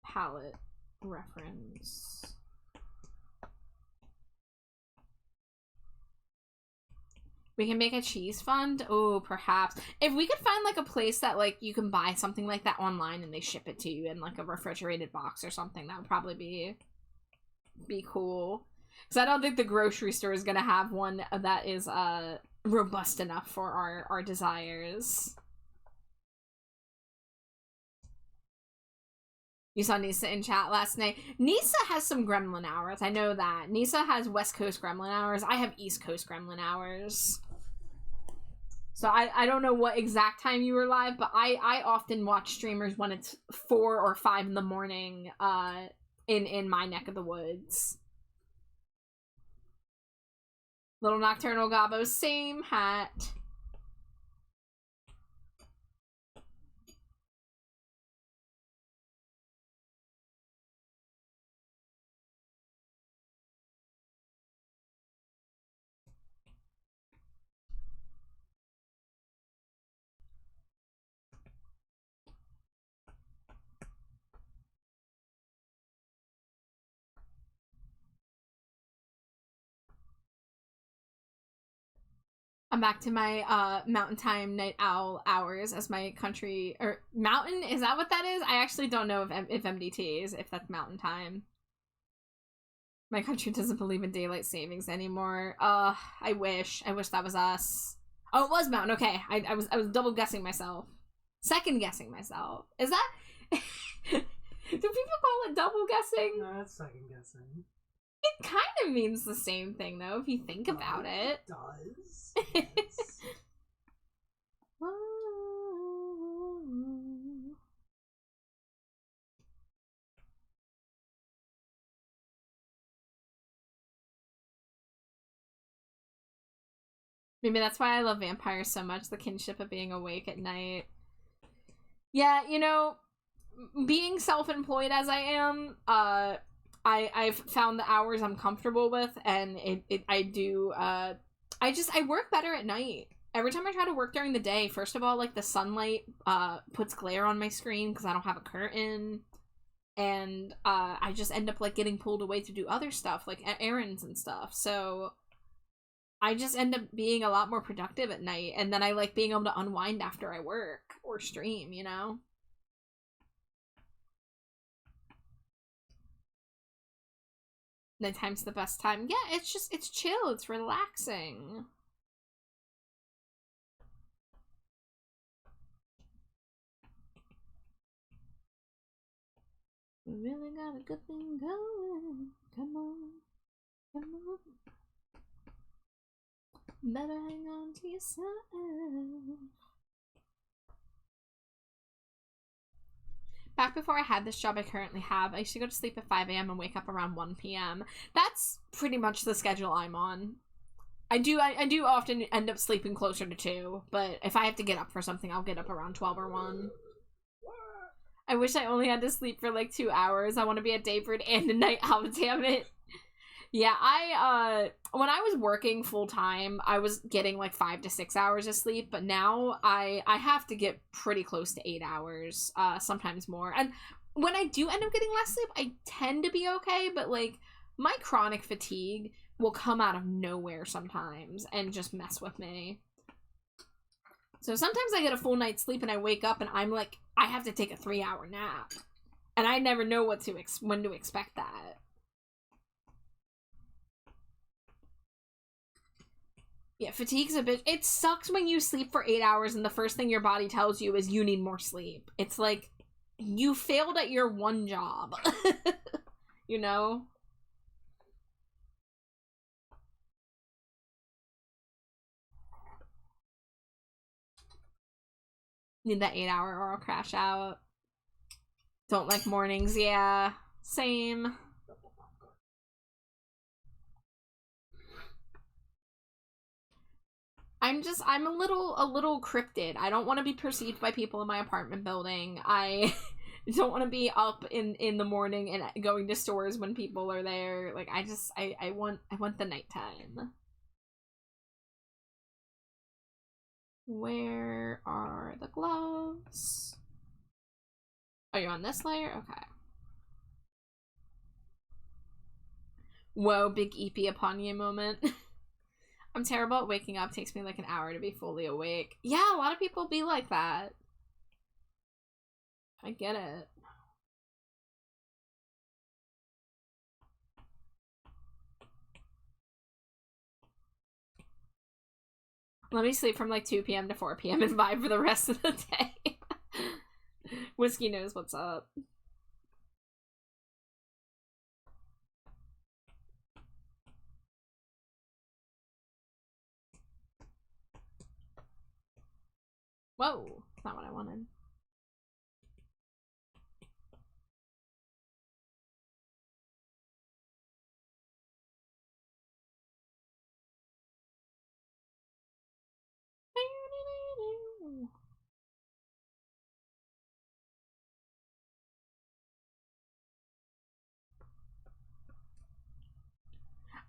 palette reference. We can make a cheese fund? Oh, perhaps. If we could find, like, a place that, like, you can buy something like that online and they ship it to you in, like, a refrigerated box or something, that would probably be cool. Because I don't think the grocery store is gonna have one that is, robust enough for our desires. You saw Nisa in chat last night. Nisa has some gremlin hours. I know that. Nisa has West Coast gremlin hours. I have East Coast gremlin hours. So I don't know what exact time you were live, but I often watch streamers when it's 4 or 5 in the morning in my neck of the woods. Little Nocturnal Gobbo, same hat. I'm back to my mountain time night owl hours as my country, or mountain, is that what that is? I actually don't know if MDT is, if that's mountain time. My country doesn't believe in daylight savings anymore. I wish that was us. Oh, it was mountain, okay. I was double guessing myself. Second guessing myself. Is that, do people call it double guessing? No, that's second guessing. It kind of means the same thing, though, if you think about it. It does. Yes. Maybe that's why I love vampires so much, the kinship of being awake at night. Yeah, you know, being self-employed as I am, I've found the hours I'm comfortable with, and I work better at night. Every time I try to work during the day, first of all, like, the sunlight puts glare on my screen because I don't have a curtain, and I just end up, like, getting pulled away to do other stuff, like errands and stuff, so I just end up being a lot more productive at night, and then I like being able to unwind after I work or stream, you know? Nighttime's the best time. Yeah, it's chill, it's relaxing. We really got a good thing going. Come on. Come on. Better hang on to yourself. Back before I had this job I currently have, I used to go to sleep at 5 a.m. and wake up around 1 p.m. That's pretty much the schedule I'm on. I do often end up sleeping closer to 2, but if I have to get up for something, I'll get up around 12 or 1. I wish I only had to sleep for like 2 hours. I want to be a day bird and a night owl, damn it. Yeah, when I was working full time, I was getting like 5 to 6 hours of sleep, but now I have to get pretty close to 8 hours, sometimes more. And when I do end up getting less sleep, I tend to be okay, but like my chronic fatigue will come out of nowhere sometimes and just mess with me. So sometimes I get a full night's sleep and I wake up and I'm like, I have to take a 3-hour nap. And I never know when to expect that. Yeah, fatigue's a bitch. It sucks when you sleep for 8 hours and the first thing your body tells you is you need more sleep. It's like, you failed at your one job. You know? Need that 8-hour or I'll crash out. Don't like mornings, yeah. Same. I'm a little cryptid. I don't want to be perceived by people in my apartment building. I don't want to be up in the morning and going to stores when people are there. Like, I want the nighttime. Where are the gloves? Are you on this layer? Okay. Whoa, big EP upon you moment. I'm terrible at waking up. Takes me like an hour to be fully awake. Yeah, a lot of people be like that. I get it. Let me sleep from like 2 p.m. to 4 p.m. and vibe for the rest of the day. Whiskey knows what's up. Whoa, that's not what I wanted.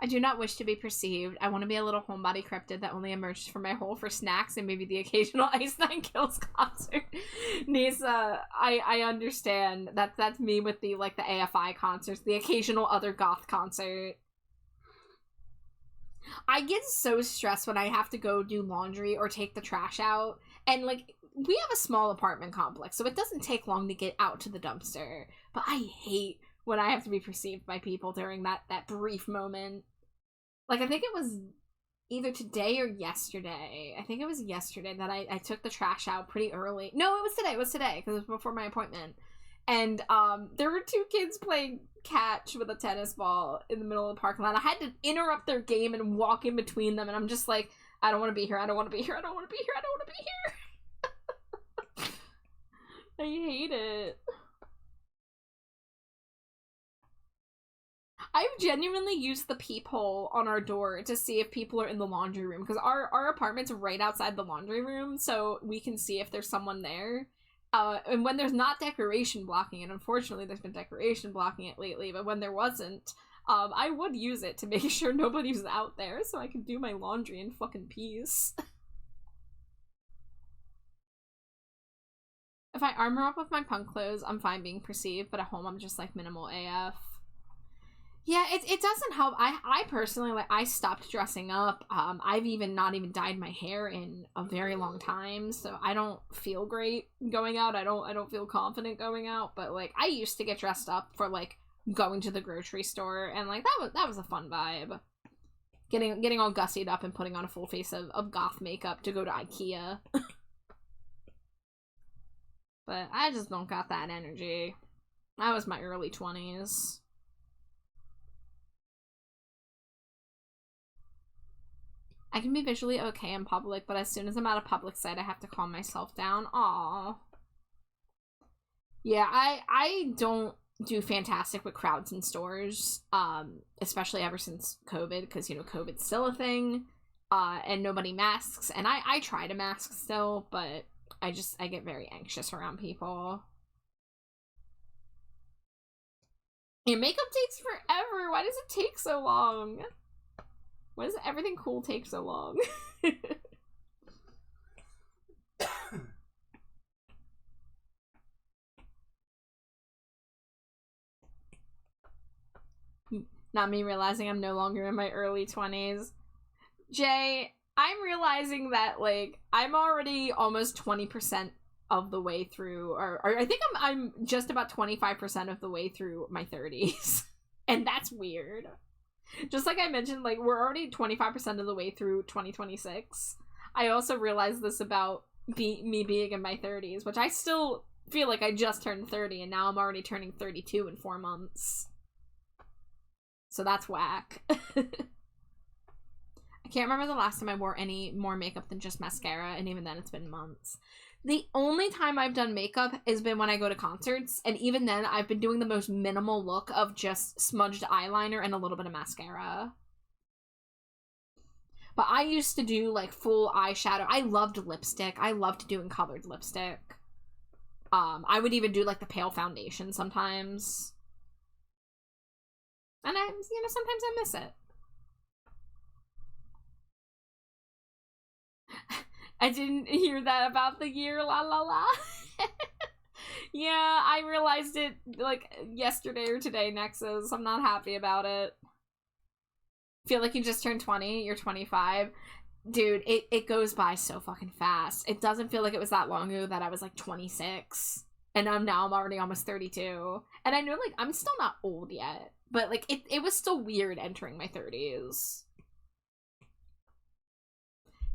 I do not wish to be perceived. I want to be a little homebody cryptid that only emerges from my hole for snacks and maybe the occasional Ice Nine Kills concert. Nisa, I understand. That's me with the like the AFI concerts, the occasional other goth concert. I get so stressed when I have to go do laundry or take the trash out. And like, we have a small apartment complex, so it doesn't take long to get out to the dumpster. But I hate when I have to be perceived by people during that brief moment. Like, I think it was either today or yesterday. I think it was yesterday that I took the trash out pretty early. No, it was today, because it was before my appointment. And there were 2 kids playing catch with a tennis ball in the middle of the parking lot. I had to interrupt their game and walk in between them, and I'm just like, I don't want to be here, I don't want to be here, I don't want to be here, I don't want to be here. I hate it. I've genuinely used the peephole on our door to see if people are in the laundry room, because our apartment's right outside the laundry room, so we can see if there's someone there. And when there's not decoration blocking it, unfortunately there's been decoration blocking it lately, but when there wasn't, I would use it to make sure nobody's out there so I can do my laundry in fucking peace. If I armor up with my punk clothes, I'm fine being perceived, but at home I'm just like minimal AF. Yeah, it doesn't help. I personally, like, I stopped dressing up. I've not even dyed my hair in a very long time, so I don't feel great going out. I don't feel confident going out, but like, I used to get dressed up for like going to the grocery store, and like that was a fun vibe. Getting all gussied up and putting on a full face of goth makeup to go to IKEA. But I just don't got that energy. That was my early 20s. I can be visually okay in public, but as soon as I'm at a public site, I have to calm myself down. Aww. Yeah, I don't do fantastic with crowds in stores, especially ever since COVID, because, you know, COVID's still a thing, and nobody masks, and I try to mask still, but I get very anxious around people. Your makeup takes forever. Why does it take so long? Why does everything cool take so long? Not me realizing I'm no longer in my early 20s. Jay, I'm realizing that, like, I'm already almost 20% of the way through, or I think I'm just about 25% of the way through my 30s. And that's weird. Just like I mentioned, like, we're already 25% of the way through 2026. I also realized this about me being in my 30s, which I still feel like I just turned 30, and now I'm already turning 32 in 4 months. So that's whack. I can't remember the last time I wore any more makeup than just mascara, and even then it's been months. The only time I've done makeup has been when I go to concerts, and even then I've been doing the most minimal look of just smudged eyeliner and a little bit of mascara. But I used to do, like, full eyeshadow. I loved lipstick. I loved doing colored lipstick. I would even do, like, the pale foundation sometimes. And sometimes I miss it. I didn't hear that about the year, la la la. Yeah, I realized it, like, yesterday or today, Nexus. I'm not happy about it. Feel like you just turned 20, you're 25. Dude, it goes by so fucking fast. It doesn't feel like it was that long ago that I was, like, 26. And I'm already almost 32. And I know, like, I'm still not old yet. But, like, it was still weird entering my 30s.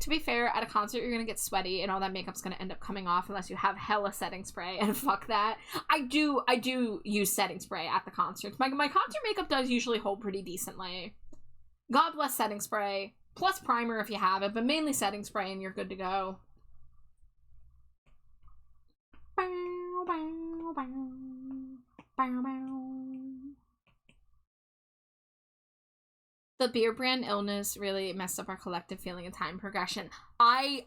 To be fair, at a concert, you're gonna get sweaty and all that makeup's gonna end up coming off unless you have hella setting spray, and fuck that. I do use setting spray at the concerts. My concert makeup does usually hold pretty decently. God bless setting spray, plus primer if you have it, but mainly setting spray and you're good to go. Bow, bow, bow. Bow, bow. The beer brand illness really messed up our collective feeling of time progression. I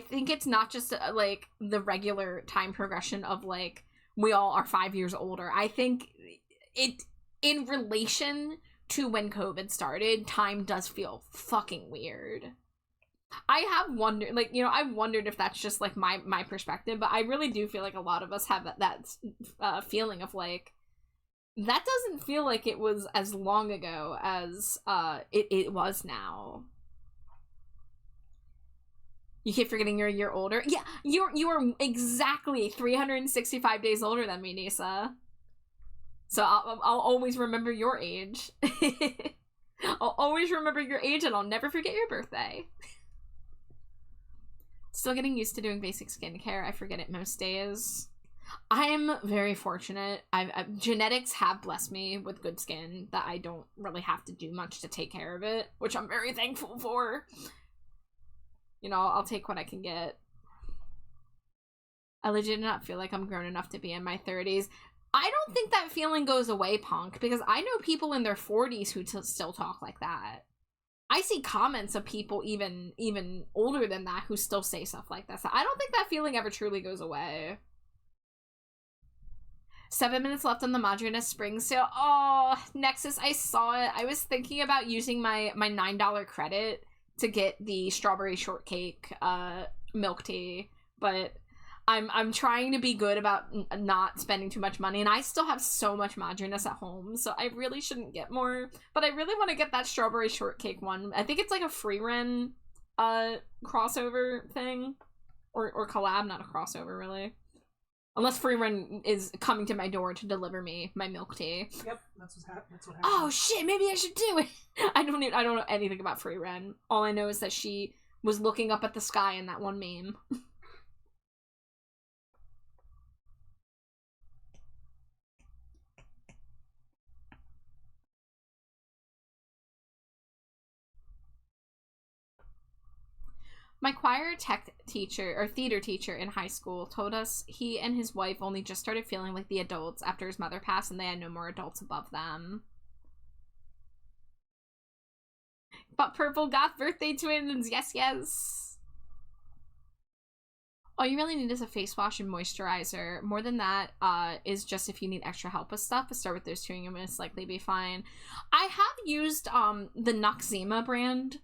think it's not just like the regular time progression of like we all are 5 years older. I think it, in relation to when COVID started, time does feel fucking weird. I have wondered, like, you know, I've wondered if that's just like my perspective, but I really do feel like a lot of us have that feeling of like, that doesn't feel like it was as long ago as it was now. You keep forgetting you're a year older. Yeah, you are exactly 365 days older than me, Nisa. So I'll always remember your age. I'll always remember your age, and I'll never forget your birthday. Still getting used to doing basic skincare. I forget it most days. I'm very fortunate. Genetics have blessed me with good skin that I don't really have to do much to take care of it, which I'm very thankful for. You know, I'll take what I can get. I legit do not feel like I'm grown enough to be in my 30s. I don't think that feeling goes away, Punk, because I know people in their 40s who still talk like that. I see comments of people even older than that who still say stuff like that. So I don't think that feeling ever truly goes away. 7 minutes left on the Madrina Spring sale. Oh, Nexus, I saw it. I was thinking about using my $9 credit to get the strawberry shortcake milk tea, but I'm trying to be good about not spending too much money, and I still have so much Madrinas at home, so I really shouldn't get more, but I really want to get that strawberry shortcake one. I think it's like a free run crossover thing, or collab, not a crossover, really. Unless free run is coming to my door to deliver me my milk tea. Yep, that's what happened. Oh shit, maybe I should do it. I don't know anything about free run. All I know is that she was looking up at the sky in that one meme. My choir tech teacher, or theater teacher in high school, told us he and his wife only just started feeling like the adults after his mother passed and they had no more adults above them. But purple goth birthday twins, yes, yes. All you really need is a face wash and moisturizer. More than that is just if you need extra help with stuff, start with those two and you'll most likely be fine. I have used the Noxzema brand.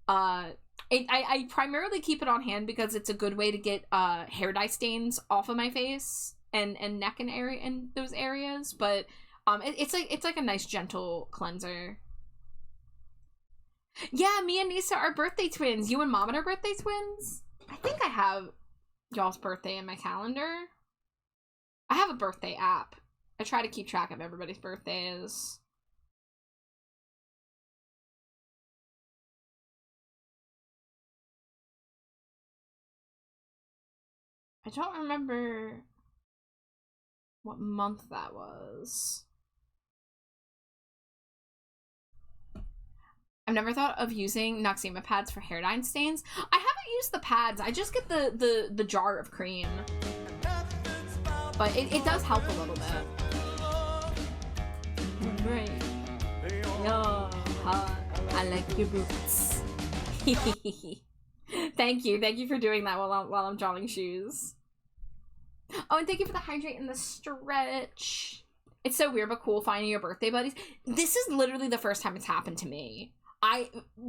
I primarily keep it on hand because it's a good way to get hair dye stains off of my face and neck and area in those areas. But it's like a nice gentle cleanser. Yeah, me and Nisa are birthday twins. You and Mom are birthday twins? I think I have y'all's birthday in my calendar. I have a birthday app. I try to keep track of everybody's birthdays. I don't remember what month that was. I've never thought of using Noxzema pads for hair dye stains. I haven't used the pads. I just get the jar of cream. But it does help a little bit. Right. Oh, I like your boots. Thank you for doing that while I'm drawing shoes. Oh, and thank you for the hydrate and the stretch. It's so weird but cool finding your birthday buddies. This is literally the first time it's happened to me.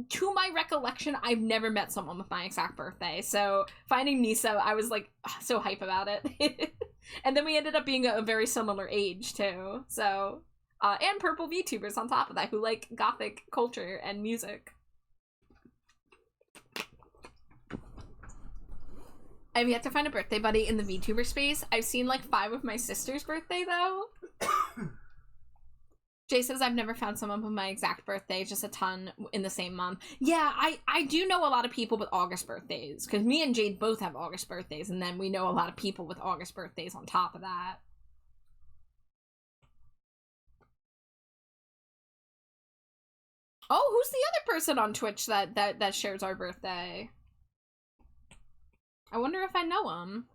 To my recollection, I've never met someone with my exact birthday. So finding Nisa, I was like so hype about it. And then we ended up being a very similar age too. So, and purple VTubers on top of that who like gothic culture and music. I've yet to find a birthday buddy in the VTuber space. I've seen like 5 of my sister's birthday though. Jay says I've never found someone with my exact birthday, just a ton in the same month. Yeah, I do know a lot of people with August birthdays, because me and Jade both have August birthdays, and then we know a lot of people with August birthdays on top of that. Oh, who's the other person on Twitch that shares our birthday? I wonder if I know him.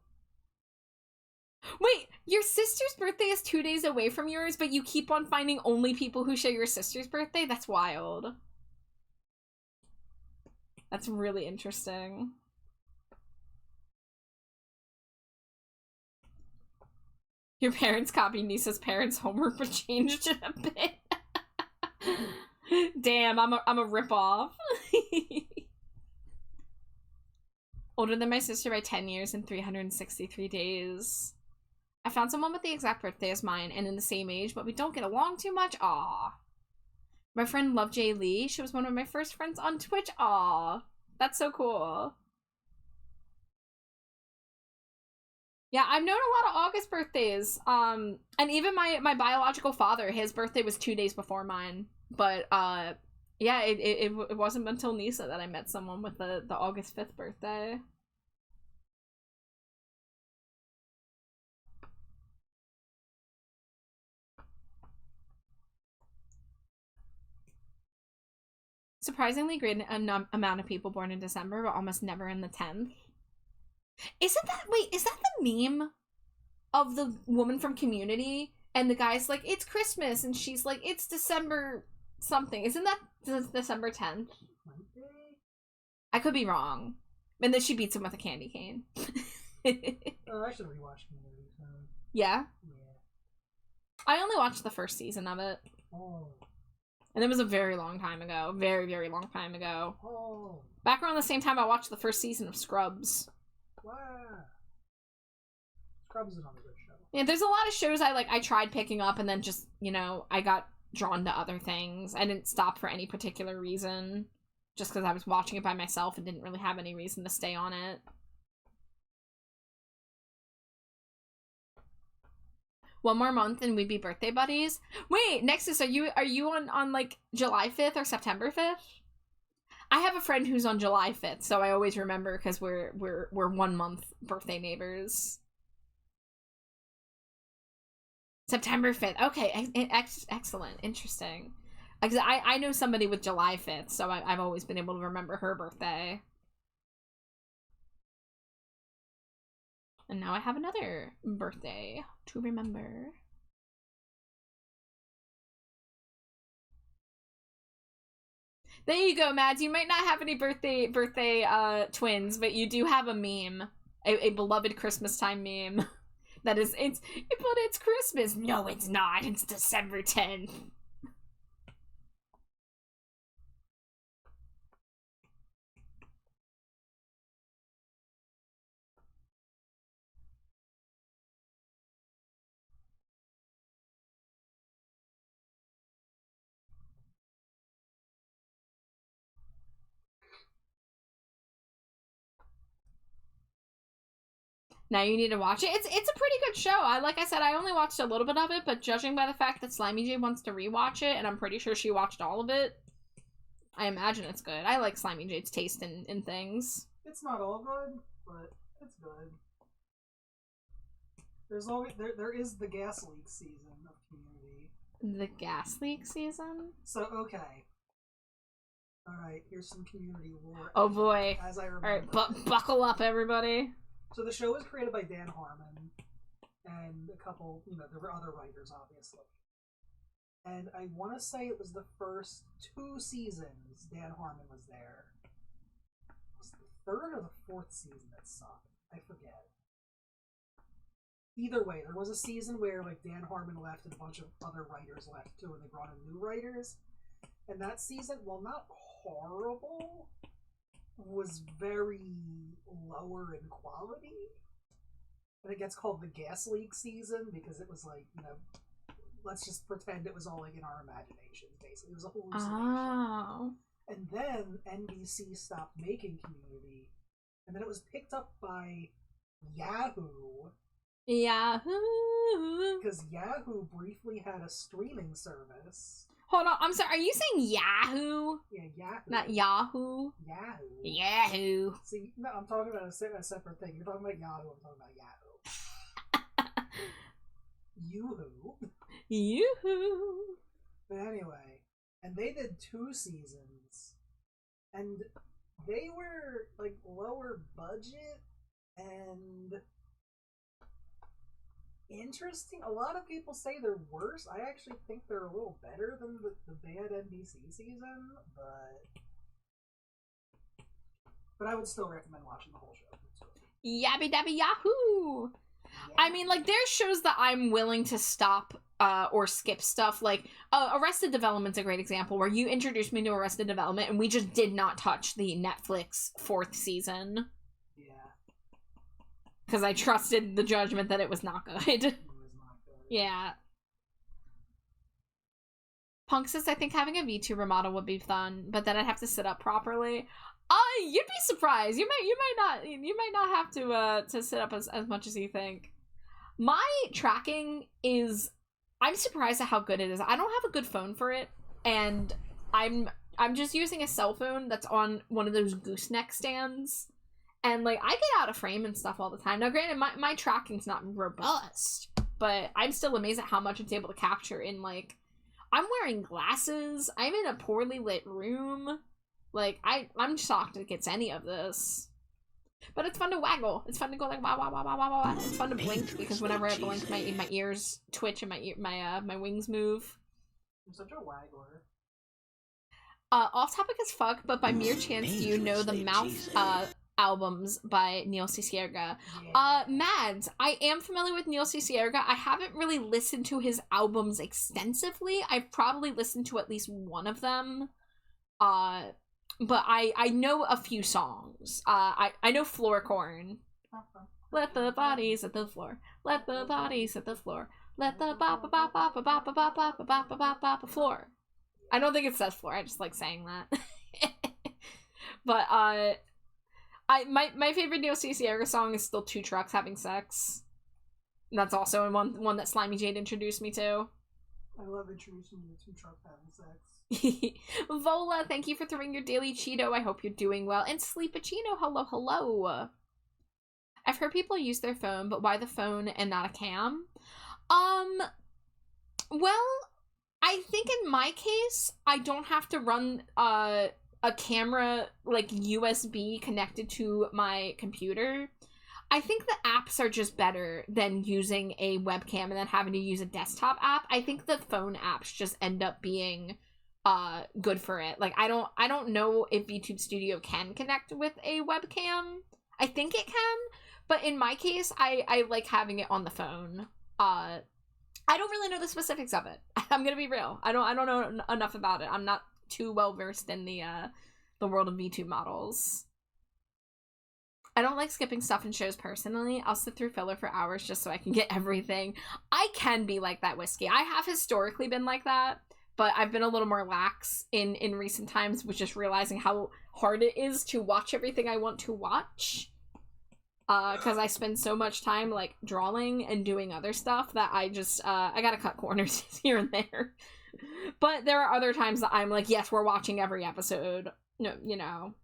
Wait, your sister's birthday is 2 days away from yours, but you keep on finding only people who share your sister's birthday? That's wild. That's really interesting. Your parents copied Nisa's parents' homework but changed it a bit. Damn, I'm a ripoff. Older than my sister by 10 years and 363 days. I found someone with the exact birthday as mine and in the same age, but we don't get along too much. Aw. My friend Love J. Lee, she was one of my first friends on Twitch. Aw. That's so cool. Yeah, I've known a lot of August birthdays. And even my biological father, his birthday was 2 days before mine. But, yeah, it wasn't until Nisa that I met someone with the August 5th birthday. Surprisingly great amount of people born in December, but almost never in the 10th. Is that the meme of the woman from Community? And the guy's like, it's Christmas, and she's like, it's December something. Isn't that December 10th? I could be wrong. And then she beats him with a candy cane. Oh, I should rewatch Community. Yeah? Yeah. I only watched the first season of it. Oh. And it was a very long time ago. Very, very long time ago. Oh. Back around the same time I watched the first season of Scrubs. Wow. Scrubs is another good show. Yeah, there's a lot of shows I tried picking up and then just, you know, I got drawn to other things. I didn't stop for any particular reason. Just because I was watching it by myself and didn't really have any reason to stay on it. One more month and we'd be birthday buddies. Wait, Nexus, are you on like July 5th or September 5th? I have a friend who's on July 5th, so I always remember because we're 1 month birthday neighbors. September 5th. Okay, excellent. Interesting. I know somebody with July 5th, so I've always been able to remember her birthday. And now I have another birthday to remember. There you go, Mads. You might not have any birthday twins, but you do have a meme. A beloved Christmas time meme. But it's Christmas. No, it's not. It's December 10th. Now you need to watch it. It's a pretty good show. Like I said, I only watched a little bit of it, but judging by the fact that Slimy J wants to rewatch it, and I'm pretty sure she watched all of it, I imagine it's good. I like Slimy J's taste in things. It's not all good, but it's good. There's always there is the gas leak season of Community. The gas leak season? So okay. Alright, here's some Community lore. Oh boy. As I remember. Alright, buckle up, everybody. So the show was created by Dan Harmon and a couple, there were other writers, obviously. And I want to say it was the first 2 seasons Dan Harmon was there. Was it the 3rd or the 4th season that sucked? I forget. Either way, there was a season where like Dan Harmon left and a bunch of other writers left too, and they brought in new writers. And that season, while not horrible, was very lower in quality. And it gets called the gas leak season because it was like, let's just pretend it was all like in our imaginations, basically. It was a hallucination. Oh. And then NBC stopped making Community, and then it was picked up by Yahoo. Yahoo! Because Yahoo briefly had a streaming service. Hold on, I'm sorry, are you saying Yahoo? Yeah, Yahoo. Not Yahoo? Yahoo. Yahoo. See, no, I'm talking about a separate thing. You're talking about Yahoo, I'm talking about Yahoo. Yoo-hoo. Yoo-hoo. But anyway, and they did 2 seasons, and they were, like, lower budget, and interesting. A lot of people say they're worse. I actually think they're a little better than the bad NBC season, but I would still recommend watching the whole show. Yabby dabby yahoo! Yeah. I mean, like, there's shows that I'm willing to stop or skip stuff. Like, Arrested Development's a great example, where you introduced me to Arrested Development, and we just did not touch the Netflix 4th season. Because I trusted the judgment that it was not good. It was not good. Yeah. Punk says, I think having a VTuber model would be fun, but then I'd have to sit up properly. You'd be surprised. You might not have to sit up as much as you think. My tracking is, I'm surprised at how good it is. I don't have a good phone for it, and I'm just using a cell phone that's on one of those gooseneck stands. And, like, I get out of frame and stuff all the time. Now, granted, my tracking's not robust, but I'm still amazed at how much it's able to capture in, like, I'm wearing glasses. I'm in a poorly lit room. Like, I'm shocked it gets any of this. But it's fun to waggle. It's fun to go like, wow, wow, wow, wow, wow, wow. It's fun to blink, because whenever I blink, my ears twitch and my wings move. I'm such a waggler. Off topic as fuck, but by mere chance, do you know the Mouth, albums by Neil C. Cierga? Yeah. Mads, I am familiar with Neil C. Cierga. I haven't really listened to his albums extensively. I've probably listened to at least one of them. But I know a few songs. I know Floorcorn. Let the bodies hit the floor. Let the bodies hit the floor. Let the bop bop bop bop bop bop bop bop bop bop floor. I don't think it says floor. I just like saying that. But my favorite Neil C. Cierga song is still Two Trucks Having Sex. That's also one that Slimy Jade introduced me to. I love introducing you to truck having sex. Vola, thank you for throwing your daily Cheeto. I hope you're doing well. And Sleepachino, hello, hello. I've heard people use their phone, but why the phone and not a cam? Well, I think in my case, I don't have to run a camera, like, USB connected to my computer. I think the apps are just better than using a webcam and then having to use a desktop app. I think the phone apps just end up being good for it. Like, I don't know if YouTube Studio can connect with a webcam. I think it can, but in my case, I like having it on the phone. I don't really know the specifics of it. I'm gonna be real. I don't know enough about it. I'm not too well versed in the world of VTube models. I don't like skipping stuff in shows personally. I'll sit through filler for hours just so I can get everything. I can be like that, Whiskey. I have historically been like that, but I've been a little more lax in recent times with just realizing how hard it is to watch everything I want to watch. Because I spend so much time, like, drawing and doing other stuff that I just, I gotta cut corners here and there. But there are other times that I'm like, yes, we're watching every episode. No, you know.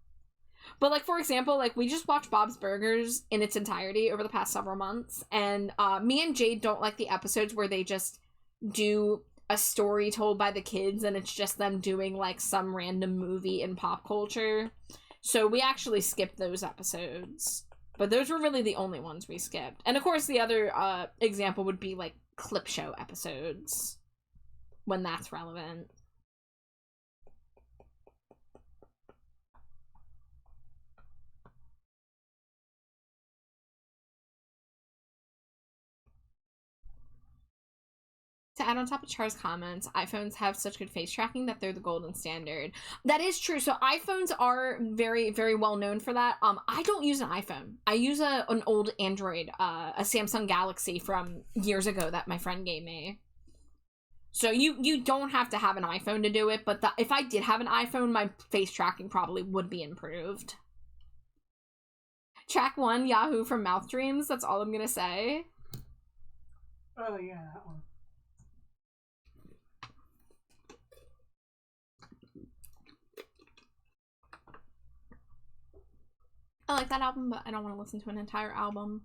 But, like, for example, like, we just watched Bob's Burgers in its entirety over the past several months, and me and Jade don't like the episodes where they just do a story told by the kids, and it's just them doing, like, some random movie in pop culture. So we actually skipped those episodes. But those were really the only ones we skipped. And, of course, the other example would be, like, clip show episodes, when that's relevant. To add on top of Char's comments, iPhones have such good face tracking that they're the golden standard. That is true. So iPhones are very, very well known for that. I don't use an iPhone. I use an old Android, a Samsung Galaxy from years ago that my friend gave me. So you don't have to have an iPhone to do it, but if I did have an iPhone, my face tracking probably would be improved. Track 1, Yahoo from Mouth Dreams. That's all I'm gonna say. Oh, yeah, that one. I like that album, but I don't want to listen to an entire album.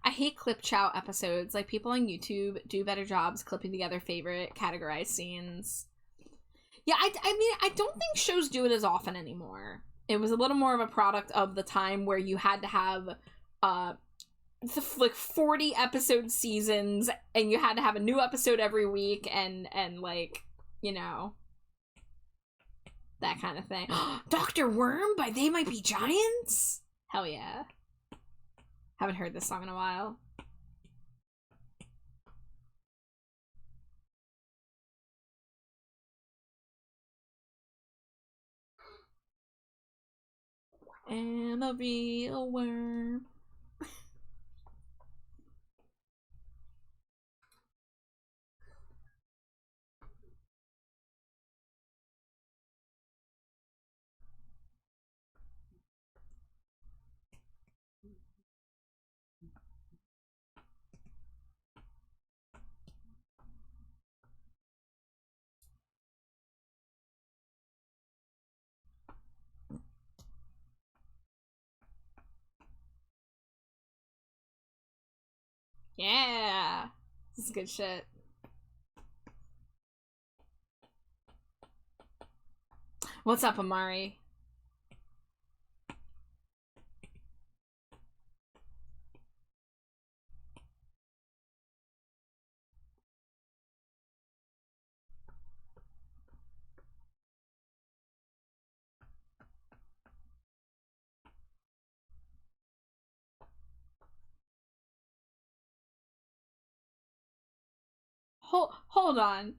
I hate clip chow episodes. Like, people on YouTube do better jobs clipping together favorite categorized scenes. Yeah, I mean, I don't think shows do it as often anymore. It was a little more of a product of the time where you had to have, like 40 episode seasons, and you had to have a new episode every week, and like, you know, that kind of thing. Dr. Worm by They Might Be Giants? Hell yeah. Haven't heard this song in a while. Am a real worm. Yeah. This is good shit. What's up, Amari? Hold on.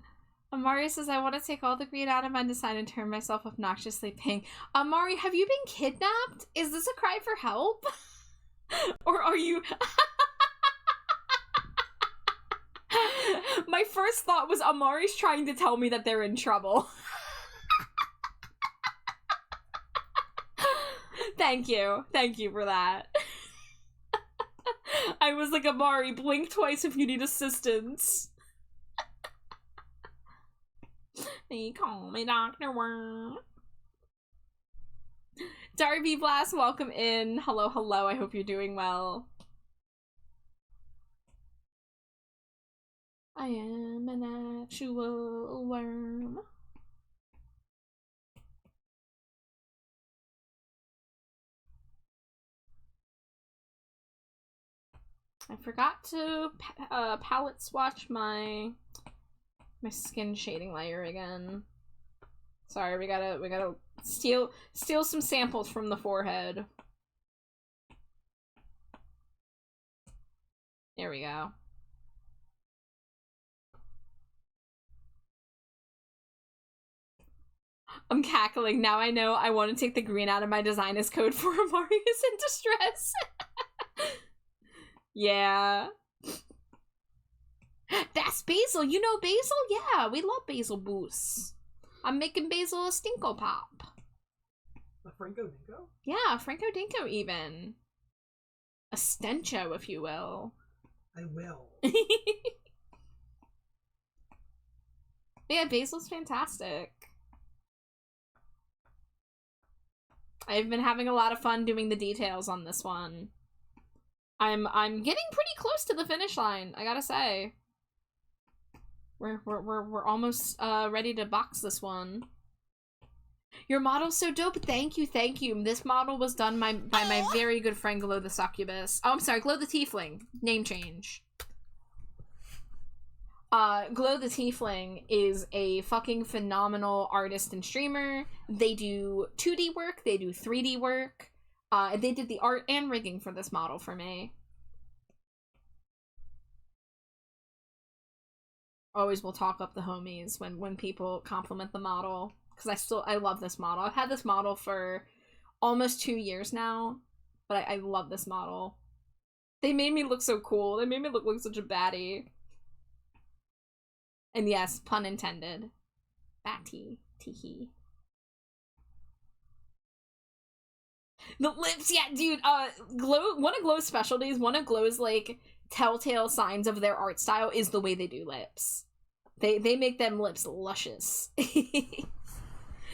Amari says, I want to take all the green out of my design and turn myself obnoxiously pink. Amari, have you been kidnapped? Is this a cry for help? Or are you... My first thought was Amari's trying to tell me that they're in trouble. Thank you. Thank you for that. I was like, Amari, blink twice if you need assistance. They call me Dr. Worm. Darby Blast, welcome in. Hello, hello. I hope you're doing well. I am an actual worm. I forgot to palette swatch my skin shading layer again. Sorry, we gotta steal some samples from the forehead. There we go. I'm cackling. Now I know I want to take the green out of my design as code for Amari is in distress. Yeah. That's Basil. You know Basil? Yeah, we love Basil Boost. I'm making Basil a Stinko Pop. A Franco Dinko? Yeah, Franco Dinko even. A Stencho, if you will. I will. Yeah, Basil's fantastic. I've been having a lot of fun doing the details on this one. I'm getting pretty close to the finish line, I gotta say. We're almost ready to box this one. Your model's so dope. Thank you, thank you. This model was done by my very good friend Glow the Succubus. Oh, I'm sorry, Glow the Tiefling. Name change. Glow the Tiefling is a fucking phenomenal artist and streamer. They do 2D work, they do 3D work. They did the art and rigging for this model for me. Always will talk up the homies when people compliment the model. Because I love this model. I've had this model for almost 2 years now. But I love this model. They made me look so cool. They made me look like such a baddie. And yes, pun intended. Batty. Teehee. The lips, yeah, dude, Glow, one of Glow's specialties, one of Glow's, like, telltale signs of their art style is the way they do lips. They make them lips luscious.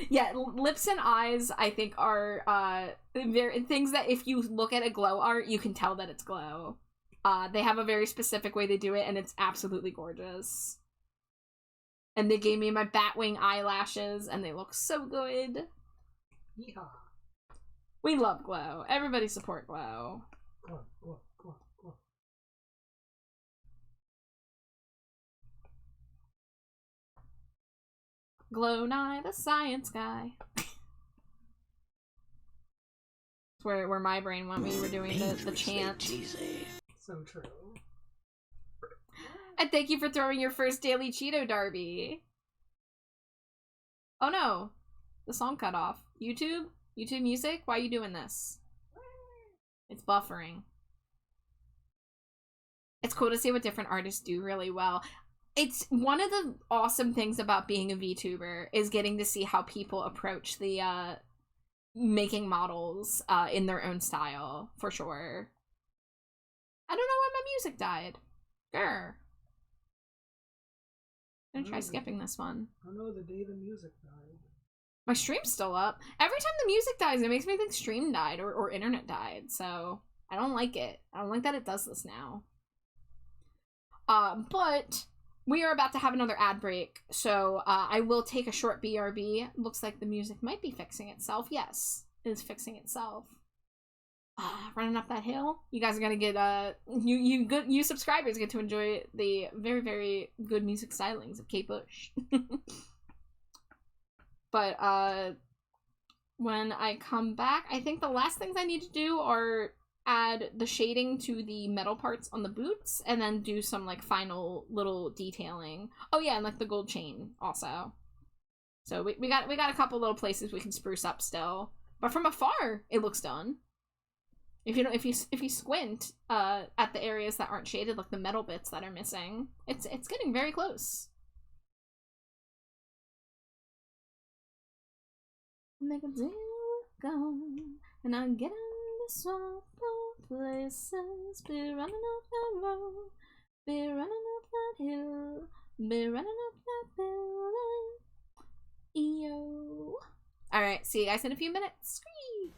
Yeah, lips and eyes, I think, are, things that if you look at a Glow art, you can tell that it's Glow. They have a very specific way they do it, and it's absolutely gorgeous. And they gave me my Batwing eyelashes, and they look so good. Yeehaw. We love Glow. Everybody support Glow. Glow, glow, glow, glow. Glow Nye, the science guy. That's where my brain went when you were doing the chant. So true. And thank you for throwing your first daily Cheeto, Darby. Oh no. The song cut off. YouTube? YouTube music? Why are you doing this? It's buffering. It's cool to see what different artists do really well. It's one of the awesome things about being a VTuber is getting to see how people approach the making models in their own style, for sure. I don't know why my music died. Grr. I'm gonna try skipping this one. I know the day the music died. My stream's still up. Every time the music dies, it makes me think stream died or internet died, so I don't like it. I don't like that it does this now. But we are about to have another ad break, so I will take a short BRB. Looks like the music might be fixing itself. Yes, it is fixing itself. Running up that hill. You guys are gonna get you subscribers get to enjoy the very, very good music stylings of Kate Bush. But when I come back, I think the last things I need to do are add the shading to the metal parts on the boots, and then do some like final little detailing. Oh yeah, and like the gold chain also. So we got a couple little places we can spruce up still, but from afar it looks done. If you squint at the areas that aren't shaded, like the metal bits that are missing, it's getting very close. Make a deal with God, and I get on this one places, be running up that road, be running up that hill, be running up that building. Yo. Alright, see you guys in a few minutes. Scream!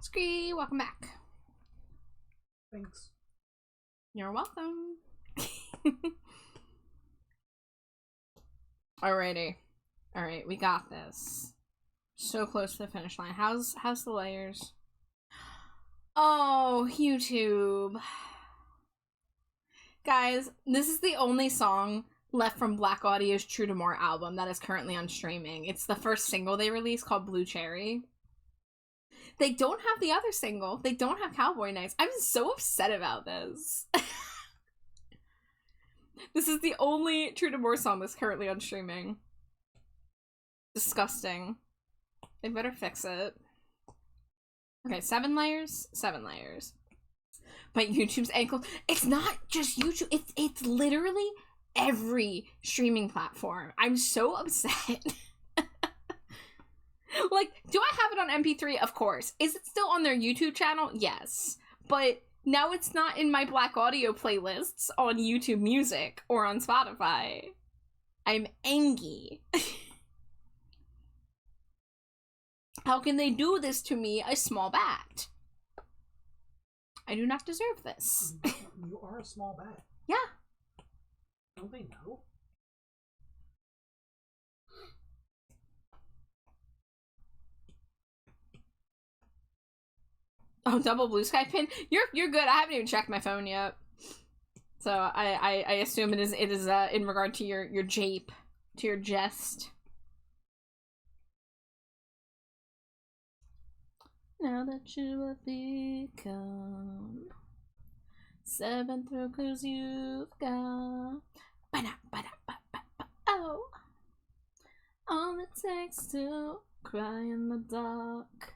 Scree, welcome back. Thanks. You're welcome. Alrighty. Alright, we got this. So close to the finish line. How's the layers? Oh, YouTube. Guys, this is the only song left from Black Audio's True to More album that is currently on streaming. It's the first single they released called Blue Cherry. They don't have the other single. They don't have Cowboy Nights. I'm so upset about this. This is the only True to More song that's currently on streaming. Disgusting. They better fix it. Okay, 7 layers? 7 layers. But YouTube's ankle. It's not just YouTube. It's literally every streaming platform. I'm so upset. Like, do I have it on MP3? Of course. Is it still on their YouTube channel? Yes. But now it's not in my Black Audio playlists on YouTube Music or on Spotify. I'm angry. How can they do this to me, a small bat? I do not deserve this. You are a small bat. Yeah. Don't they know? Oh, double blue sky pin. You're good. I haven't even checked my phone yet. So I assume it is in regard to your jape, to your jest. Now that you have become seventh row, 'cause you've got oh, all it takes to cry in the dark.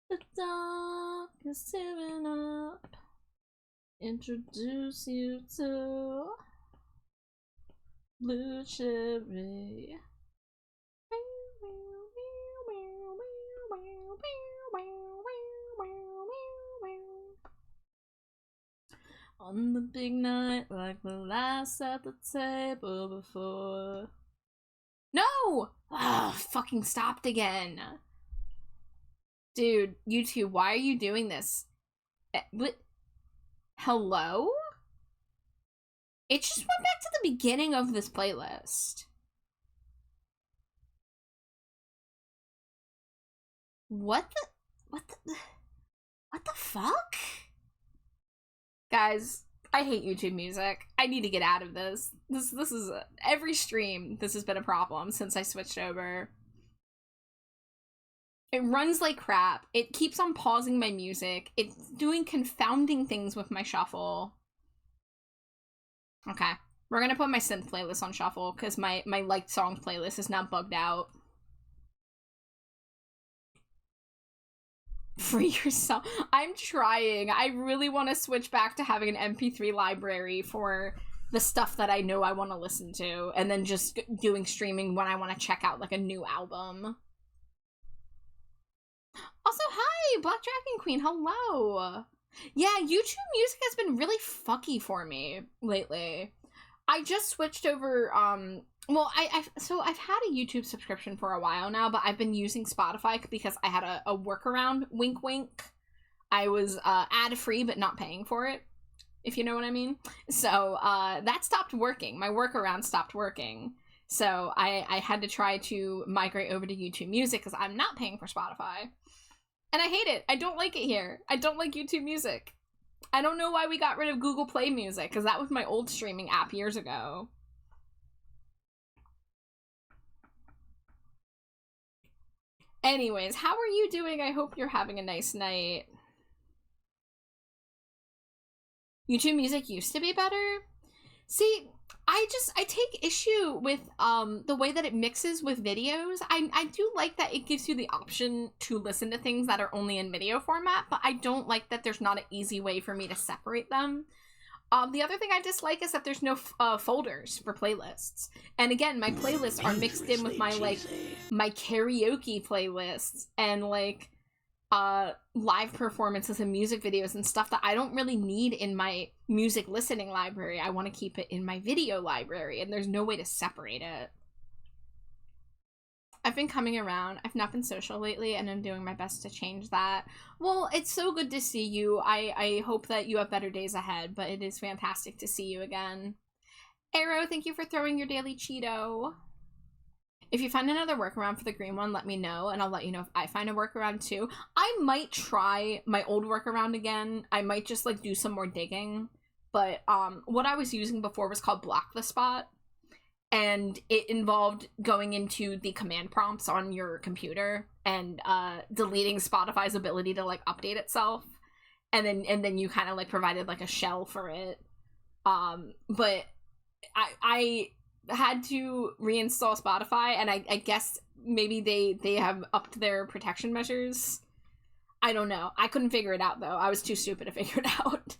The dark is tearing up. Introduce you to Blue Cherry. On the big night, like the last at the table before. No! Ah, fucking stopped again. Dude, YouTube, why are you doing this? What? Hello? It just went back to the beginning of this playlist. What the fuck? Guys, I hate YouTube music. I need to get out of this. This is every stream. This has been a problem since I switched over. It runs like crap. It keeps on pausing my music. It's doing confounding things with my shuffle. Okay, we're gonna put my synth playlist on shuffle because my liked songs playlist is now bugged out. Free yourself. I'm trying. I really want to switch back to having an MP3 library for the stuff that I know I want to listen to, and then just doing streaming when I want to check out like a new album. Also, hi, Black Dragon Queen. Hello. Yeah, YouTube music has been really fucky for me lately. I just switched over, well, I've had a YouTube subscription for a while now, but I've been using Spotify because I had a workaround, wink wink. I was ad-free but not paying for it, if you know what I mean. So that stopped working. My workaround stopped working. So I had to try to migrate over to YouTube Music because I'm not paying for Spotify. And I hate it. I don't like it here. I don't like YouTube Music. I don't know why we got rid of Google Play Music, because that was my old streaming app years ago. Anyways, how are you doing? I hope you're having a nice night. YouTube Music used to be better? See, I take issue with the way that it mixes with videos. I do like that it gives you the option to listen to things that are only in video format, but I don't like that there's not an easy way for me to separate them. The other thing I dislike is that there's no folders for playlists. And again, my playlists are mixed in with my my karaoke playlists and live performances and music videos and stuff that I don't really need in my music listening library. I want to keep it in my video library, and there's no way to separate it. I've been coming around. I've not been social lately, and I'm doing my best to change that. Well, it's so good to see you. I hope that you have better days ahead, but it is fantastic to see you again. Arrow, thank you for throwing your daily Cheeto. If you find another workaround for the green one, let me know, and I'll let you know if I find a workaround too. I might try my old workaround again. I might just do some more digging. But what I was using before was called Block the Spot, and it involved going into the command prompts on your computer and deleting Spotify's ability to update itself, and then you kind of provided a shell for it. But I had to reinstall Spotify, and I guess maybe they have upped their protection measures. I don't know. I couldn't figure it out though. I was too stupid to figure it out.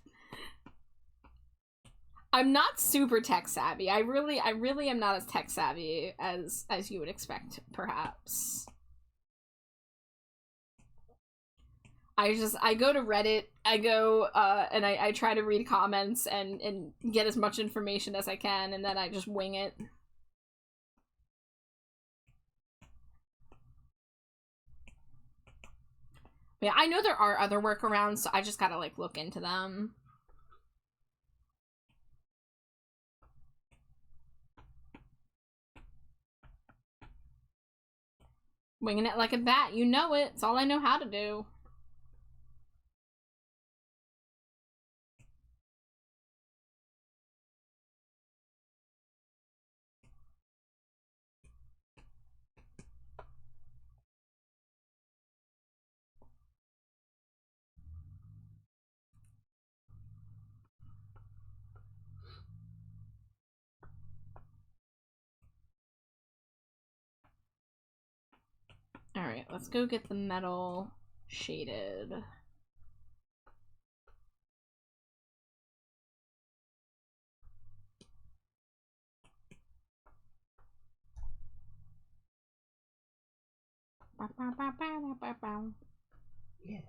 I'm not super tech savvy. I really am not as tech savvy as you would expect, perhaps. I go to Reddit, I go and I try to read comments and get as much information as I can, and then I just wing it. Yeah, I know there are other workarounds, so I just gotta, like, look into them. Winging it like a bat, you know it. It's all I know how to do. Alright, let's go get the metal shaded. Yeah.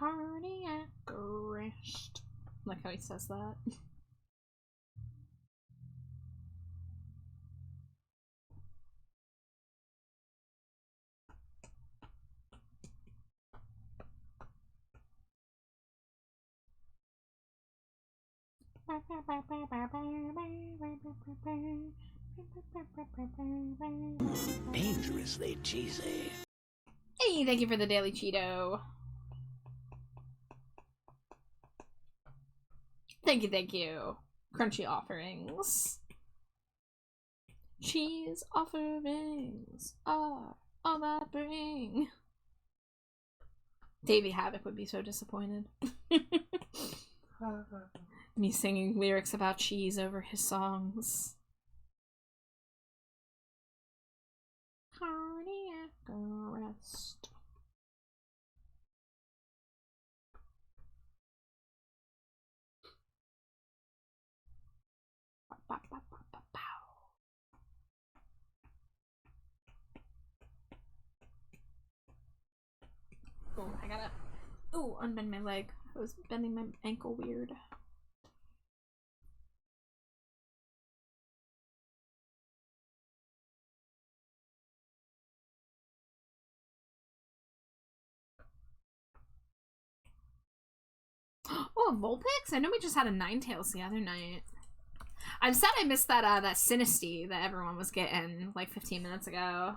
Cardiac arrest. Like how he says that. Dangerously cheesy. Hey, thank you for the daily Cheeto. Thank you, thank you. Crunchy offerings. Cheese offerings are all that bring. Davey Havoc would be so disappointed. Me singing lyrics about cheese over his songs. Cardiac arrest. Oh, I gotta unbend my leg. I was bending my ankle weird. Oh, Vulpix? I know we just had a Ninetales the other night. I'm sad I missed that that Sinisty that everyone was getting like 15 minutes ago.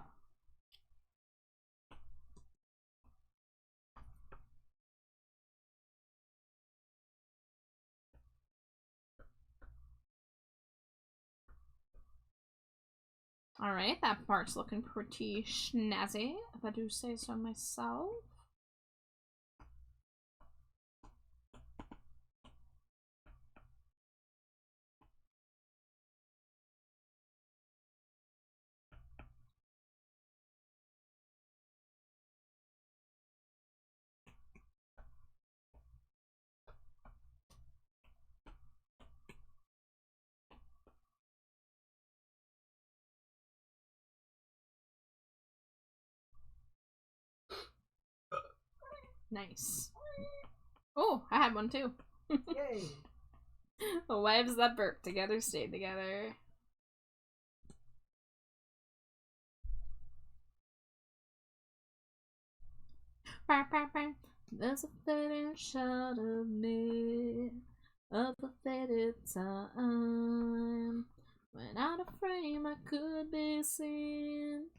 Alright, that part's looking pretty snazzy, if I do say so myself. Nice. Oh, I had one too. Yay! The wives that burp together stay together. There's a fading shot of me, of a faded time, when out of frame I could be seen,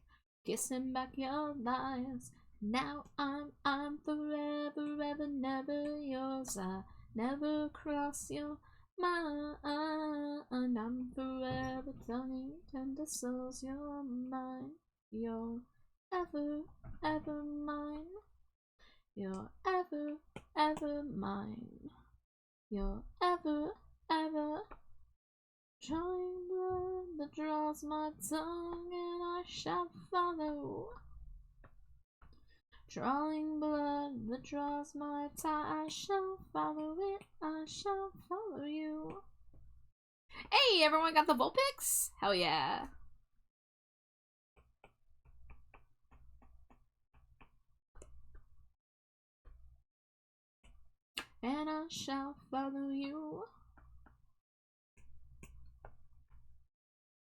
kissing back your lies. Now I'm forever, ever, never yours. I never cross your mind. I'm forever tonguing tender souls. You're mine. You're ever, ever mine. You're ever, ever mine. You're ever, ever drawing blood that draws my tongue, and I shall follow. Drawing blood that draws my tie, I shall follow it, I shall follow you. Hey, everyone got the Vulpix? Hell yeah. And I shall follow you.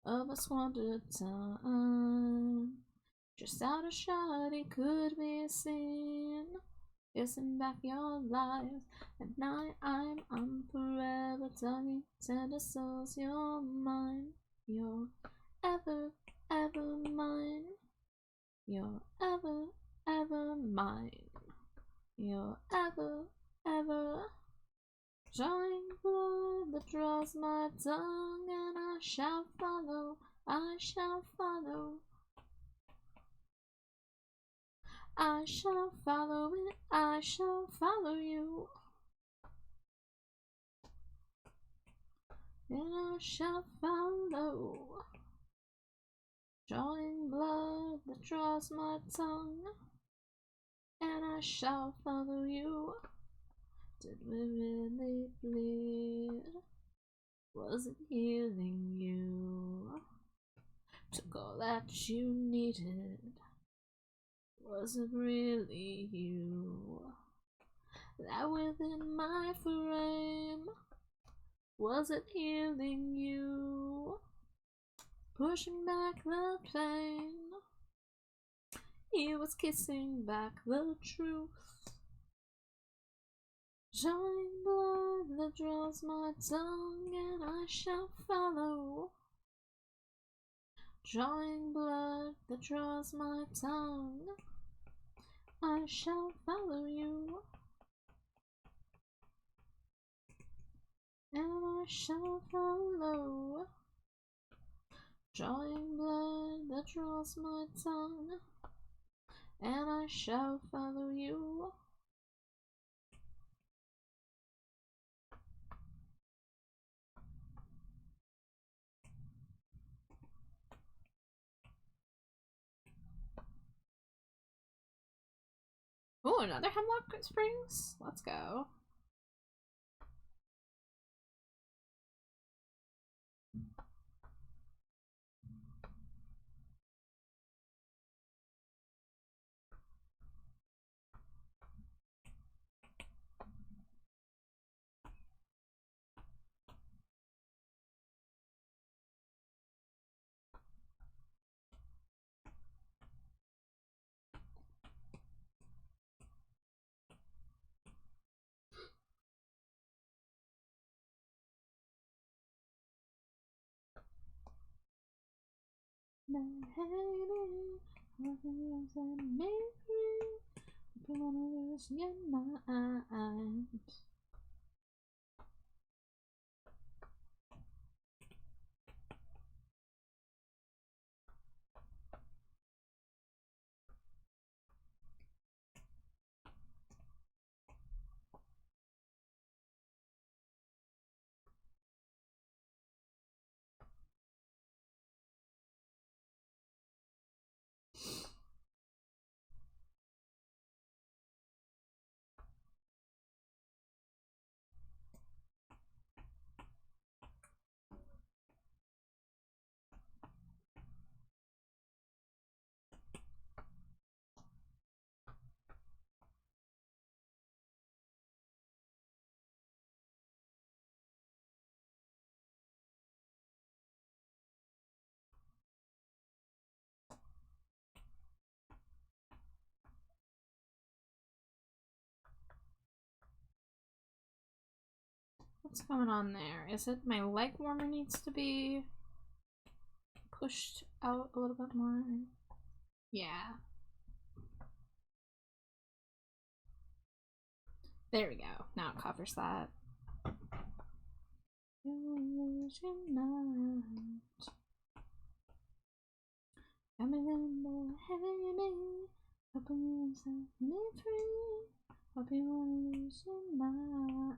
Of a squandered time, just out of shot, it could be seen, kissing back your lies. At night I'm forever tonguing tender souls. You're mine. You're ever, ever mine. You're ever, ever mine. You're ever, ever drawing blood that draws my tongue, and I shall follow. I shall follow. I shall follow it, I shall follow you. And I shall follow. Drawing blood that draws my tongue, and I shall follow you. Did we really bleed? Was it healing you? Took all that you needed. Was it really you? That within my frame, was it healing you? Pushing back the pain, he was kissing back the truth. Drawing blood that draws my tongue, and I shall follow. Drawing blood that draws my tongue, I shall follow you. And I shall follow. Drawing blood that draws my tongue, and I shall follow you. Oh, another Hemlock Springs? Let's go. My hating, nothing else that made me. Put one of those in my eyes. What's going on there? Is it my leg warmer needs to be pushed out a little bit more? Yeah. There we go. Now it covers that. Coming under heaven, me, hoping you set me free. Hope you won't lose your mind.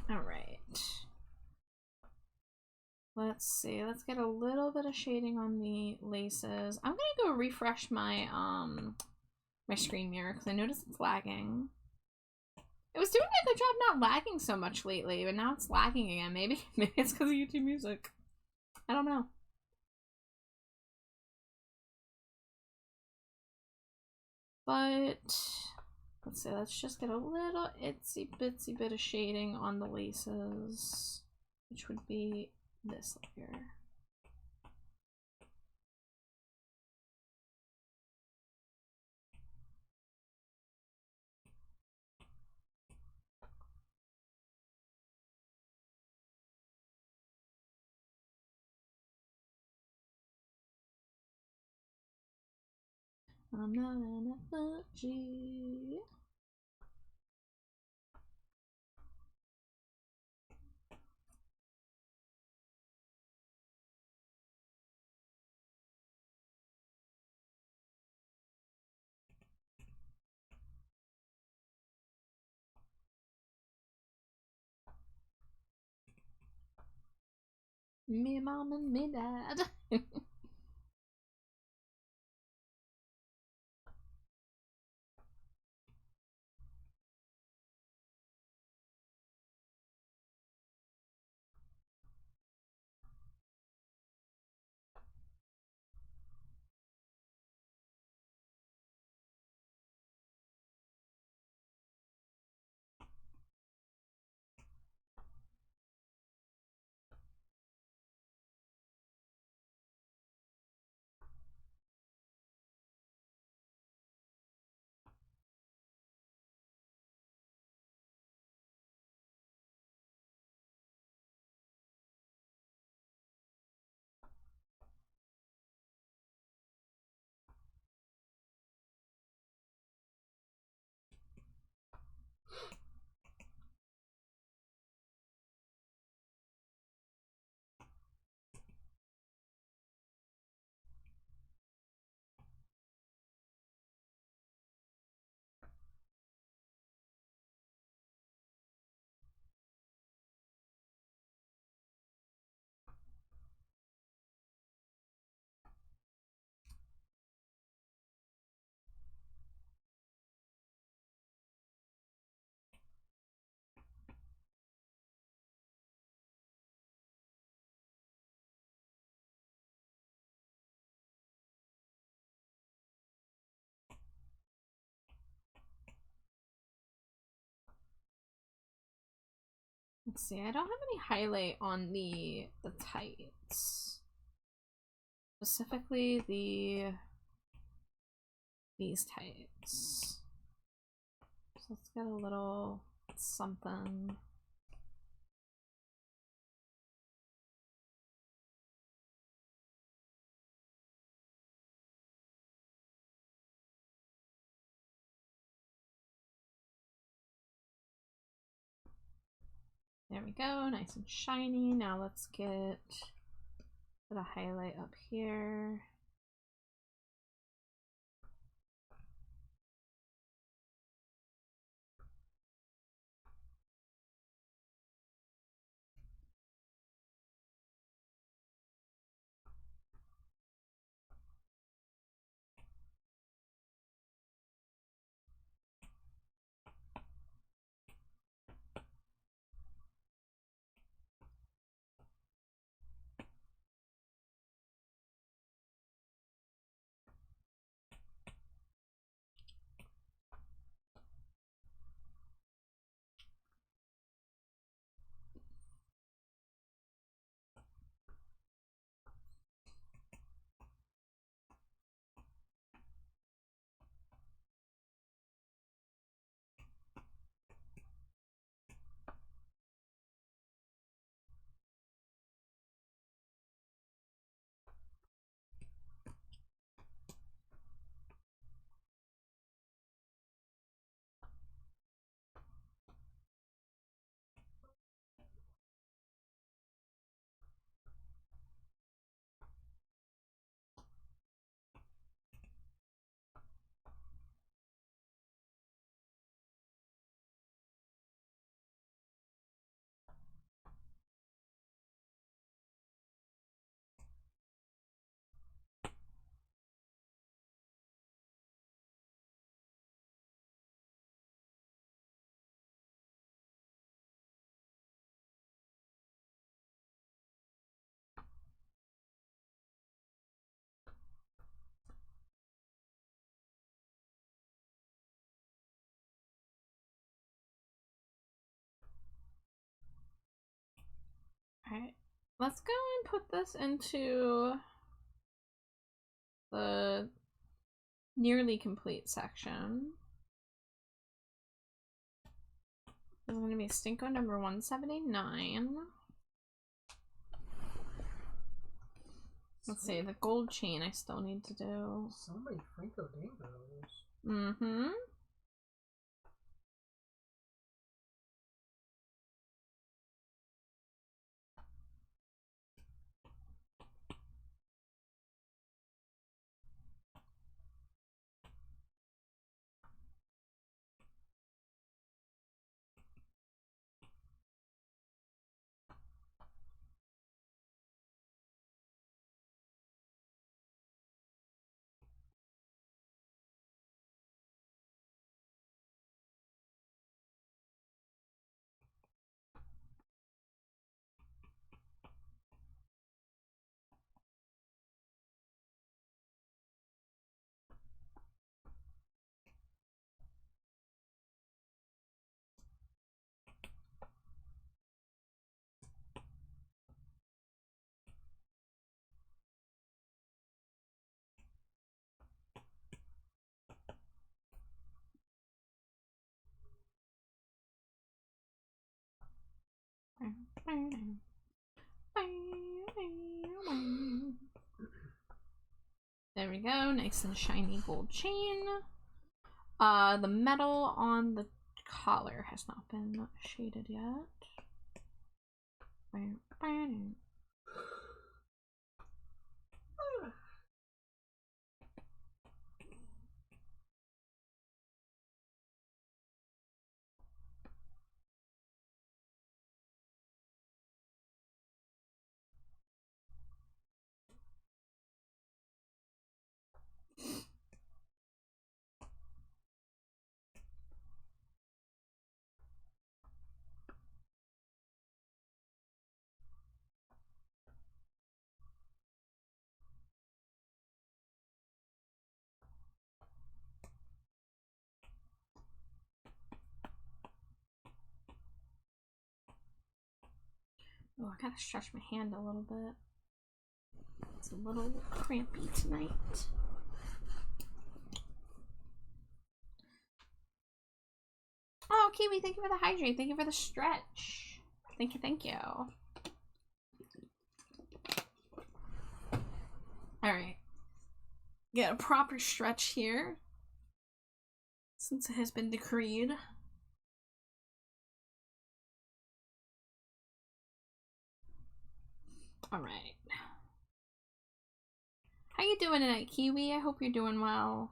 Alright. Let's see. Let's get a little bit of shading on the laces. I'm gonna go refresh my my screen mirror because I noticed it's lagging. It was doing a good job not lagging so much lately, but now it's lagging again. Maybe it's because of YouTube Music. I don't know. But let's see, let's just get a little itsy bitsy bit of shading on the laces, which would be this layer. I'm not an effigy. Me mom and me dad. Let's see, I don't have any highlight on the tights. Specifically these tights. So let's get a little something. There we go, nice and shiny. Now let's get the highlight up here. Alright, let's go and put this into the nearly complete section. This is going to be Stinko number 179. Let's see, the gold chain I still need to do. So many Franco Dangos. Mm-hmm. There we go, nice and shiny gold chain. The metal on the collar has not been shaded yet. Oh, I gotta stretch my hand a little bit. It's a little crampy tonight. Kiwi, thank you for the hydrate. Thank you for the stretch. Thank you, thank you. Alright. Get a proper stretch here. Since it has been decreed. Alright. How you doing tonight, Kiwi? I hope you're doing well.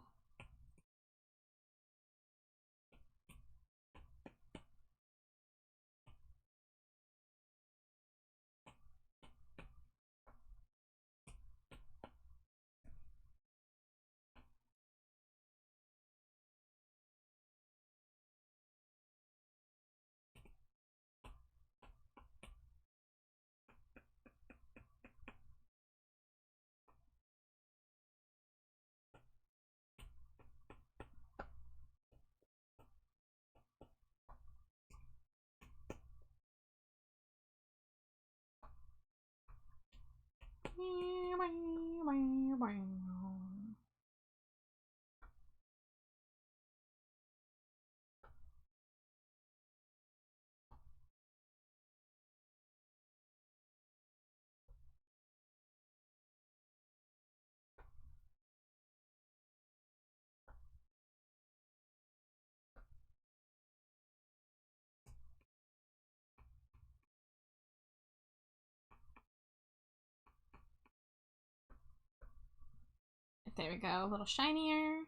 There we go, a little shinier.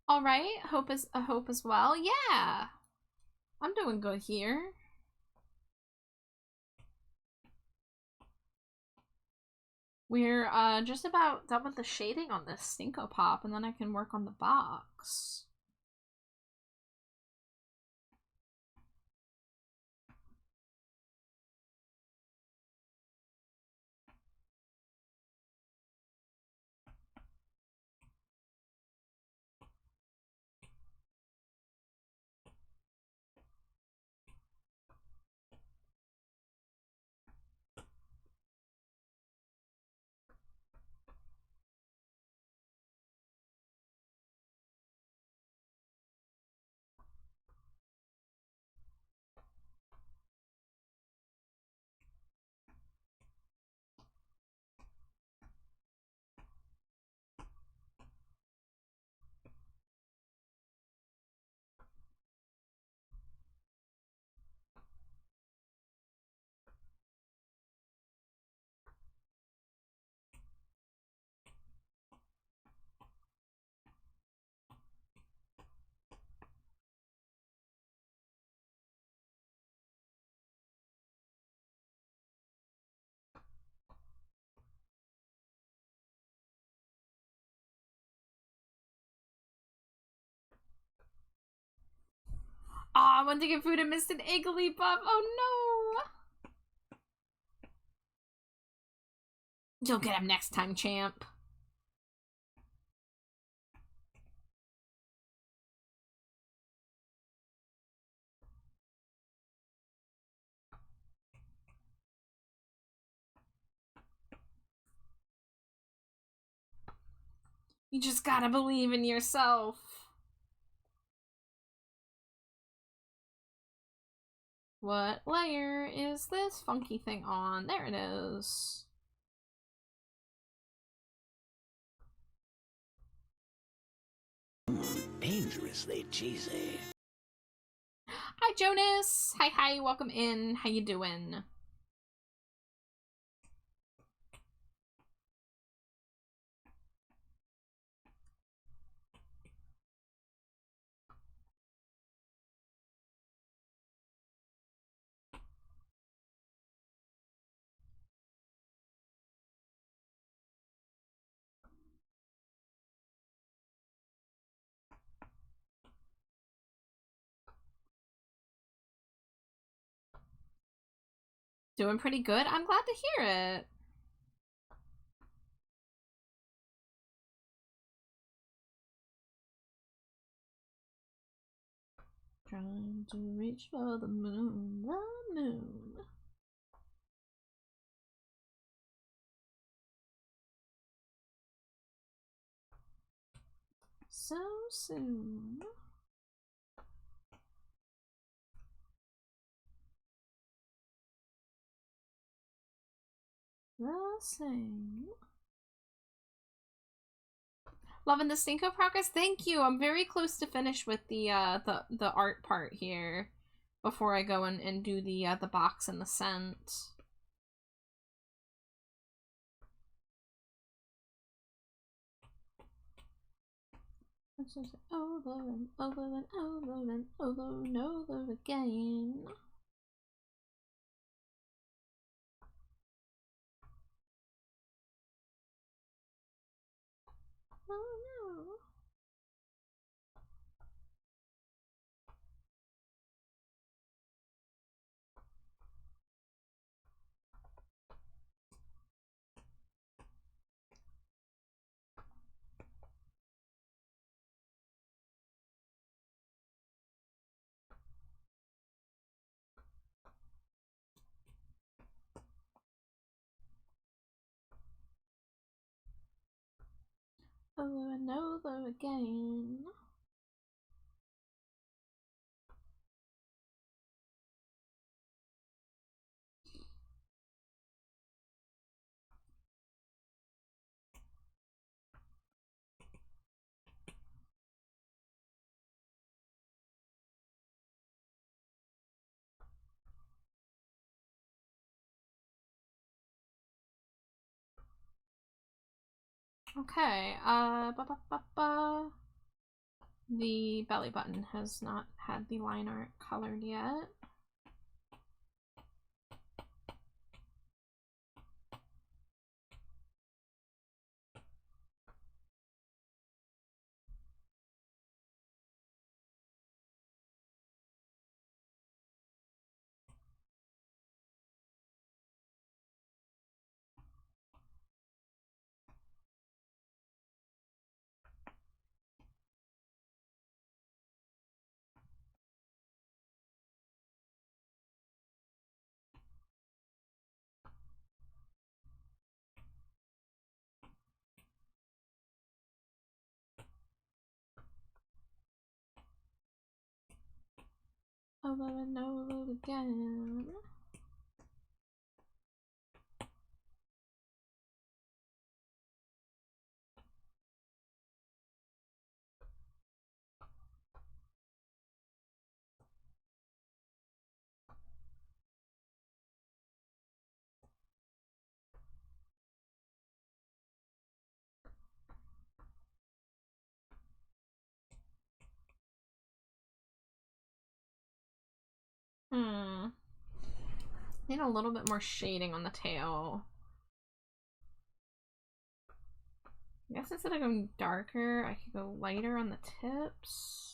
All right, hope as well. Yeah, I'm doing good here. We're just about done with the shading on this Stinko Pop, and then I can work on the box. Aw, I wanted to get food and missed an Igglybuff. Oh no! You'll get him next time, champ. You just gotta believe in yourself. What layer is this funky thing on? There it is. Dangerously cheesy. Hi, Jonas. Hi, welcome in. How you doing? Doing pretty good. I'm glad to hear it. Trying to reach for the moon, the moon. So soon. the same. Loving the Stinko progress. Thank you. I'm very close to finish with the art part here before I go and do the box and the scent. Over and over and over and over and over again. Oh no. Over and over again. Okay, the belly button has not had the line art colored yet. Over and over again. Need a little bit more shading on the tail. I guess instead of going darker, I could go lighter on the tips.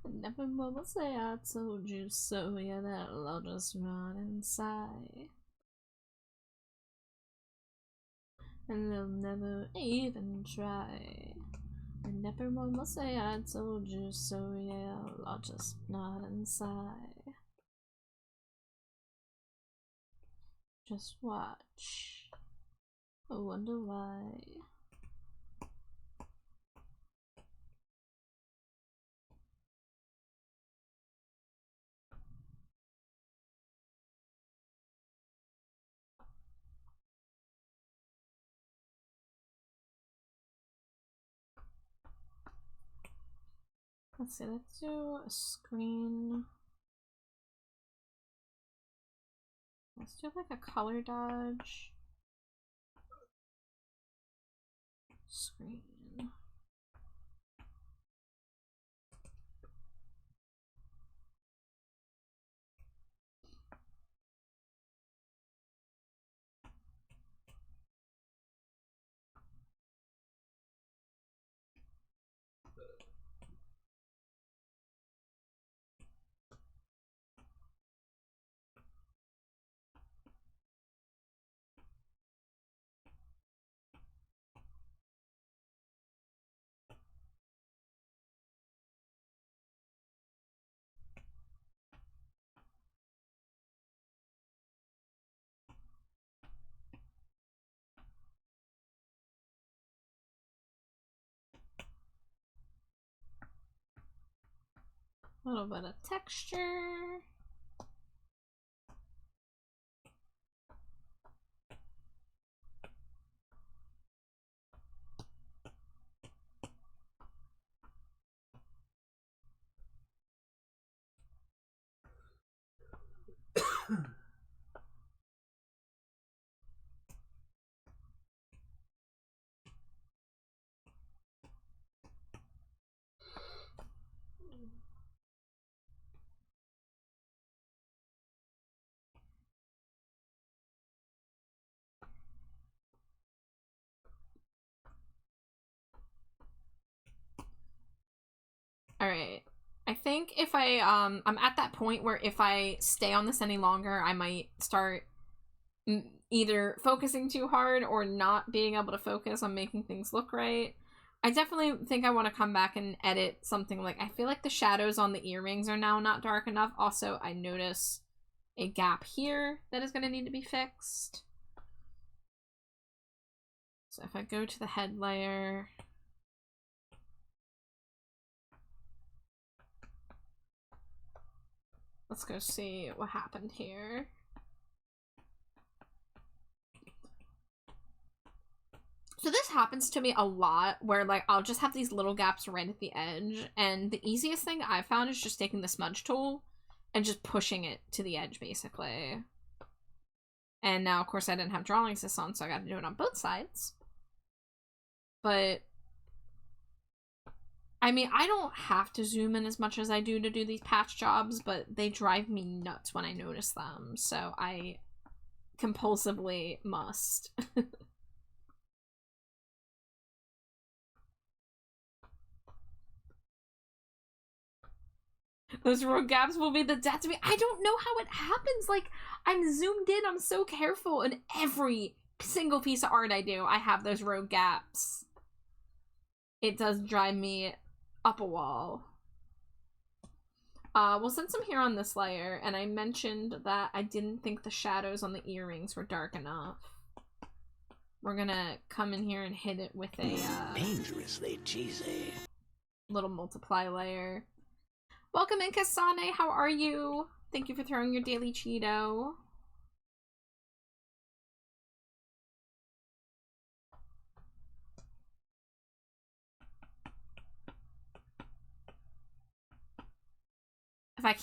And everyone will say I told you so, yeah, that'll all just rot inside. And they'll never even try. And everyone will say I told you so, yeah, I'll just nod inside. Just watch. I wonder why. Let's see, let's do a screen. Let's do like a color dodge. Screen. A little bit of texture. Alright. I think if I'm at that point where if I stay on this any longer, I might start either focusing too hard or not being able to focus on making things look right. I definitely think I want to come back and edit something like, I feel like the shadows on the earrings are now not dark enough. Also, I notice a gap here that is going to need to be fixed. So if I go to the head layer, let's go see what happened here. So this happens to me a lot where like I'll just have these little gaps right at the edge, and the easiest thing I found is just taking the smudge tool and just pushing it to the edge basically. And now of course I didn't have drawing assist on, so I got to do it on both sides. But I mean, I don't have to zoom in as much as I do to do these patch jobs, but they drive me nuts when I notice them, so I compulsively must. Those road gaps will be the death to me. I don't know how it happens. Like, I'm zoomed in, I'm so careful, and every single piece of art I do, I have those road gaps. It does drive me up a wall. Well, since I'm here on this layer, and I mentioned that I didn't think the shadows on the earrings were dark enough, we're gonna come in here and hit it with a dangerously cheesy little multiply layer. Welcome in, Kasane. How are you? Thank you for throwing your daily Cheeto.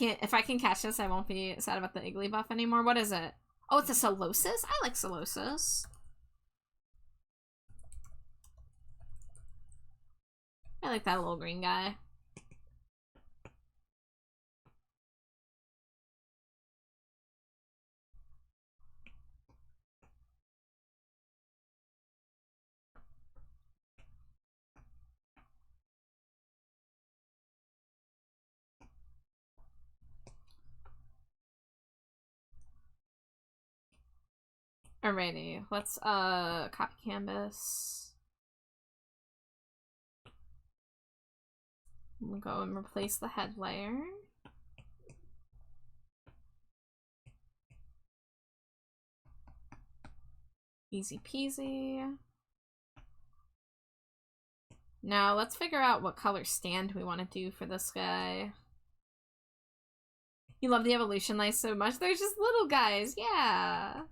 If I can catch this, I won't be sad about the Iggly buff anymore. What is it? Oh, it's a Solosis? I like Solosis. I like that little green guy. Alrighty, let's copy canvas. We'll go and replace the head layer. Easy peasy. Now let's figure out what color stand we want to do for this guy. You love the evolution lights so much. They're just little guys, yeah.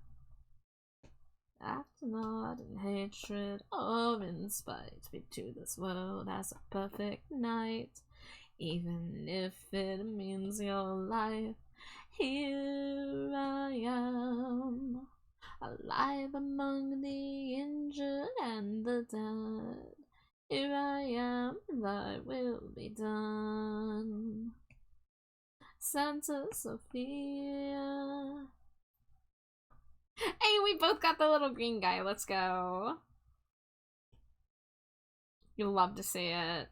After not and hatred of in spite, we to this world as a perfect night. even if it means your life. Here I am, alive among the injured and the dead. Here I am, thy will be done. Santa Sophia. Hey, we both got the little green guy. Let's go. You'll love to see it.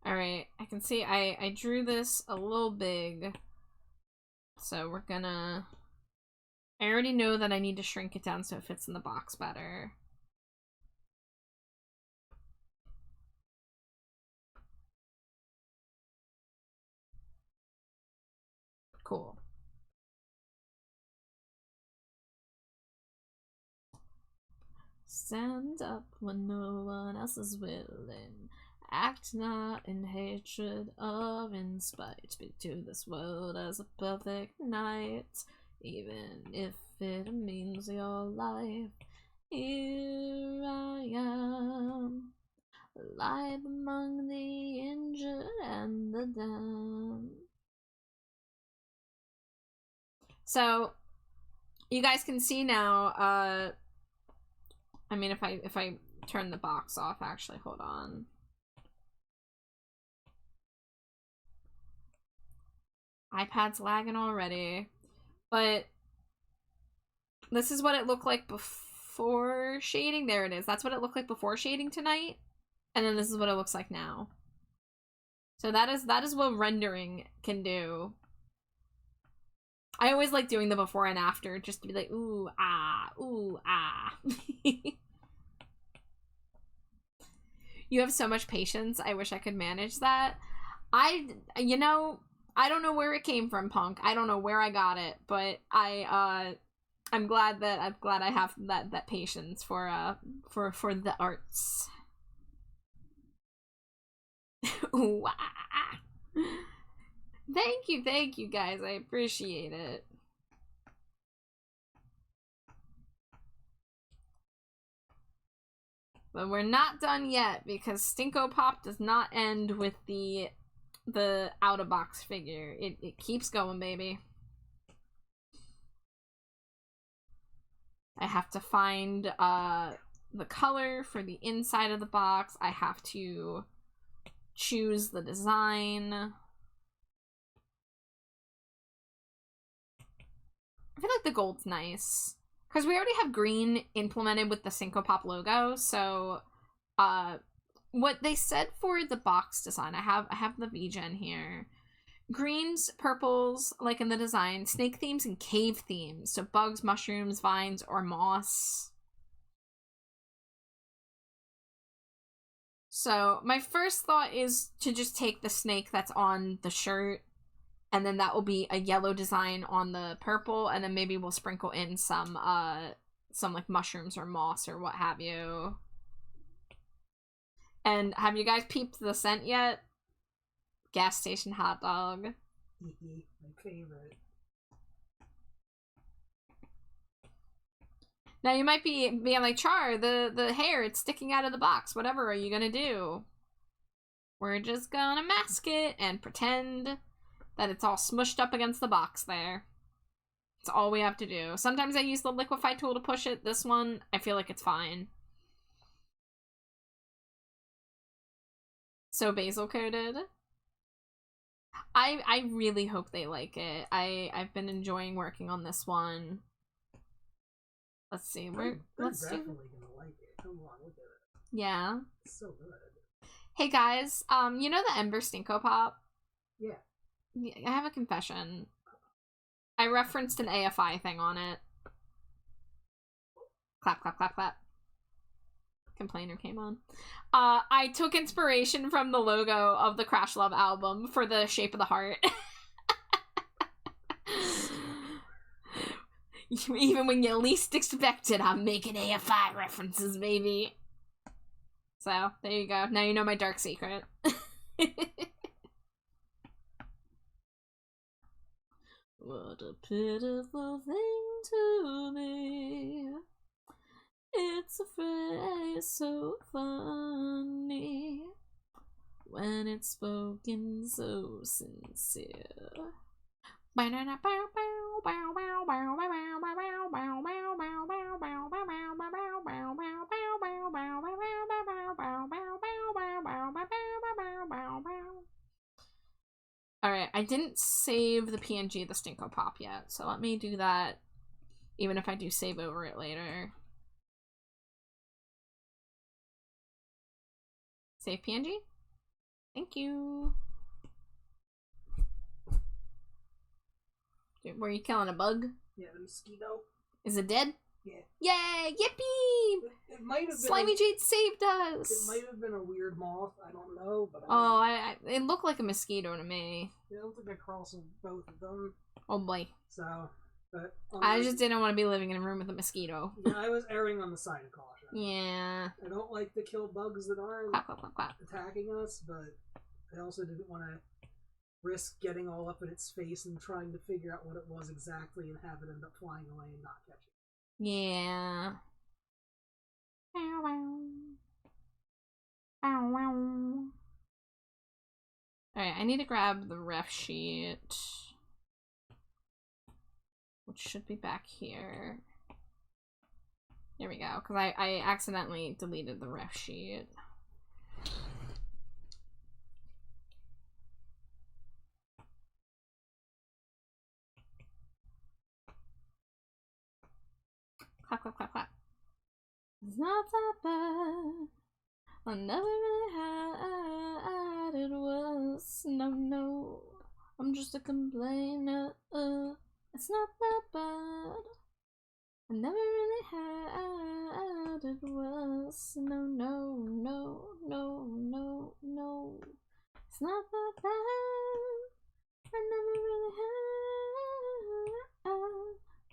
Alright, I can see I drew this a little big. So we're gonna... I already know that I need to shrink it down so it fits in the box better. Cool. Stand up when no one else is willing. Act not in hatred or in spite. Speak to this world as a perfect night, even if it means your life. Here I am, alive among the injured and the damned. So, you guys can see now, I mean, if I turn the box off, actually, hold on. iPad's lagging already. But this is what it looked like before shading. There it is. That's what it looked like before shading tonight. And then this is what it looks like now. So that is what rendering can do. I always like doing the before and after just to be like, ooh, ah, ooh, ah. You have so much patience. I wish I could manage that. You know, I don't know where it came from, Punk. I don't know where I got it, but I'm glad I have that patience for the arts. Ooh, ah. Thank you guys. I appreciate it. But we're not done yet because Stinko Pop does not end with the out-of-box figure. It keeps going, baby. I have to find the color for the inside of the box. I have to choose the design. I feel like the gold's nice. Because we already have green implemented with the Stinko Pop logo, so what they said for the box design, I have the VGen here. Greens, purples, like in the design, snake themes and cave themes. So bugs, mushrooms, vines, or moss. So my first thought is to just take the snake that's on the shirt, and then that will be a yellow design on the purple, and then maybe we'll sprinkle in some like mushrooms or moss or what have you. And have you guys peeped the scent yet? Gas station hot dog. My favorite. Now you might be being like, Char, the hair, it's sticking out of the box. Whatever are you gonna do? We're just gonna mask it and pretend that it's all smushed up against the box there. That's all we have to do. Sometimes I use the liquefy tool to push it. This one, I feel like it's fine. So basil coated. I really hope they like it. I've been enjoying working on this one. Let's see. They're definitely gonna like it. Come on, look at it. Yeah. It's so good. Hey guys, you know the Ember Stinko Pop? Yeah. I have a confession. I referenced an AFI thing on it. Clap, clap, clap, clap. Complainer came on. I took inspiration from the logo of the Crash Love album for the shape of the heart. Even when you least expect it, I'm making AFI references, baby. So, there you go. Now you know my dark secret. What a pitiful thing to be. It's a phrase so funny when it's spoken so sincere. Alright, I didn't save the PNG of the Stinko Pop yet, so let me do that, even if I do save over it later. Save PNG? Thank you. Were you killing a bug? Yeah, the mosquito. Is it dead? Yeah. Yay! Yippee! It might have been Slimy Jade saved us! It might have been a weird moth. I don't know, but it looked like a mosquito to me. Yeah, it looked like a cross of both of them. Oh boy. So, but I just didn't want to be living in a room with a mosquito. Yeah, I was erring on the side of caution. Yeah. I don't like to kill bugs that aren't quack, quack, quack, quack. attacking us, but I also didn't want to risk getting all up in its face and trying to figure out what it was exactly and have it end up flying away and not catch it. Yeah. Bow, bow. Bow, wow. Alright, I need to grab the ref sheet, which should be back here. There we go, because I accidentally deleted the ref sheet. Clap, clap, clap, clap. It's not that bad. I never really had it was. No. I'm just a complainer. It's not that bad. I never really had it was. No. It's not that bad. I never really had.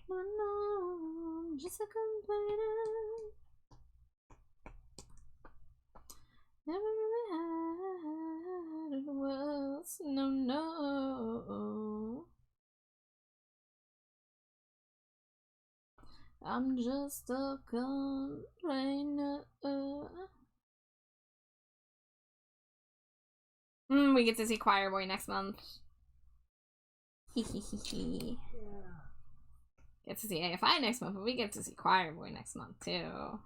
No. I'm just a complainer. Never really had it was. No. I'm just a complainer. We get to see Choir Boy next month. Yeah. Get to see AFI next month, but we get to see Choir Boy next month too.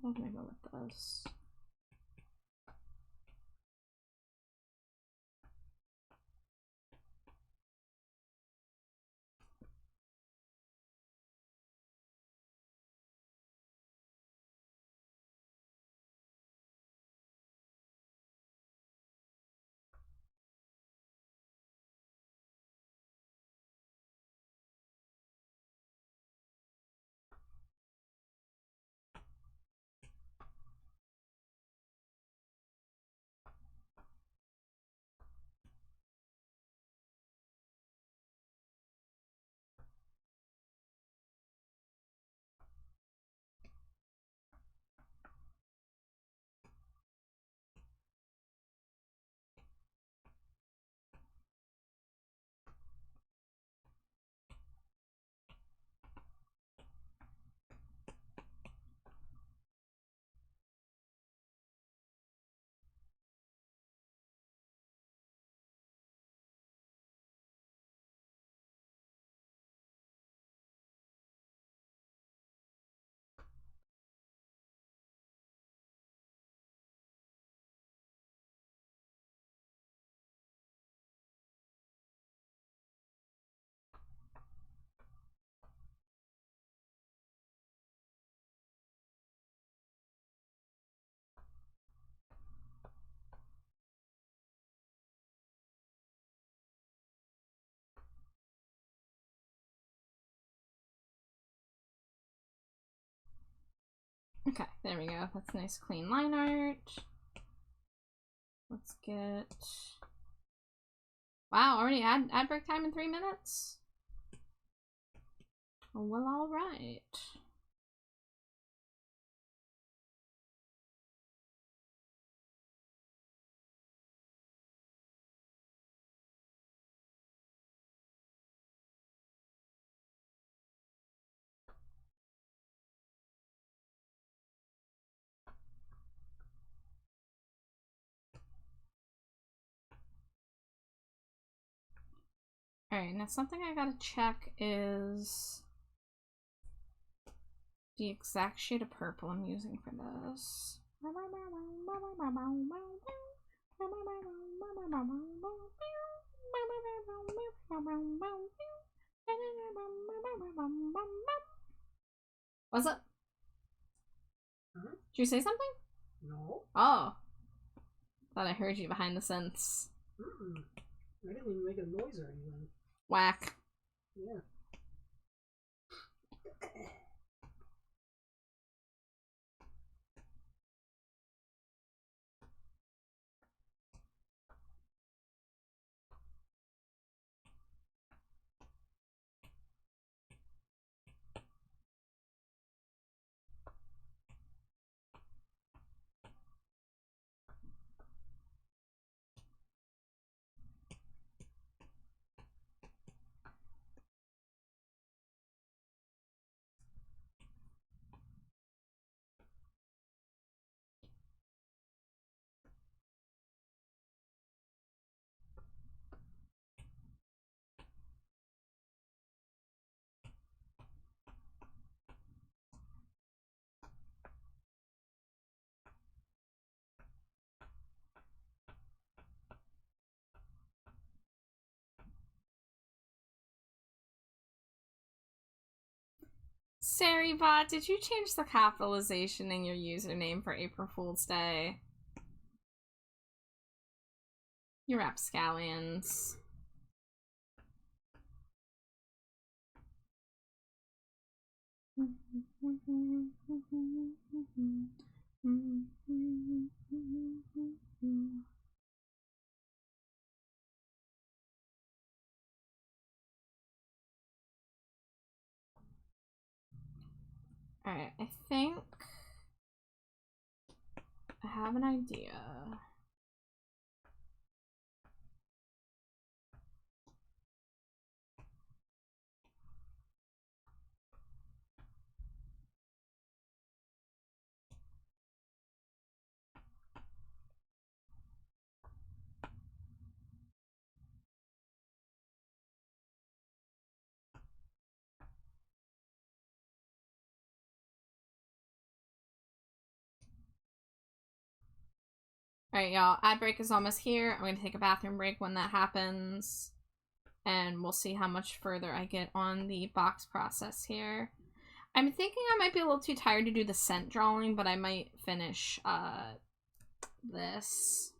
What can I go with this? Okay, there we go. That's nice clean line art. Let's get... Wow, already ad break time in 3 minutes? Oh, well, alright. Alright, now something I gotta check is the exact shade of purple I'm using for this. What's up? Huh? Did you say something? No. Oh. Thought I heard you behind the scenes. Mm-mm. I didn't even make a noise or anything. Whack. Yeah. Sarybot, did you change the capitalization in your username for April Fool's Day? You rapscallions. Alright, I think I have an idea. Alright, y'all. Ad break is almost here. I'm going to take a bathroom break when that happens. And we'll see how much further I get on the box process here. I'm thinking I might be a little too tired to do the scent drawing, but I might finish this.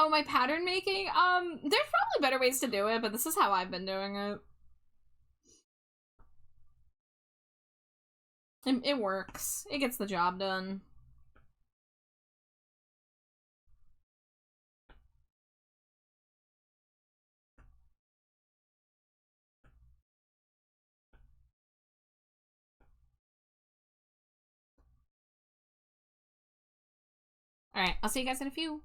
Oh, my pattern making? There's probably better ways to do it, but this is how I've been doing it. It works. It gets the job done. Alright, I'll see you guys in a few.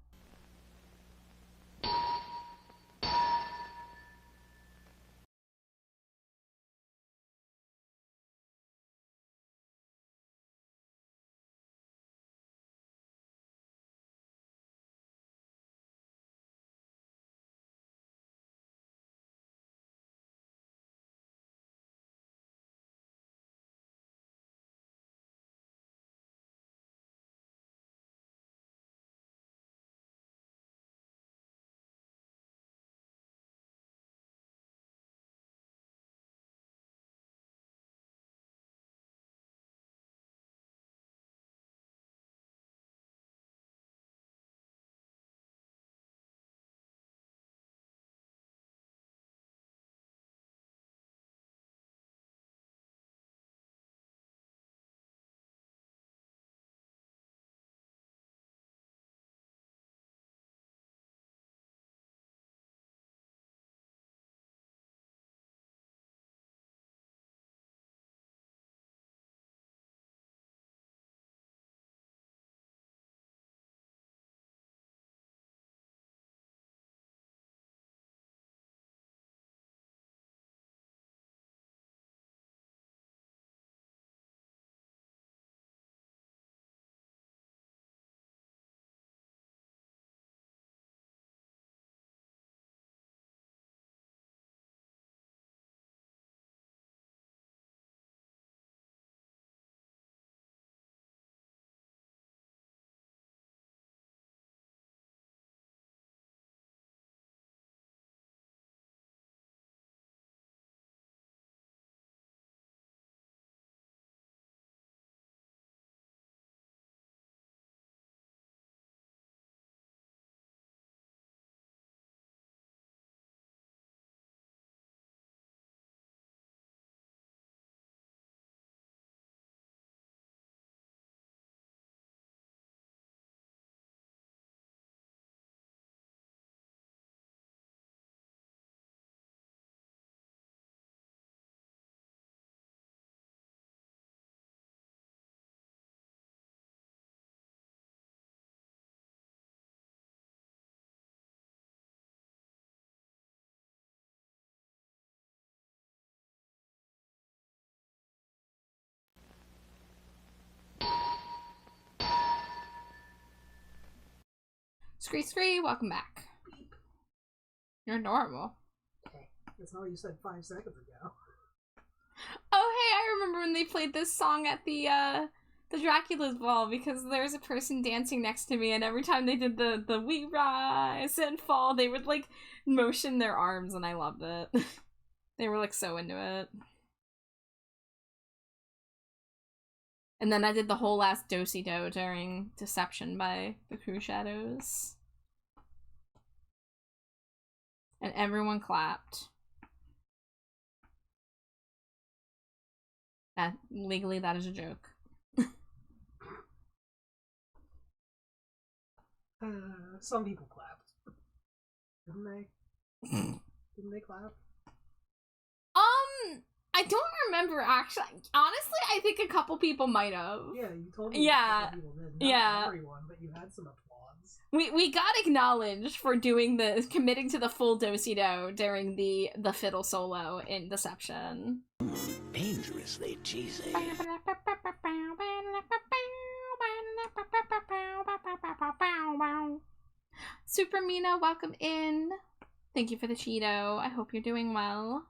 Scree, welcome back. You're adorable. Okay. That's not what you said 5 seconds ago. Oh, hey, I remember when they played this song at the Dracula's ball, because there's a person dancing next to me, and every time they did the we rise and fall, they would, like, motion their arms, and I loved it. They were, like, so into it. And then I did the whole last do-si-do during Deception by the Crew Shadows. And everyone clapped. Legally, that is a joke. Some people clapped. Didn't they? Didn't they clap? I don't remember, actually. Honestly, I think a couple people might have. Yeah, you told me yeah. a couple people did. Not yeah. everyone, but you had some applause. We got acknowledged for committing to the full do-si-do during the fiddle solo in Deception. Dangerously cheesy. Super Mina, welcome in. Thank you for the Cheeto. I hope you're doing well.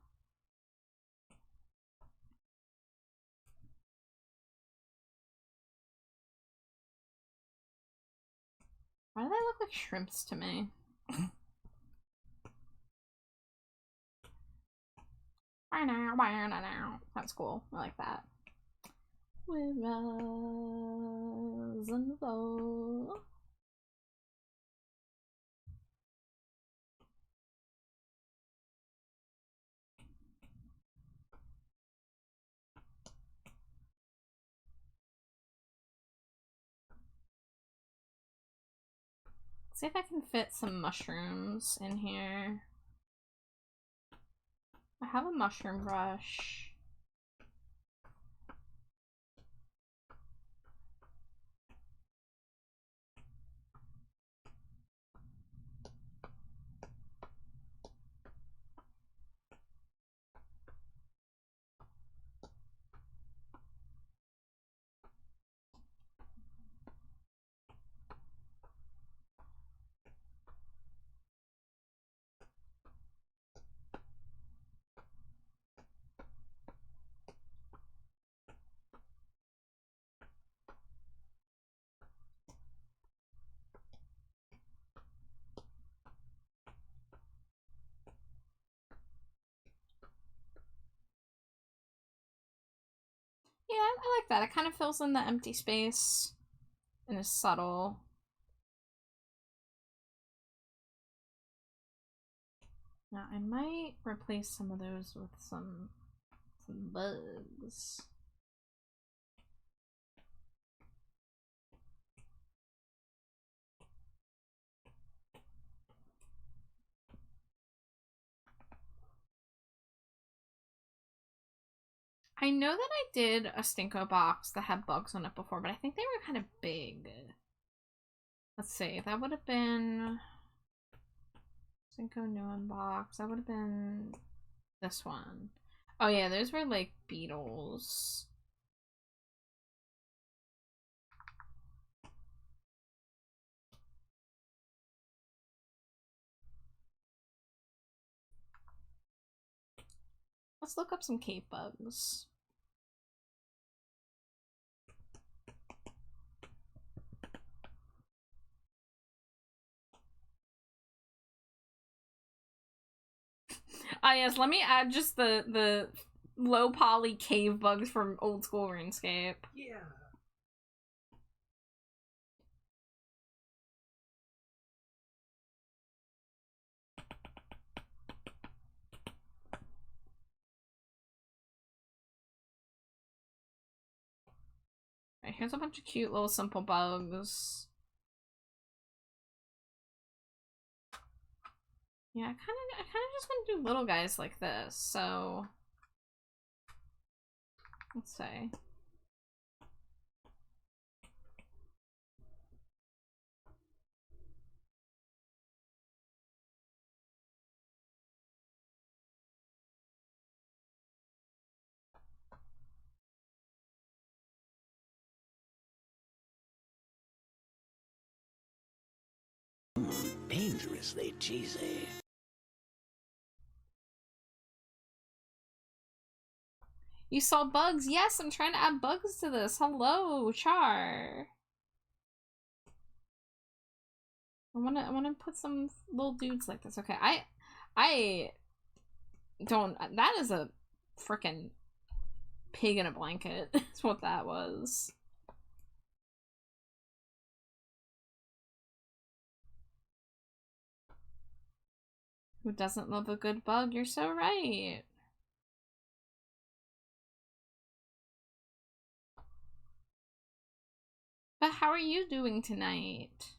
Why do they look like shrimps to me? That's cool. I like that. We rise and fall. See if I can fit some mushrooms in here. I have a mushroom brush. Yeah, I like that. It kind of fills in the empty space and is subtle. Now, I might replace some of those with some bugs. I know that I did a Stinko box that had bugs on it before, but I think they were kind of big. Let's see, that would have been Stinko new box. That would have been this one. Oh yeah, those were like beetles. Let's look up some cave bugs. Ah yes, let me add just the low poly cave bugs from old school RuneScape. Yeah. Alright, here's a bunch of cute little simple bugs. Yeah, I kind of just want to do little guys like this, so let's see. dangerously cheesy. You saw bugs? Yes, I'm trying to add bugs to this. Hello, Char. I wanna put some little dudes like this. Okay, I don't. That is a freaking pig in a blanket. That's what that was. Who doesn't love a good bug? You're so right. But how are you doing tonight?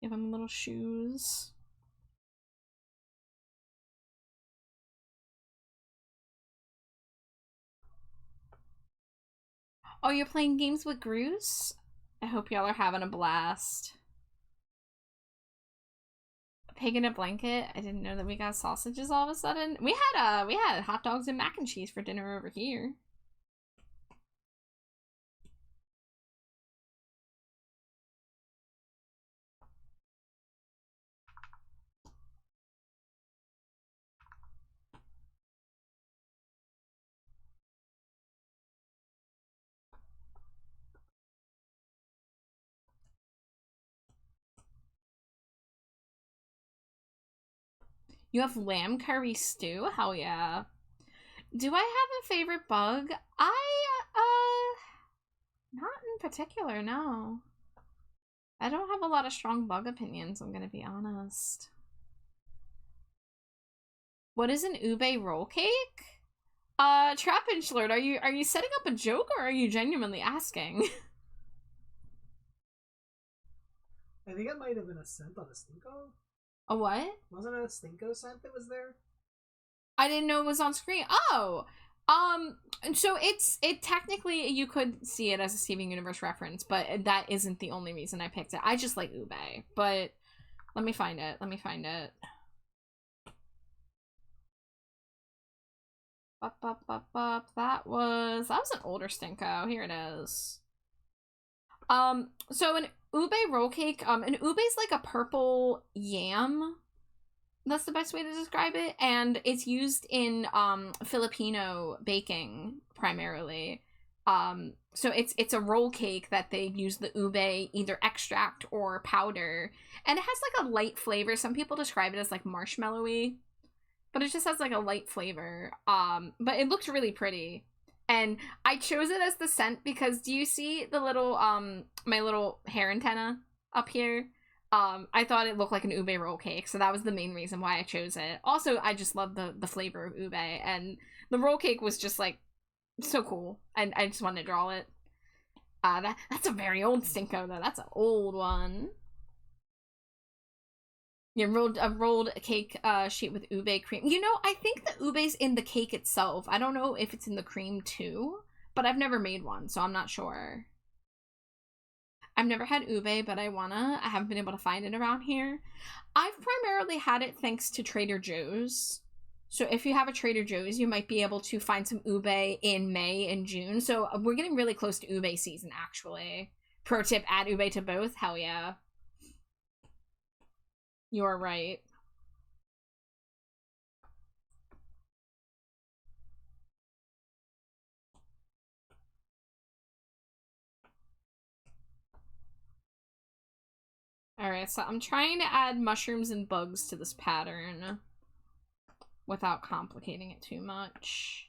Give him little shoes. Oh, you're playing games with Groose? I hope y'all are having a blast. A pig in a blanket? I didn't know that we got sausages all of a sudden. We had hot dogs and mac and cheese for dinner over here. You have lamb curry stew? Hell yeah. Do I have a favorite bug? Not in particular, no. I don't have a lot of strong bug opinions, I'm gonna be honest. What is an ube roll cake? Trapinch Lord, are you setting up a joke or are you genuinely asking? I think it might have been a scent on a Stinko. A what? Wasn't it a Stinko scent that was there? I didn't know it was on screen. Oh! So it technically, you could see it as a Steven Universe reference, but that isn't the only reason I picked it. I just like ube, but let me find it. That was an older Stinko. Here it is. So an ube roll cake, an ube is like a purple yam. That's the best way to describe it. And it's used in Filipino baking primarily. So it's a roll cake that they use the ube either extract or powder. And it has like a light flavor. Some people describe it as like marshmallowy, but it just has like a light flavor. But it looks really pretty. And I chose it as the scent because do you see the little my little hair antenna up here? I thought it looked like an ube roll cake, so that was the main reason why I chose it. Also, I just love the flavor of ube, and the roll cake was just like so cool, and I just wanted to draw it. That's a very old Stinko though. That's an old one. Yeah, rolled cake sheet with ube cream. You know, I think the ube's in the cake itself. I don't know if it's in the cream too, but I've never made one, so I'm not sure. I've never had ube, but I haven't been able to find it around here. I've primarily had it thanks to Trader Joe's. So if you have a Trader Joe's, you might be able to find some ube in May and June. So we're getting really close to ube season, actually. Pro tip, add ube to both. Hell yeah. You're right. Alright, so I'm trying to add mushrooms and bugs to this pattern without complicating it too much.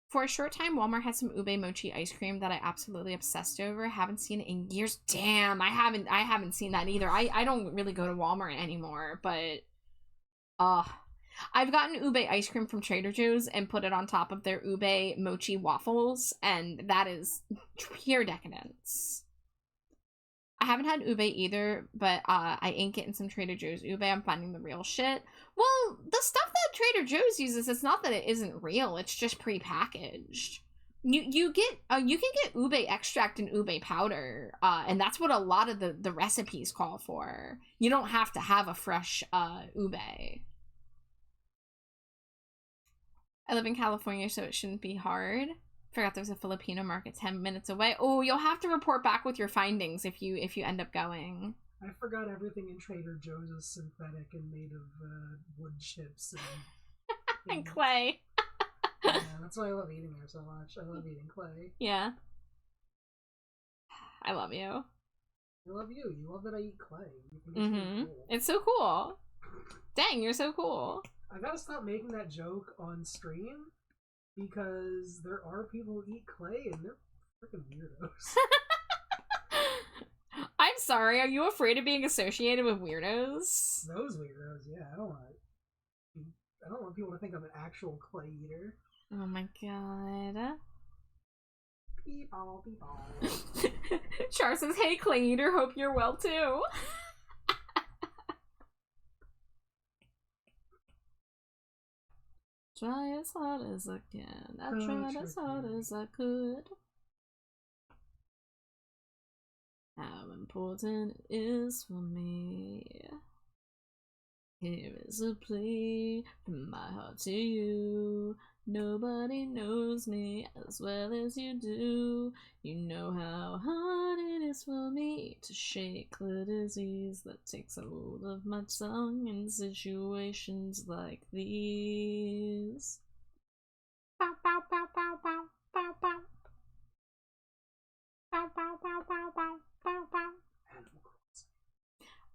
For a short time, Walmart had some ube mochi ice cream that I absolutely obsessed over. Haven't seen it in years. Damn, I haven't seen that either. I don't really go to Walmart anymore, but I've gotten ube ice cream from Trader Joe's and put it on top of their ube mochi waffles, and that is pure decadence. I haven't had ube either, but I ain't getting some Trader Joe's ube. I'm finding the real shit. Well, the stuff that Trader Joe's uses, it's not that it isn't real, it's just pre-packaged. You can get ube extract and ube powder, and that's what a lot of the recipes call for. You don't have to have a fresh ube. I live in California, so it shouldn't be hard. Forgot there's a Filipino market 10 minutes away. Oh, you'll have to report back with your findings if you end up going. I forgot everything in Trader Joe's is synthetic and made of wood chips And clay. Yeah, that's why I love eating there so much. I love eating clay. Yeah. I love you. I love you. You love that I eat clay. You think Mm-hmm. really cool. It's so cool. Dang, you're so cool. I gotta stop making that joke on stream because there are people who eat clay and they're freaking weirdos. I'm sorry, are you afraid of being associated with weirdos? Those weirdos, yeah. I don't want people to think I'm an actual clay eater. Oh my god. Beep-all, beep-all. Char says, hey clay eater, hope you're well too. Try as hard as I can. I tried as hard as I could. How important it is for me. Here is a plea from my heart to you. Nobody knows me as well as you do. You know how hard it is for me to shake the disease that takes hold of my tongue in situations like these. Bow, bow, bow, bow, bow, bow, bow. Bow, bow, bow, bow, bow, bow, bow.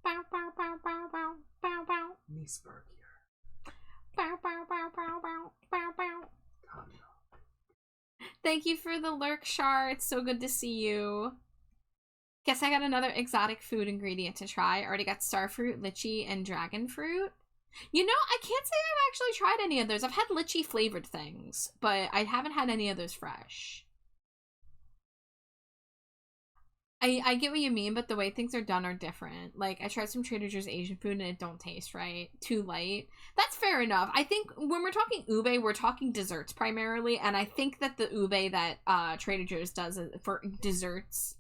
Bow, bow, bow, bow, bow, bow, bow. Niceberg here. Bow, bow, bow, bow, bow, bow, bow. Thank you for the lurk, Char. It's so good to see you. Guess I got another exotic food ingredient to try. I already got starfruit, lychee, and dragon fruit. You know, I can't say I've actually tried any of those. I've had lychee flavored things, but I haven't had any of those fresh. I get what you mean, but the way things are done are different. Like, I tried some Trader Joe's Asian food and it don't taste right. Too light. That's fair enough. I think when we're talking ube, we're talking desserts primarily, and I think that the ube that Trader Joe's does for desserts,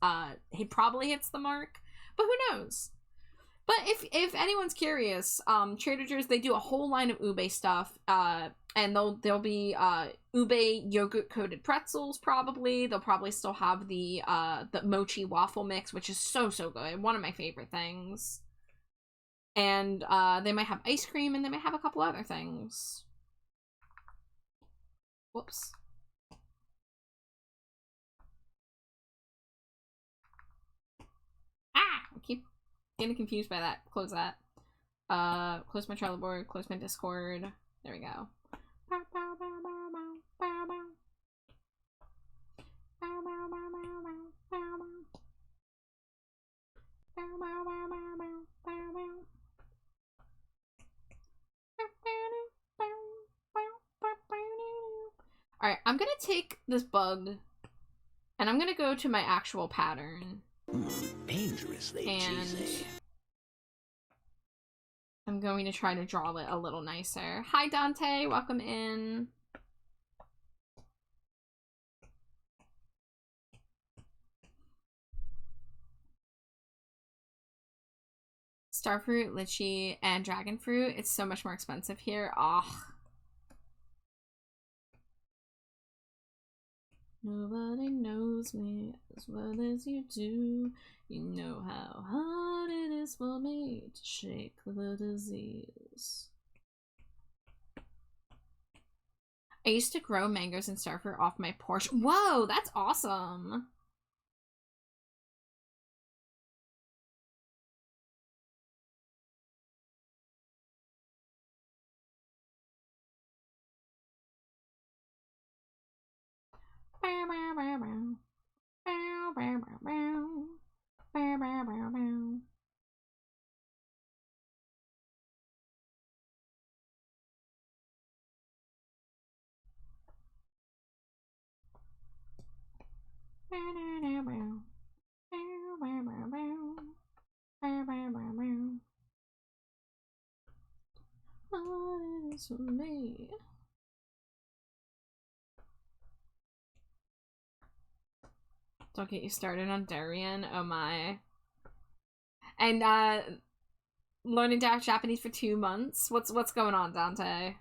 it probably hits the mark. But who knows? But if anyone's curious, Trader Joe's, they do a whole line of ube stuff, and there'll be ube yogurt coated pretzels probably. They'll probably still have the mochi waffle mix, which is so good. One of my favorite things. And they might have ice cream, and they might have a couple other things. Whoops. Ah! I keep getting confused by that. Close that. Close my Trello board, close my Discord. There we go. Alright, I'm gonna take this bug and I'm gonna go to my actual pattern. Dangerously cheesy. I'm going to try to draw it a little nicer. Hi Dante, welcome in. Starfruit, lychee, and dragon fruit. It's so much more expensive here. Ugh. Nobody knows me as well as you do. You know how hard it is for me to shake the disease. I used to grow mangoes and starfruit off my porch. Whoa, that's awesome. Bow, bow, bow, bow. Bow, bow, bow, bow. Bow, bow, bow, bow. Bow, bow, bow, bow. Bow, bow, bow, bow. Bow, bow, bow, bow. All it is for me. Don't get you started on Darien. Oh my. And learning Japanese for 2 months. What's going on, Dante?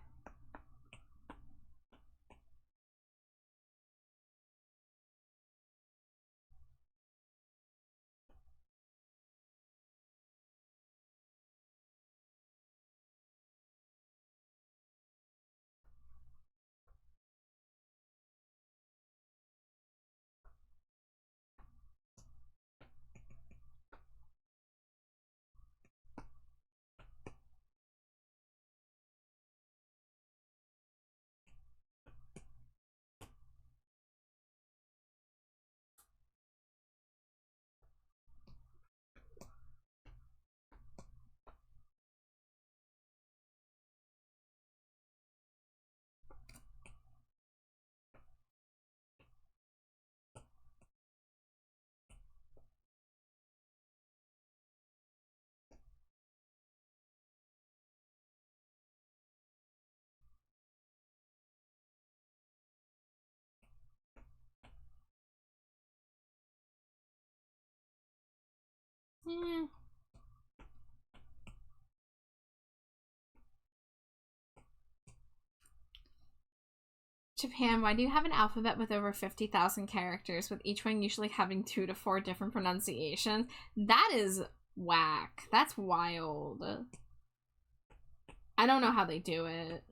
Yeah. Japan, why do you have an alphabet with over 50,000 characters, with each one usually having 2 to 4 different pronunciations? That is whack. That's wild. I don't know how they do it.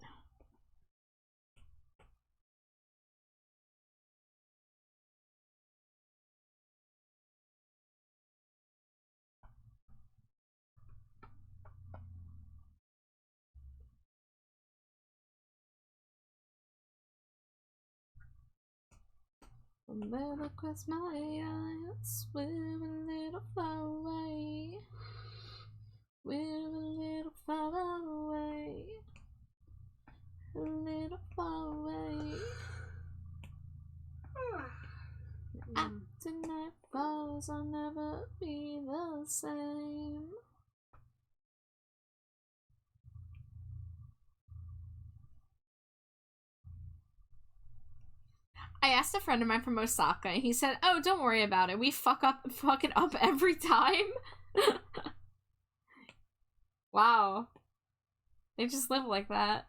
Well, across my eyes, with a little far away, with a little far away, a little far away. After night falls, I'll never be the same. I asked a friend of mine from Osaka, and he said, "Oh, don't worry about it. We fuck it up every time." Wow, they just live like that.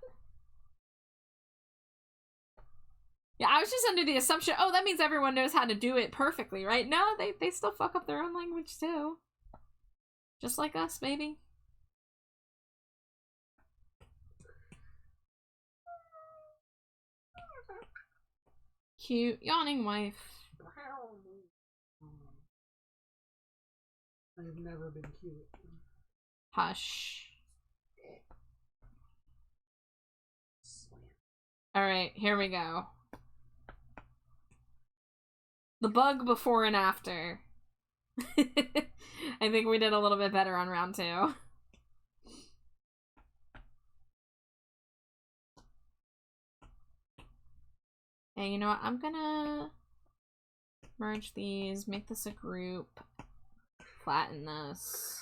Yeah, I was just under the assumption, oh, that means everyone knows how to do it perfectly, right? No, they still fuck up their own language too, just like us, maybe. Cute yawning wife. I have never been cute. Hush. Alright, here we go. The bug before and after. I think we did a little bit better on round 2. And you know what? I'm gonna merge these, make this a group, flatten this.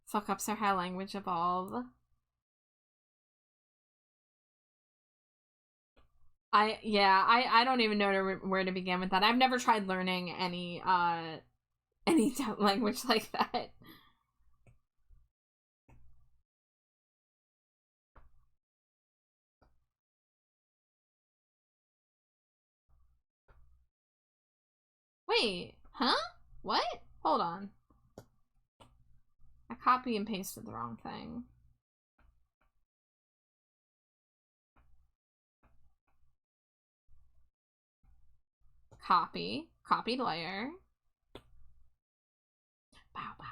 Fuck ups are how language evolve. I don't even know where to begin with that. I've never tried learning any language like that. Wait, huh? What? Hold on. I copy and pasted the wrong thing. Copy. Copied layer. Bow, bow.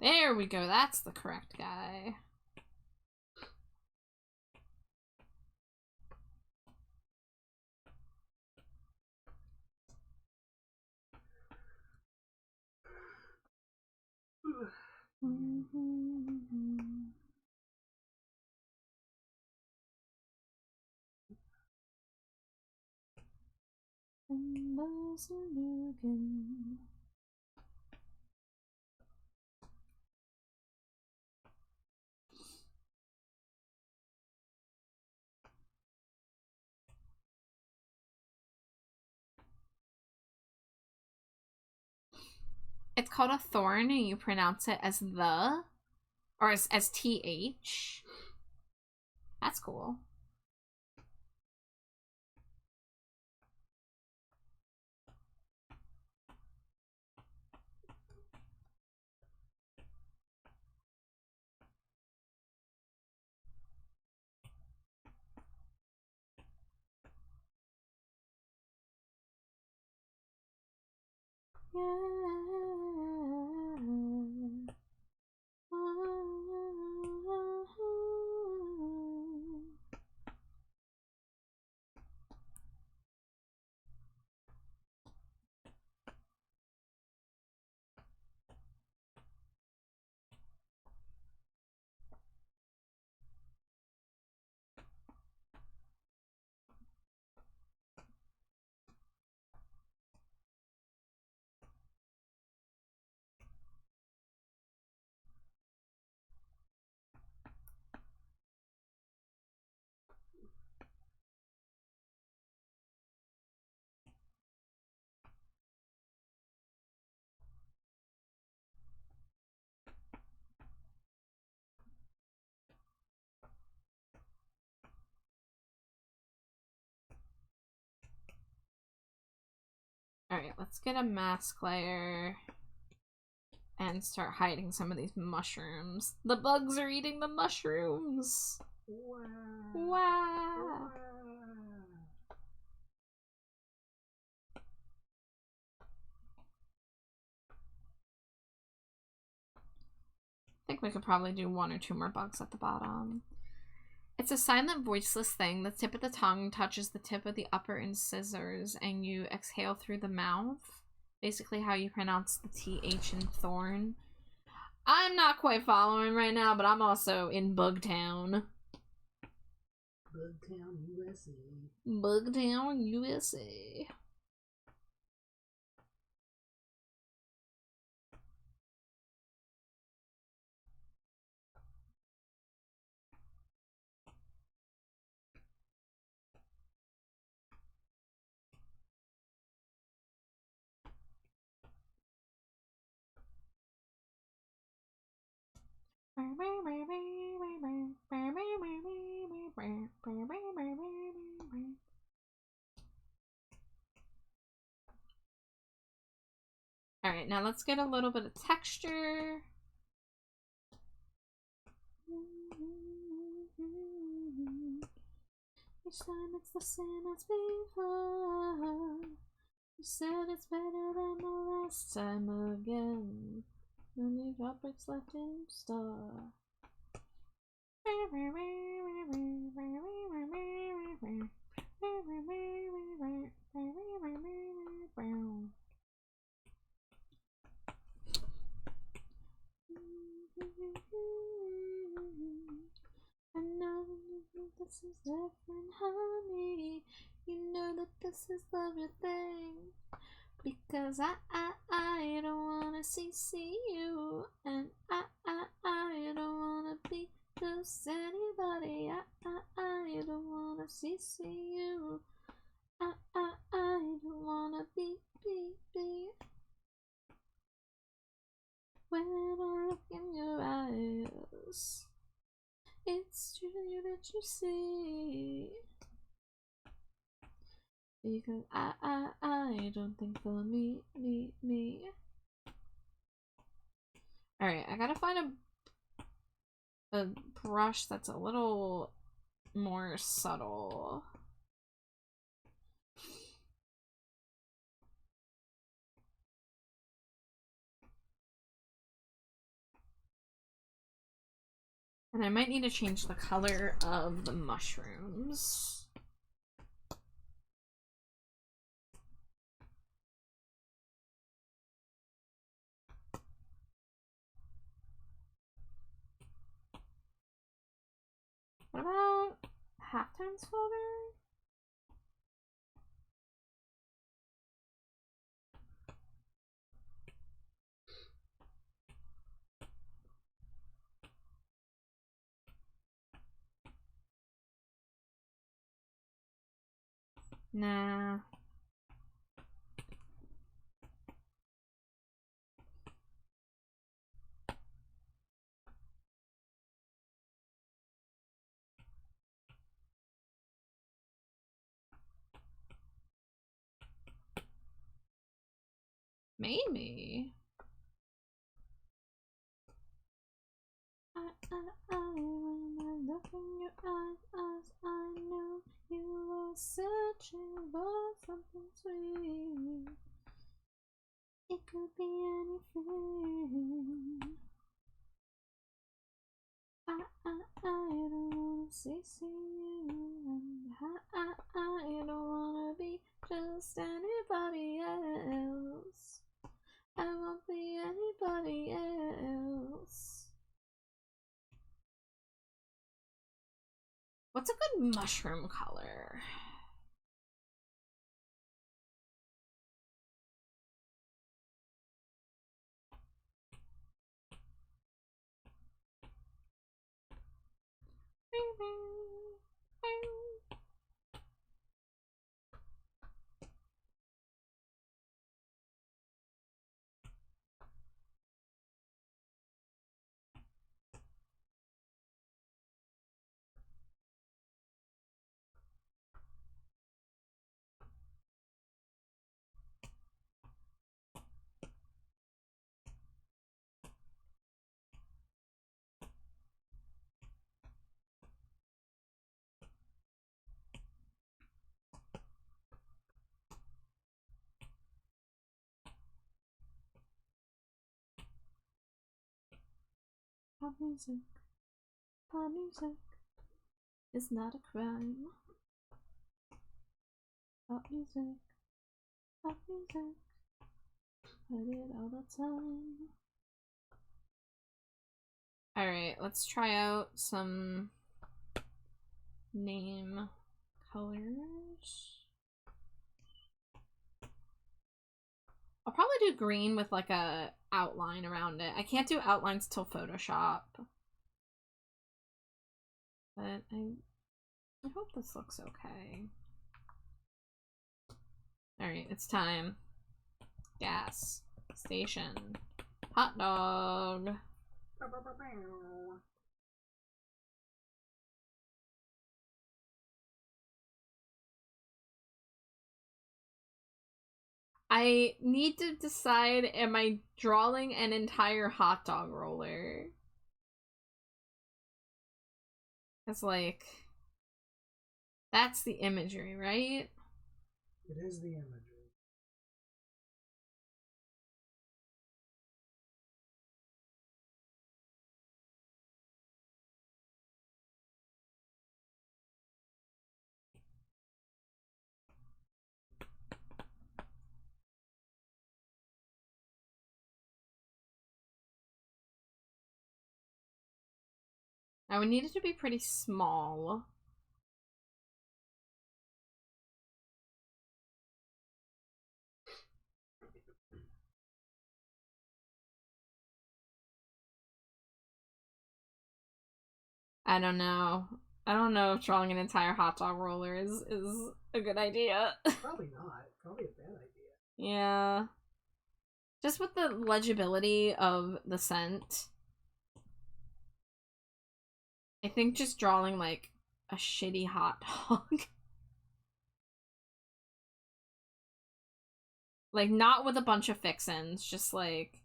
There we go. That's the correct guy. It's called a thorn and you pronounce it as the, or as TH. That's cool. Alright, let's get a mask layer and start hiding some of these mushrooms. The bugs are eating the mushrooms! Wow. Wow! I think we could probably do 1 or 2 more bugs at the bottom. It's a silent, voiceless thing. The tip of the tongue touches the tip of the upper incisors and you exhale through the mouth. Basically how you pronounce the TH in thorn. I'm not quite following right now, but I'm also in Bugtown. Bugtown, USA. Bugtown, USA. Alright, now let's get a little bit of texture. Each time it's the same as before. You said it's better than the last time again. Only topics left in store. I know this is different, honey. You know that this is love your thing. Because I don't wanna see you, and I don't wanna be just anybody. I don't wanna see you. I don't wanna be. When I look in your eyes, it's you that you see. Because I don't think for me. Alright, I gotta find a brush that's a little more subtle. And I might need to change the color of the mushrooms. What about halftimes folder? Nah. Maybe. When I look in your eyes, I know you are searching for something sweet. It could be anything. I don't wanna see you, and I don't wanna be just anybody else. I won't be anybody else. What's a good mushroom color? Pop music is not a crime. Pop music, pop music, play it all the time. Alright, let's try out some name colors. I'll probably do green with like a outline around it. I can't do outlines till Photoshop. But I hope this looks okay. Alright, it's time. Gas. Station. Hot dog. I need to decide, am I drawing an entire hot dog roller? It's like, that's the imagery, right? It is the imagery. I would need it to be pretty small. I don't know. I don't know if drawing an entire hot dog roller is a good idea. Probably not. Probably a bad idea. Yeah. Just with the legibility of the scent. I think just drawing like a shitty hot dog. Like not with a bunch of fixins, just like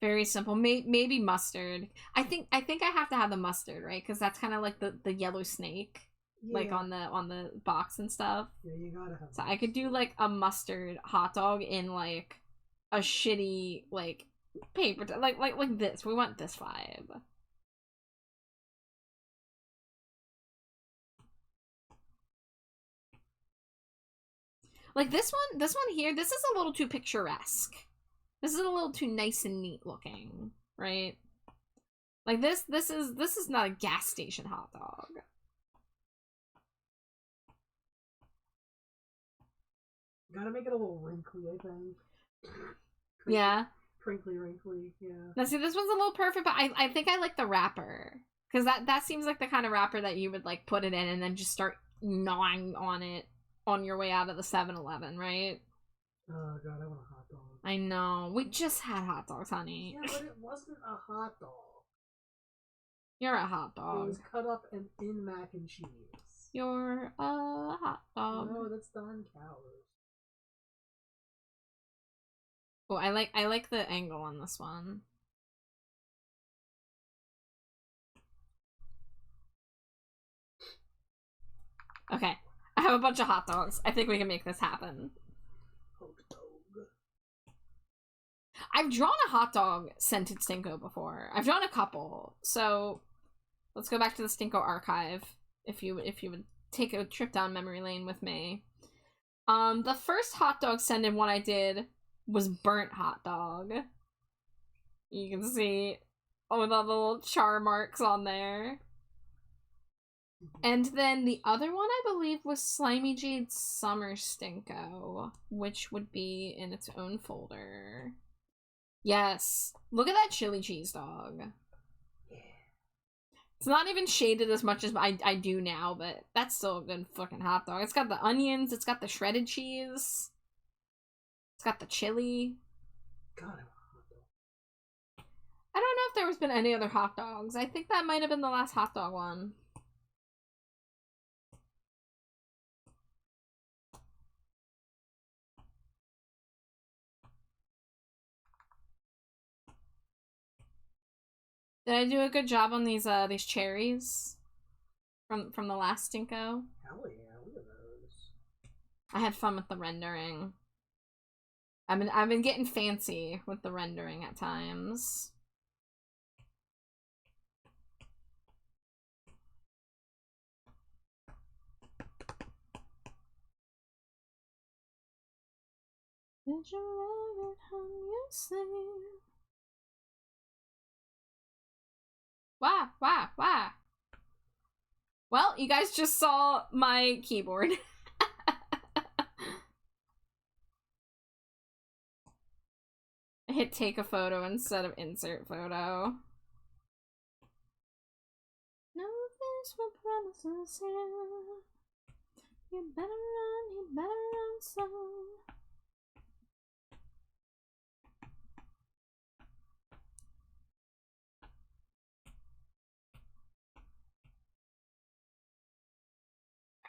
very simple. Maybe mustard. I think I have to have the mustard, right? Because that's kind of like the yellow snake, Yeah. like on the box and stuff. Yeah, you gotta have. So I could do like a mustard hot dog in like a shitty like paper, like this. We want this vibe. Like this one here, this is a little too picturesque. This is a little too nice and neat looking, right? Like this is not a gas station hot dog. Gotta make it a little wrinkly, I think. Yeah. Crinkly, wrinkly, yeah. Now see, this one's a little perfect, but I think I like the wrapper. Because that seems like the kind of wrapper that you would like put it in and then just start gnawing on it on your way out of the 7-Eleven, right? Oh god, I want a hot dog. I know. We just had hot dogs, honey. Yeah, but it wasn't a hot dog. You're a hot It dog. was cut up and in mac and cheese. You're a hot dog. No, that's darn cows. Oh, I like the angle on this one. Okay. I have a bunch of hot dogs. I think we can make this happen. Hot dog. I've drawn a hot dog scented Stinko before. I've drawn a couple. So let's go back to the Stinko archive if you would take a trip down memory lane with me. The first hot dog scented one I did was burnt hot dog. You can see with all the little char marks on there. And then the other one, I believe, was Slimy Jade Summer Stinko, which would be in its own folder. Yes. Look at that chili cheese dog. Yeah. It's not even shaded as much as I do now, but that's still a good fucking hot dog. It's got the onions, it's got the shredded cheese, it's got the chili. God, I want a hot dog. I don't know if there has been any other hot dogs. I think that might have been the last hot dog one. Did I do a good job on these cherries from the last Stinko? Hell yeah, look at those. I had fun with the rendering. I've been getting fancy with the rendering at times. Did you ever hung your sleeve? Wah. Well, you guys just saw my keyboard. I hit take a photo instead of insert photo. No thanks for promises here. You better run slow.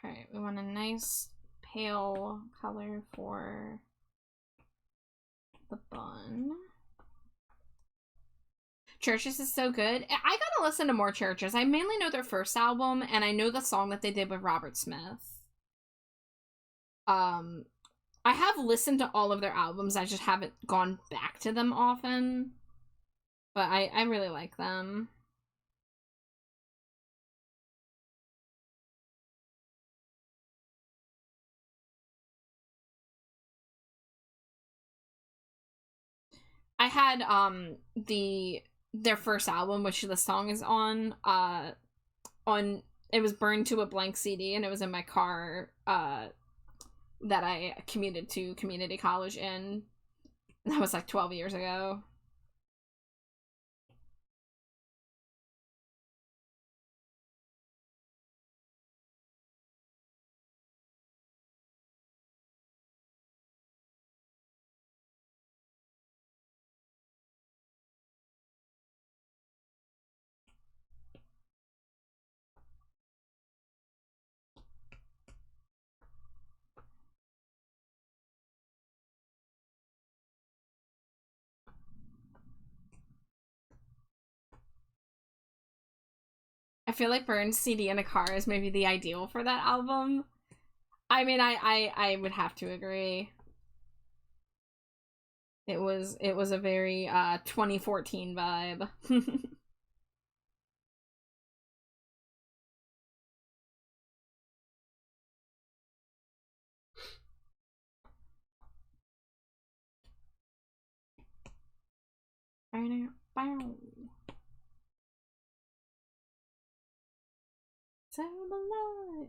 Alright, we want a nice pale color for the bun. Churches is so good. I gotta listen to more Churches. I mainly know their first album, and I know the song that they did with Robert Smith. I have listened to all of their albums, I just haven't gone back to them often. But I really like them. I had their first album, which the song is on it was burned to a blank CD, and it was in my car that I commuted to community college in. That was like 12 years ago. I feel like burned CD in a car is maybe the ideal for that album. I mean, I would have to agree. It was a very 2014 vibe. Terrible light.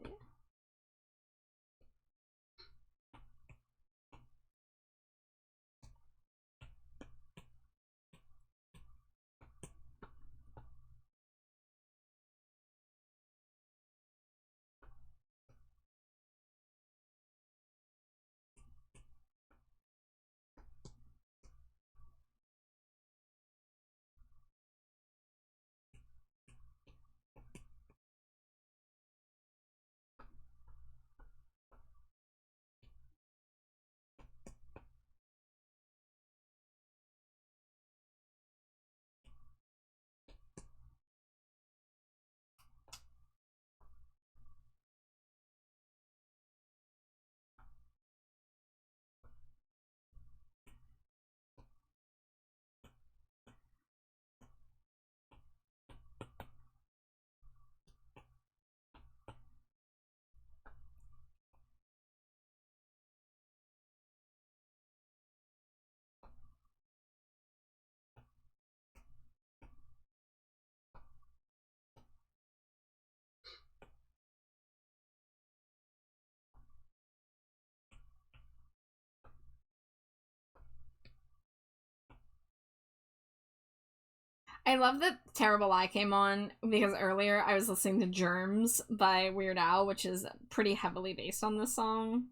I love that Terrible Lie came on because earlier I was listening to Germs by Weird Al, which is pretty heavily based on this song.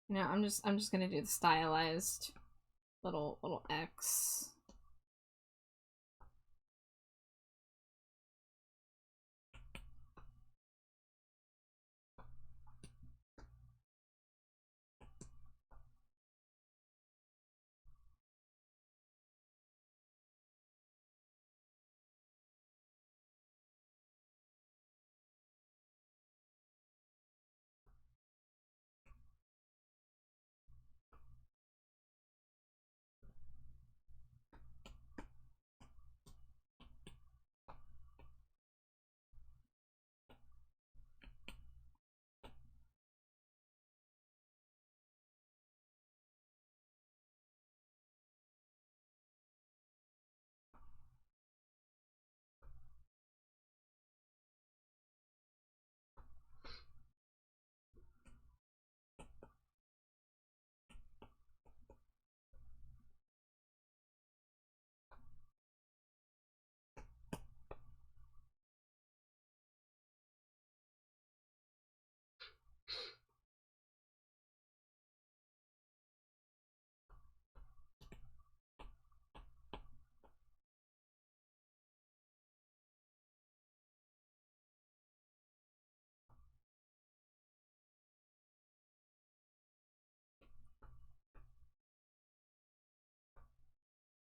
No, I'm just gonna do the stylized little X.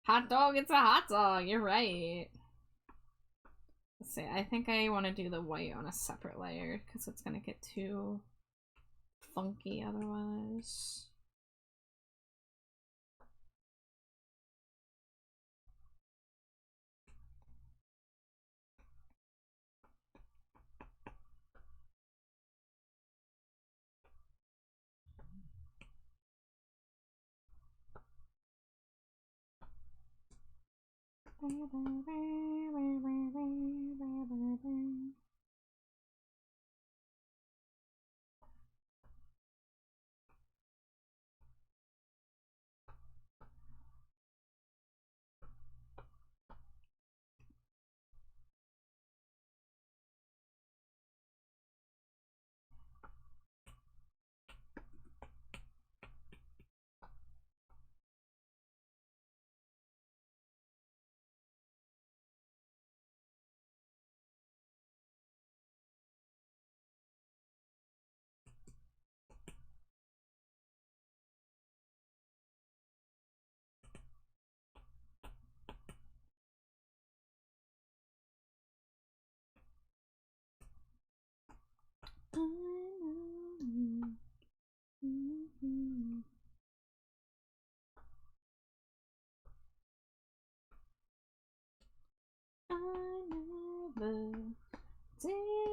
Hot dog, it's a hot dog, you're right. Let's see, I think I want to do the white on a separate layer because it's gonna get too funky otherwise. I never deny.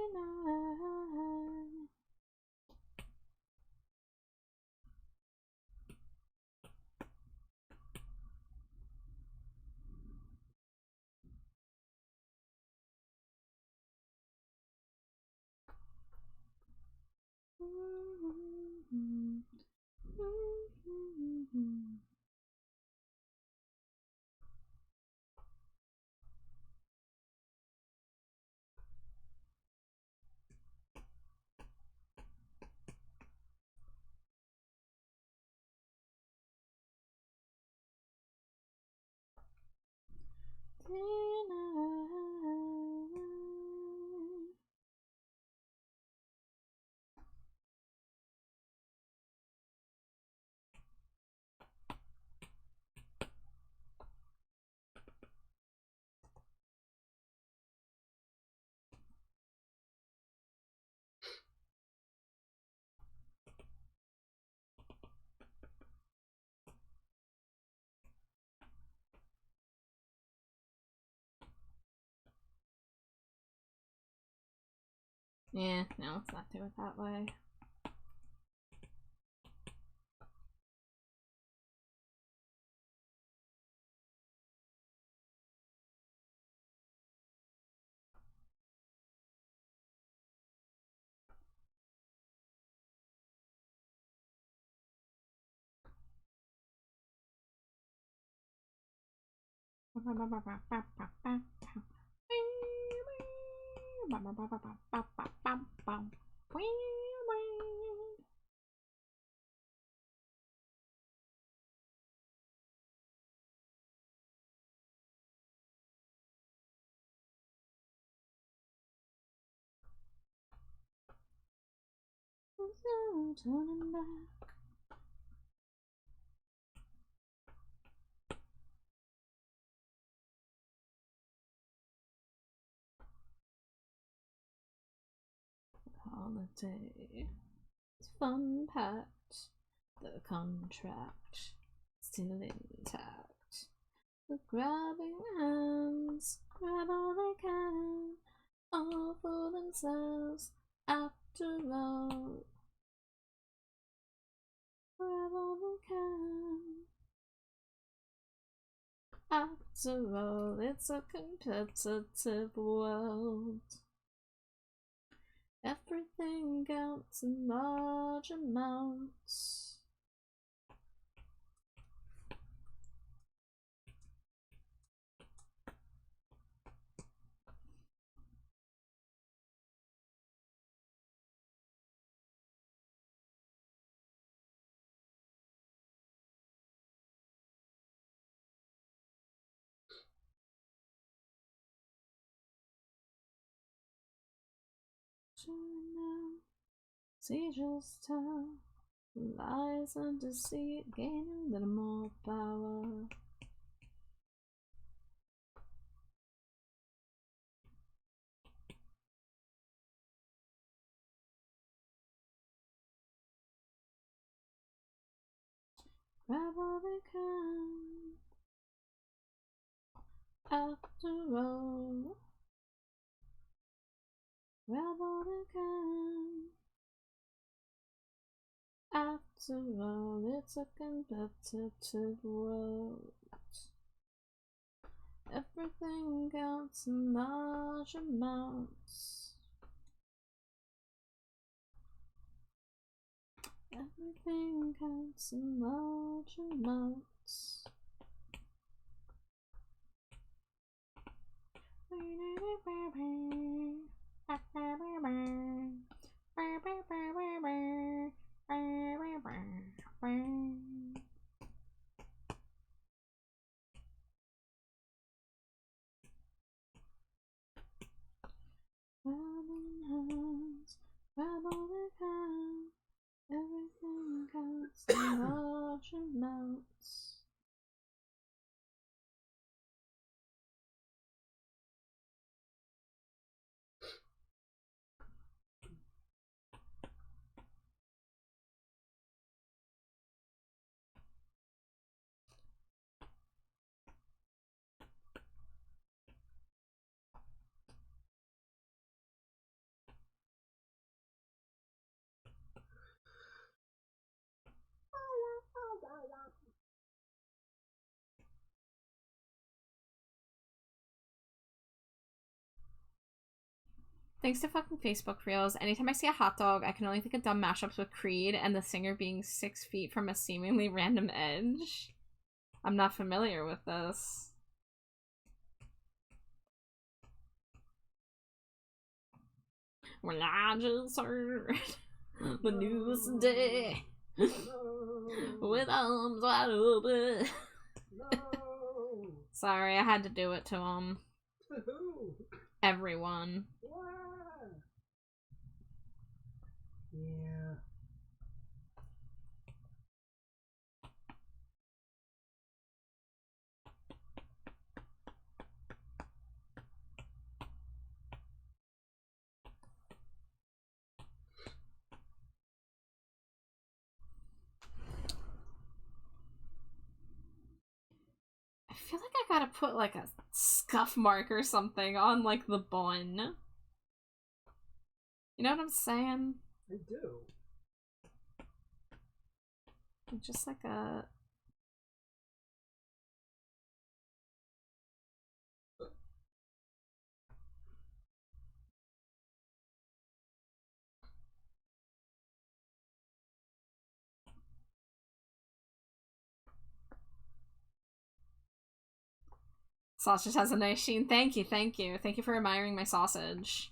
Yeah, no, let's not do it that way. There's no turning back. Holiday. It's fun packed. The contract still intact. The grabbing hands grab all they can, all for themselves after all. Grab all they can. After all, it's a competitive world. Everything counts in large amounts. Now, see just how lies and deceit gain a little more power. Grab all they can. After all, grab all they can. After all, it's a competitive world. Everything counts in large amounts. Everything counts in large amounts. Grabbing hands, grab all they can. Everything counts in large amounts. Thanks to fucking Facebook Reels, anytime I see a hot dog, I can only think of dumb mashups with Creed and the singer being 6 feet from a seemingly random edge. I'm not familiar with this. Well, I just heard the news today with arms wide open. Sorry, I had to do it to him. To who? Everyone. Why? Yeah. I feel like I gotta put like a scuff mark or something on like the bun. You know what I'm saying? I do. Just like a... Sausage has a nice sheen. Thank you, thank you. Thank you for admiring my sausage.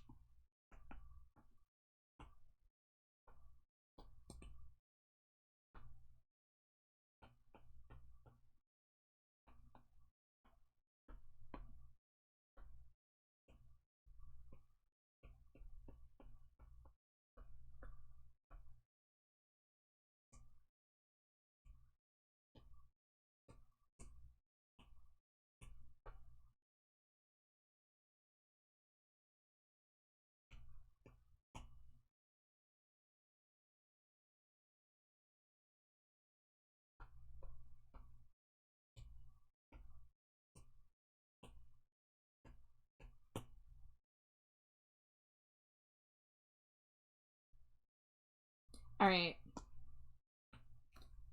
All right.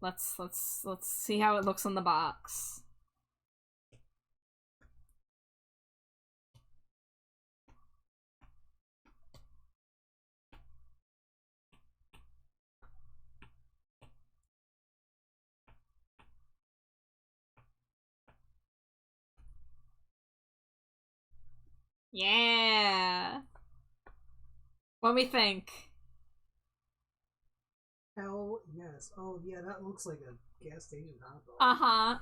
Let's see how it looks on the box. Yeah. What do we think? Hell yes. Oh yeah, that looks like a gas station hot dog. Uh-huh.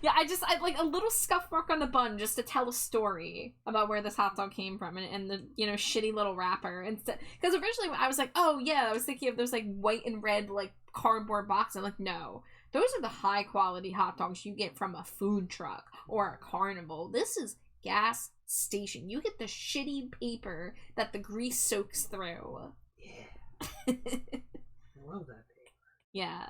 Yeah, I like a little scuff mark on the bun just to tell a story about where this hot dog came from and the, you know, shitty little wrapper. Instead, because originally I was like, oh yeah, I was thinking of those like white and red like cardboard boxes. I'm like, no. Those are the high quality hot dogs you get from a food truck or a carnival. This is gas station. You get the shitty paper that the grease soaks through. Yeah. I love that paper. Yeah.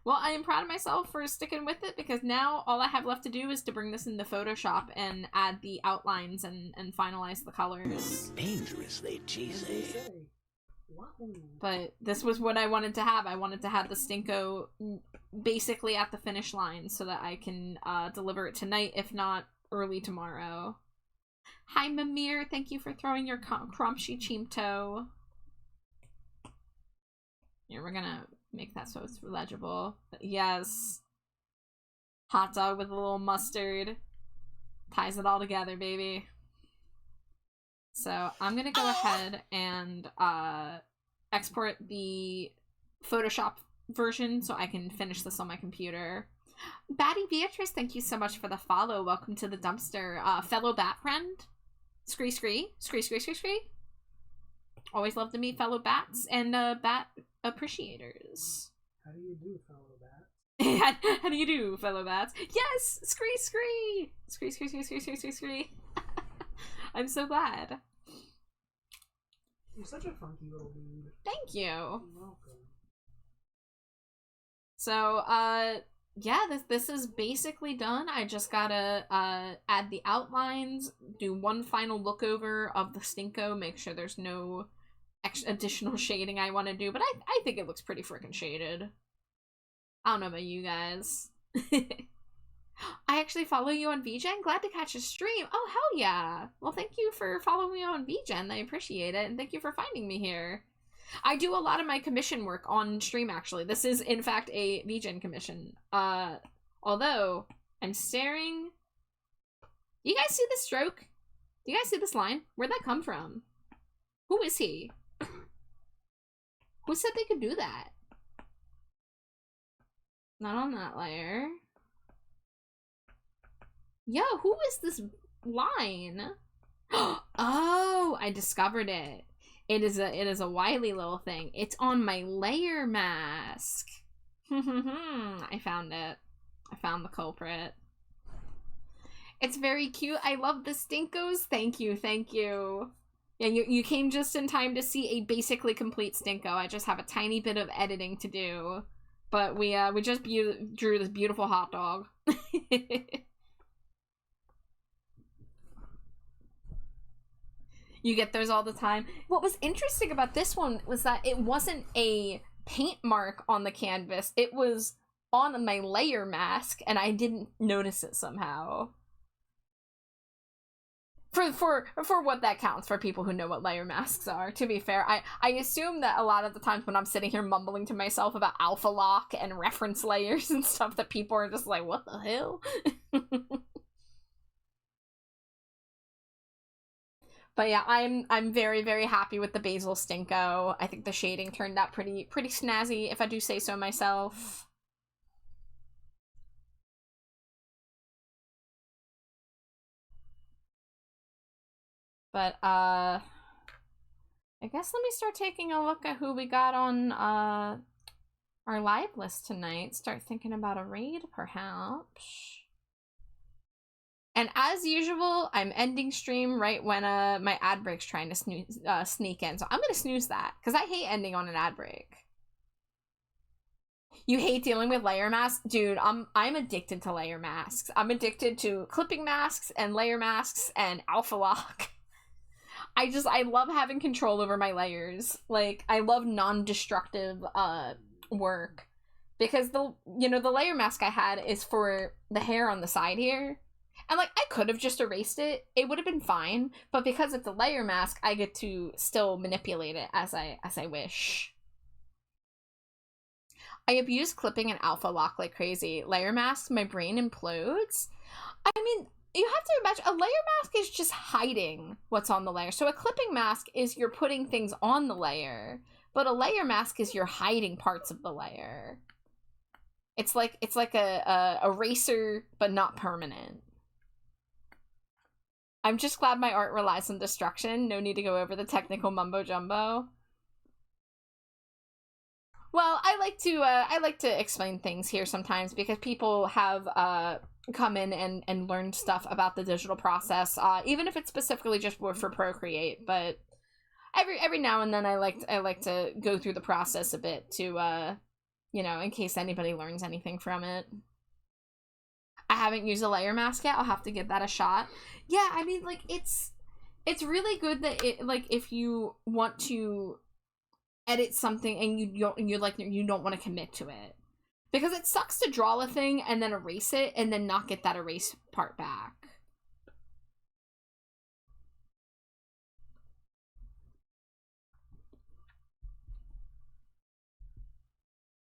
Well, I am proud of myself for sticking with it because now all I have left to do is to bring this into Photoshop and add the outlines and finalize the colors. Dangerously cheesy. But this was what I wanted to have. I wanted to have the Stinko basically at the finish line so that I can deliver it tonight, if not early tomorrow. Hi, Mimir. Thank you for throwing your Crumpshy Chimto. Yeah, we're gonna make that so it's legible. But yes. Hot dog with a little mustard. Ties it all together, baby. So I'm gonna go ahead and export the Photoshop version so I can finish this on my computer. Batty Beatrice, thank you so much for the follow. Welcome to the dumpster. Fellow bat friend. Scree scree. Scree scree scree scree. Always love to meet fellow bats and bat appreciators. How do you do, fellow bats? How do you do, fellow bats? Yes! Scree scree! Scree scree scree scree scree scree scree. I'm so glad. You're such a funky little dude. Thank you. You're welcome. So, yeah, this is basically done. I just gotta add the outlines, do one final look over of the Stinko, make sure there's no additional shading I want to do, but I think it looks pretty freaking shaded. I don't know about you guys. I actually follow you on VGen. Glad to catch a stream. Oh, hell yeah. Well, thank you for following me on VGen. I appreciate it, and thank you for finding me here. I do a lot of my commission work on stream, actually. This is, in fact, a VGen commission. Although, I'm staring... You guys see this stroke? Do you guys see this line? Where'd that come from? Who is he? Who said they could do that? Not on that layer. Yo, who is this line? Oh, I discovered it. It is a wily little thing. It's on my layer mask. I found it. I found the culprit. It's very cute. I love the Stinkos. Thank you, thank you. Yeah, you came just in time to see a basically complete Stinko. I just have a tiny bit of editing to do. But we just drew this beautiful hot dog. You get those all the time. What was interesting about this one was that it wasn't a paint mark on the canvas. It was on my layer mask, and I didn't notice it somehow. For what that counts, for people who know what layer masks are. To be fair, I assume that a lot of the times when I'm sitting here mumbling to myself about alpha lock and reference layers and stuff, that people are just like, what the hell? But yeah, I'm very, very happy with the basil Stinko. I think the shading turned out pretty snazzy, if I do say so myself. But I guess let me start taking a look at who we got on our live list tonight. Start thinking about a raid, perhaps. And as usual, I'm ending stream right when my ad break's trying to sneak in. So I'm gonna snooze that, because I hate ending on an ad break. You hate dealing with layer masks? Dude, I'm addicted to layer masks. I'm addicted to clipping masks and layer masks and alpha lock. I love having control over my layers. Like, I love non-destructive work. Because the layer mask I had is for the hair on the side here. And, like, I could have just erased it. It would have been fine. But because it's a layer mask, I get to still manipulate it as I wish. I abuse clipping and alpha lock like crazy. Layer masks, my brain implodes. I mean, you have to imagine, a layer mask is just hiding what's on the layer. So a clipping mask is you're putting things on the layer. But a layer mask is you're hiding parts of the layer. It's like a eraser, but not permanent. I'm just glad my art relies on destruction. No need to go over the technical mumbo jumbo. Well, I like to explain things here sometimes because people have come in and learned stuff about the digital process, even if it's specifically just for Procreate. But every now and then I like to go through the process a bit to in case anybody learns anything from it. I haven't used a layer mask yet. I'll have to give that a shot. Yeah, I mean, like, it's really good that it, like, if you want to edit something and you don't want to commit to it, because it sucks to draw a thing and then erase it and then not get that erase part back.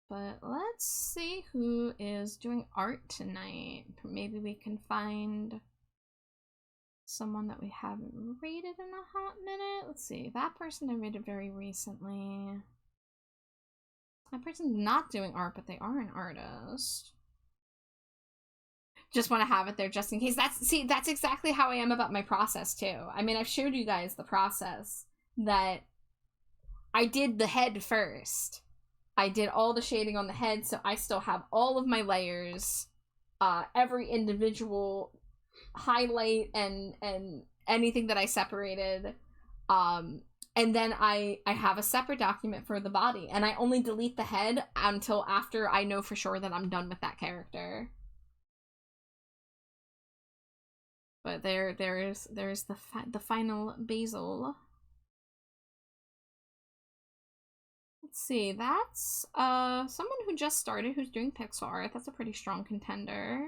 But let's see who is doing art tonight. Maybe we can find someone that we haven't rated in a hot minute. Let's see. That person I rated very recently. That person's not doing art, but they are an artist. Just want to have it there just in case. That's exactly how I am about my process too. I mean, I've showed you guys the process that I did the head first. I did all the shading on the head, so I still have all of my layers, every individual highlight and anything that I separated. And then I have a separate document for the body, and I only delete the head until after I know for sure that I'm done with that character. But there's the final basil. Let's see, that's someone who just started who's doing pixel art. That's a pretty strong contender.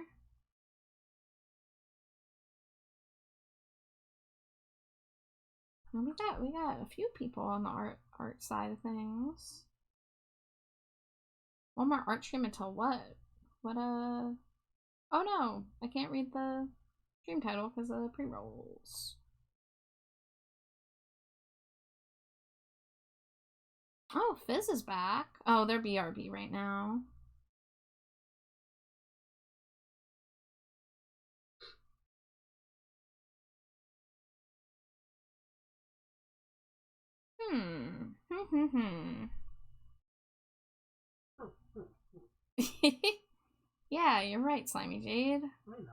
Well, we got a few people on the art side of things. One more art stream until what? Oh no, I can't read the stream title because of the pre-rolls. Oh, Fizz is back. Oh, they're BRB right now. Yeah, you're right, Slimy Jade. I know.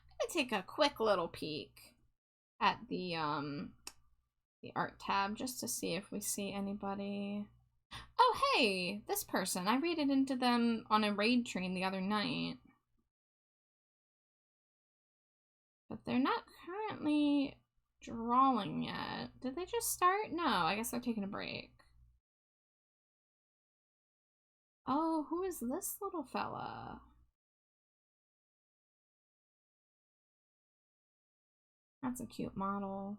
I'm gonna take a quick little peek at the art tab just to see if we see anybody. Oh, hey, this person. I raided into them on a raid train the other night. But they're not currently drawing yet. Did they just start? No, I guess they're taking a break. Oh, who is this little fella? That's a cute model.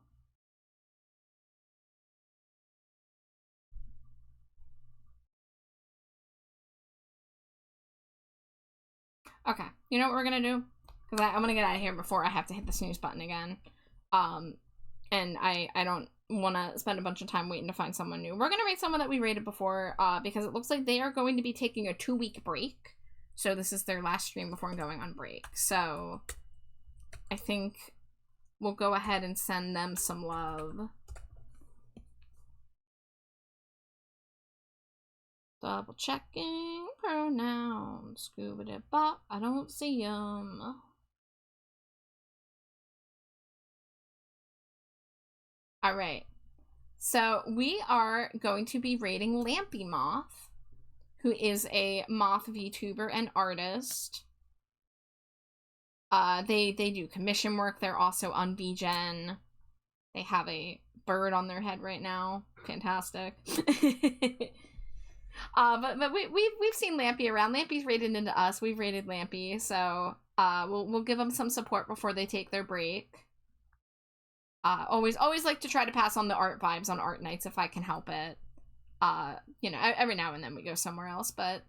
Okay, you know what we're gonna do? Because I'm gonna get out of here before I have to hit the snooze button again. And I don't want to spend a bunch of time waiting to find someone new. We're gonna rate someone that we rated before, because it looks like they are going to be taking a 2-week break. So this is their last stream before going on break. So I think we'll go ahead and send them some love. Double checking pronouns. Scuba bop. I don't see them. Alright. So we are going to be rating Lampy Moth, who is a moth VTuber and artist. They do commission work. They're also on VGen. They have a bird on their head right now. Fantastic. But we've seen Lampy around. Lampy's raided into us. We've raided Lampy, so we'll give them some support before they take their break. Always like to try to pass on the art vibes on art nights if I can help it. You know, every now and then we go somewhere else, but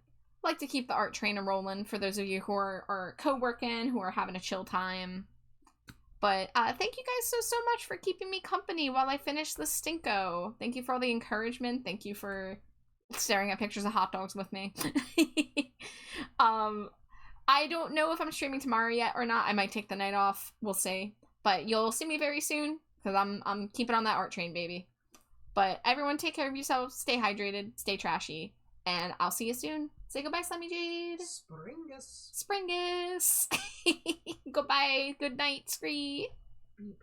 I like to keep the art train rolling for those of you who are co-working, who are having a chill time. But thank you guys so much for keeping me company while I finish the Stinko. Thank you for all the encouragement. Thank you for staring at pictures of hot dogs with me. I don't know if I'm streaming tomorrow yet or not. I might take the night off. We'll see. But you'll see me very soon, because I'm keeping on that art train, baby. But everyone take care of yourselves, stay hydrated, stay trashy, and I'll see you soon. Say goodbye, Slimy Jade. Springus. Springus. Goodbye, good night, Scree. Beep.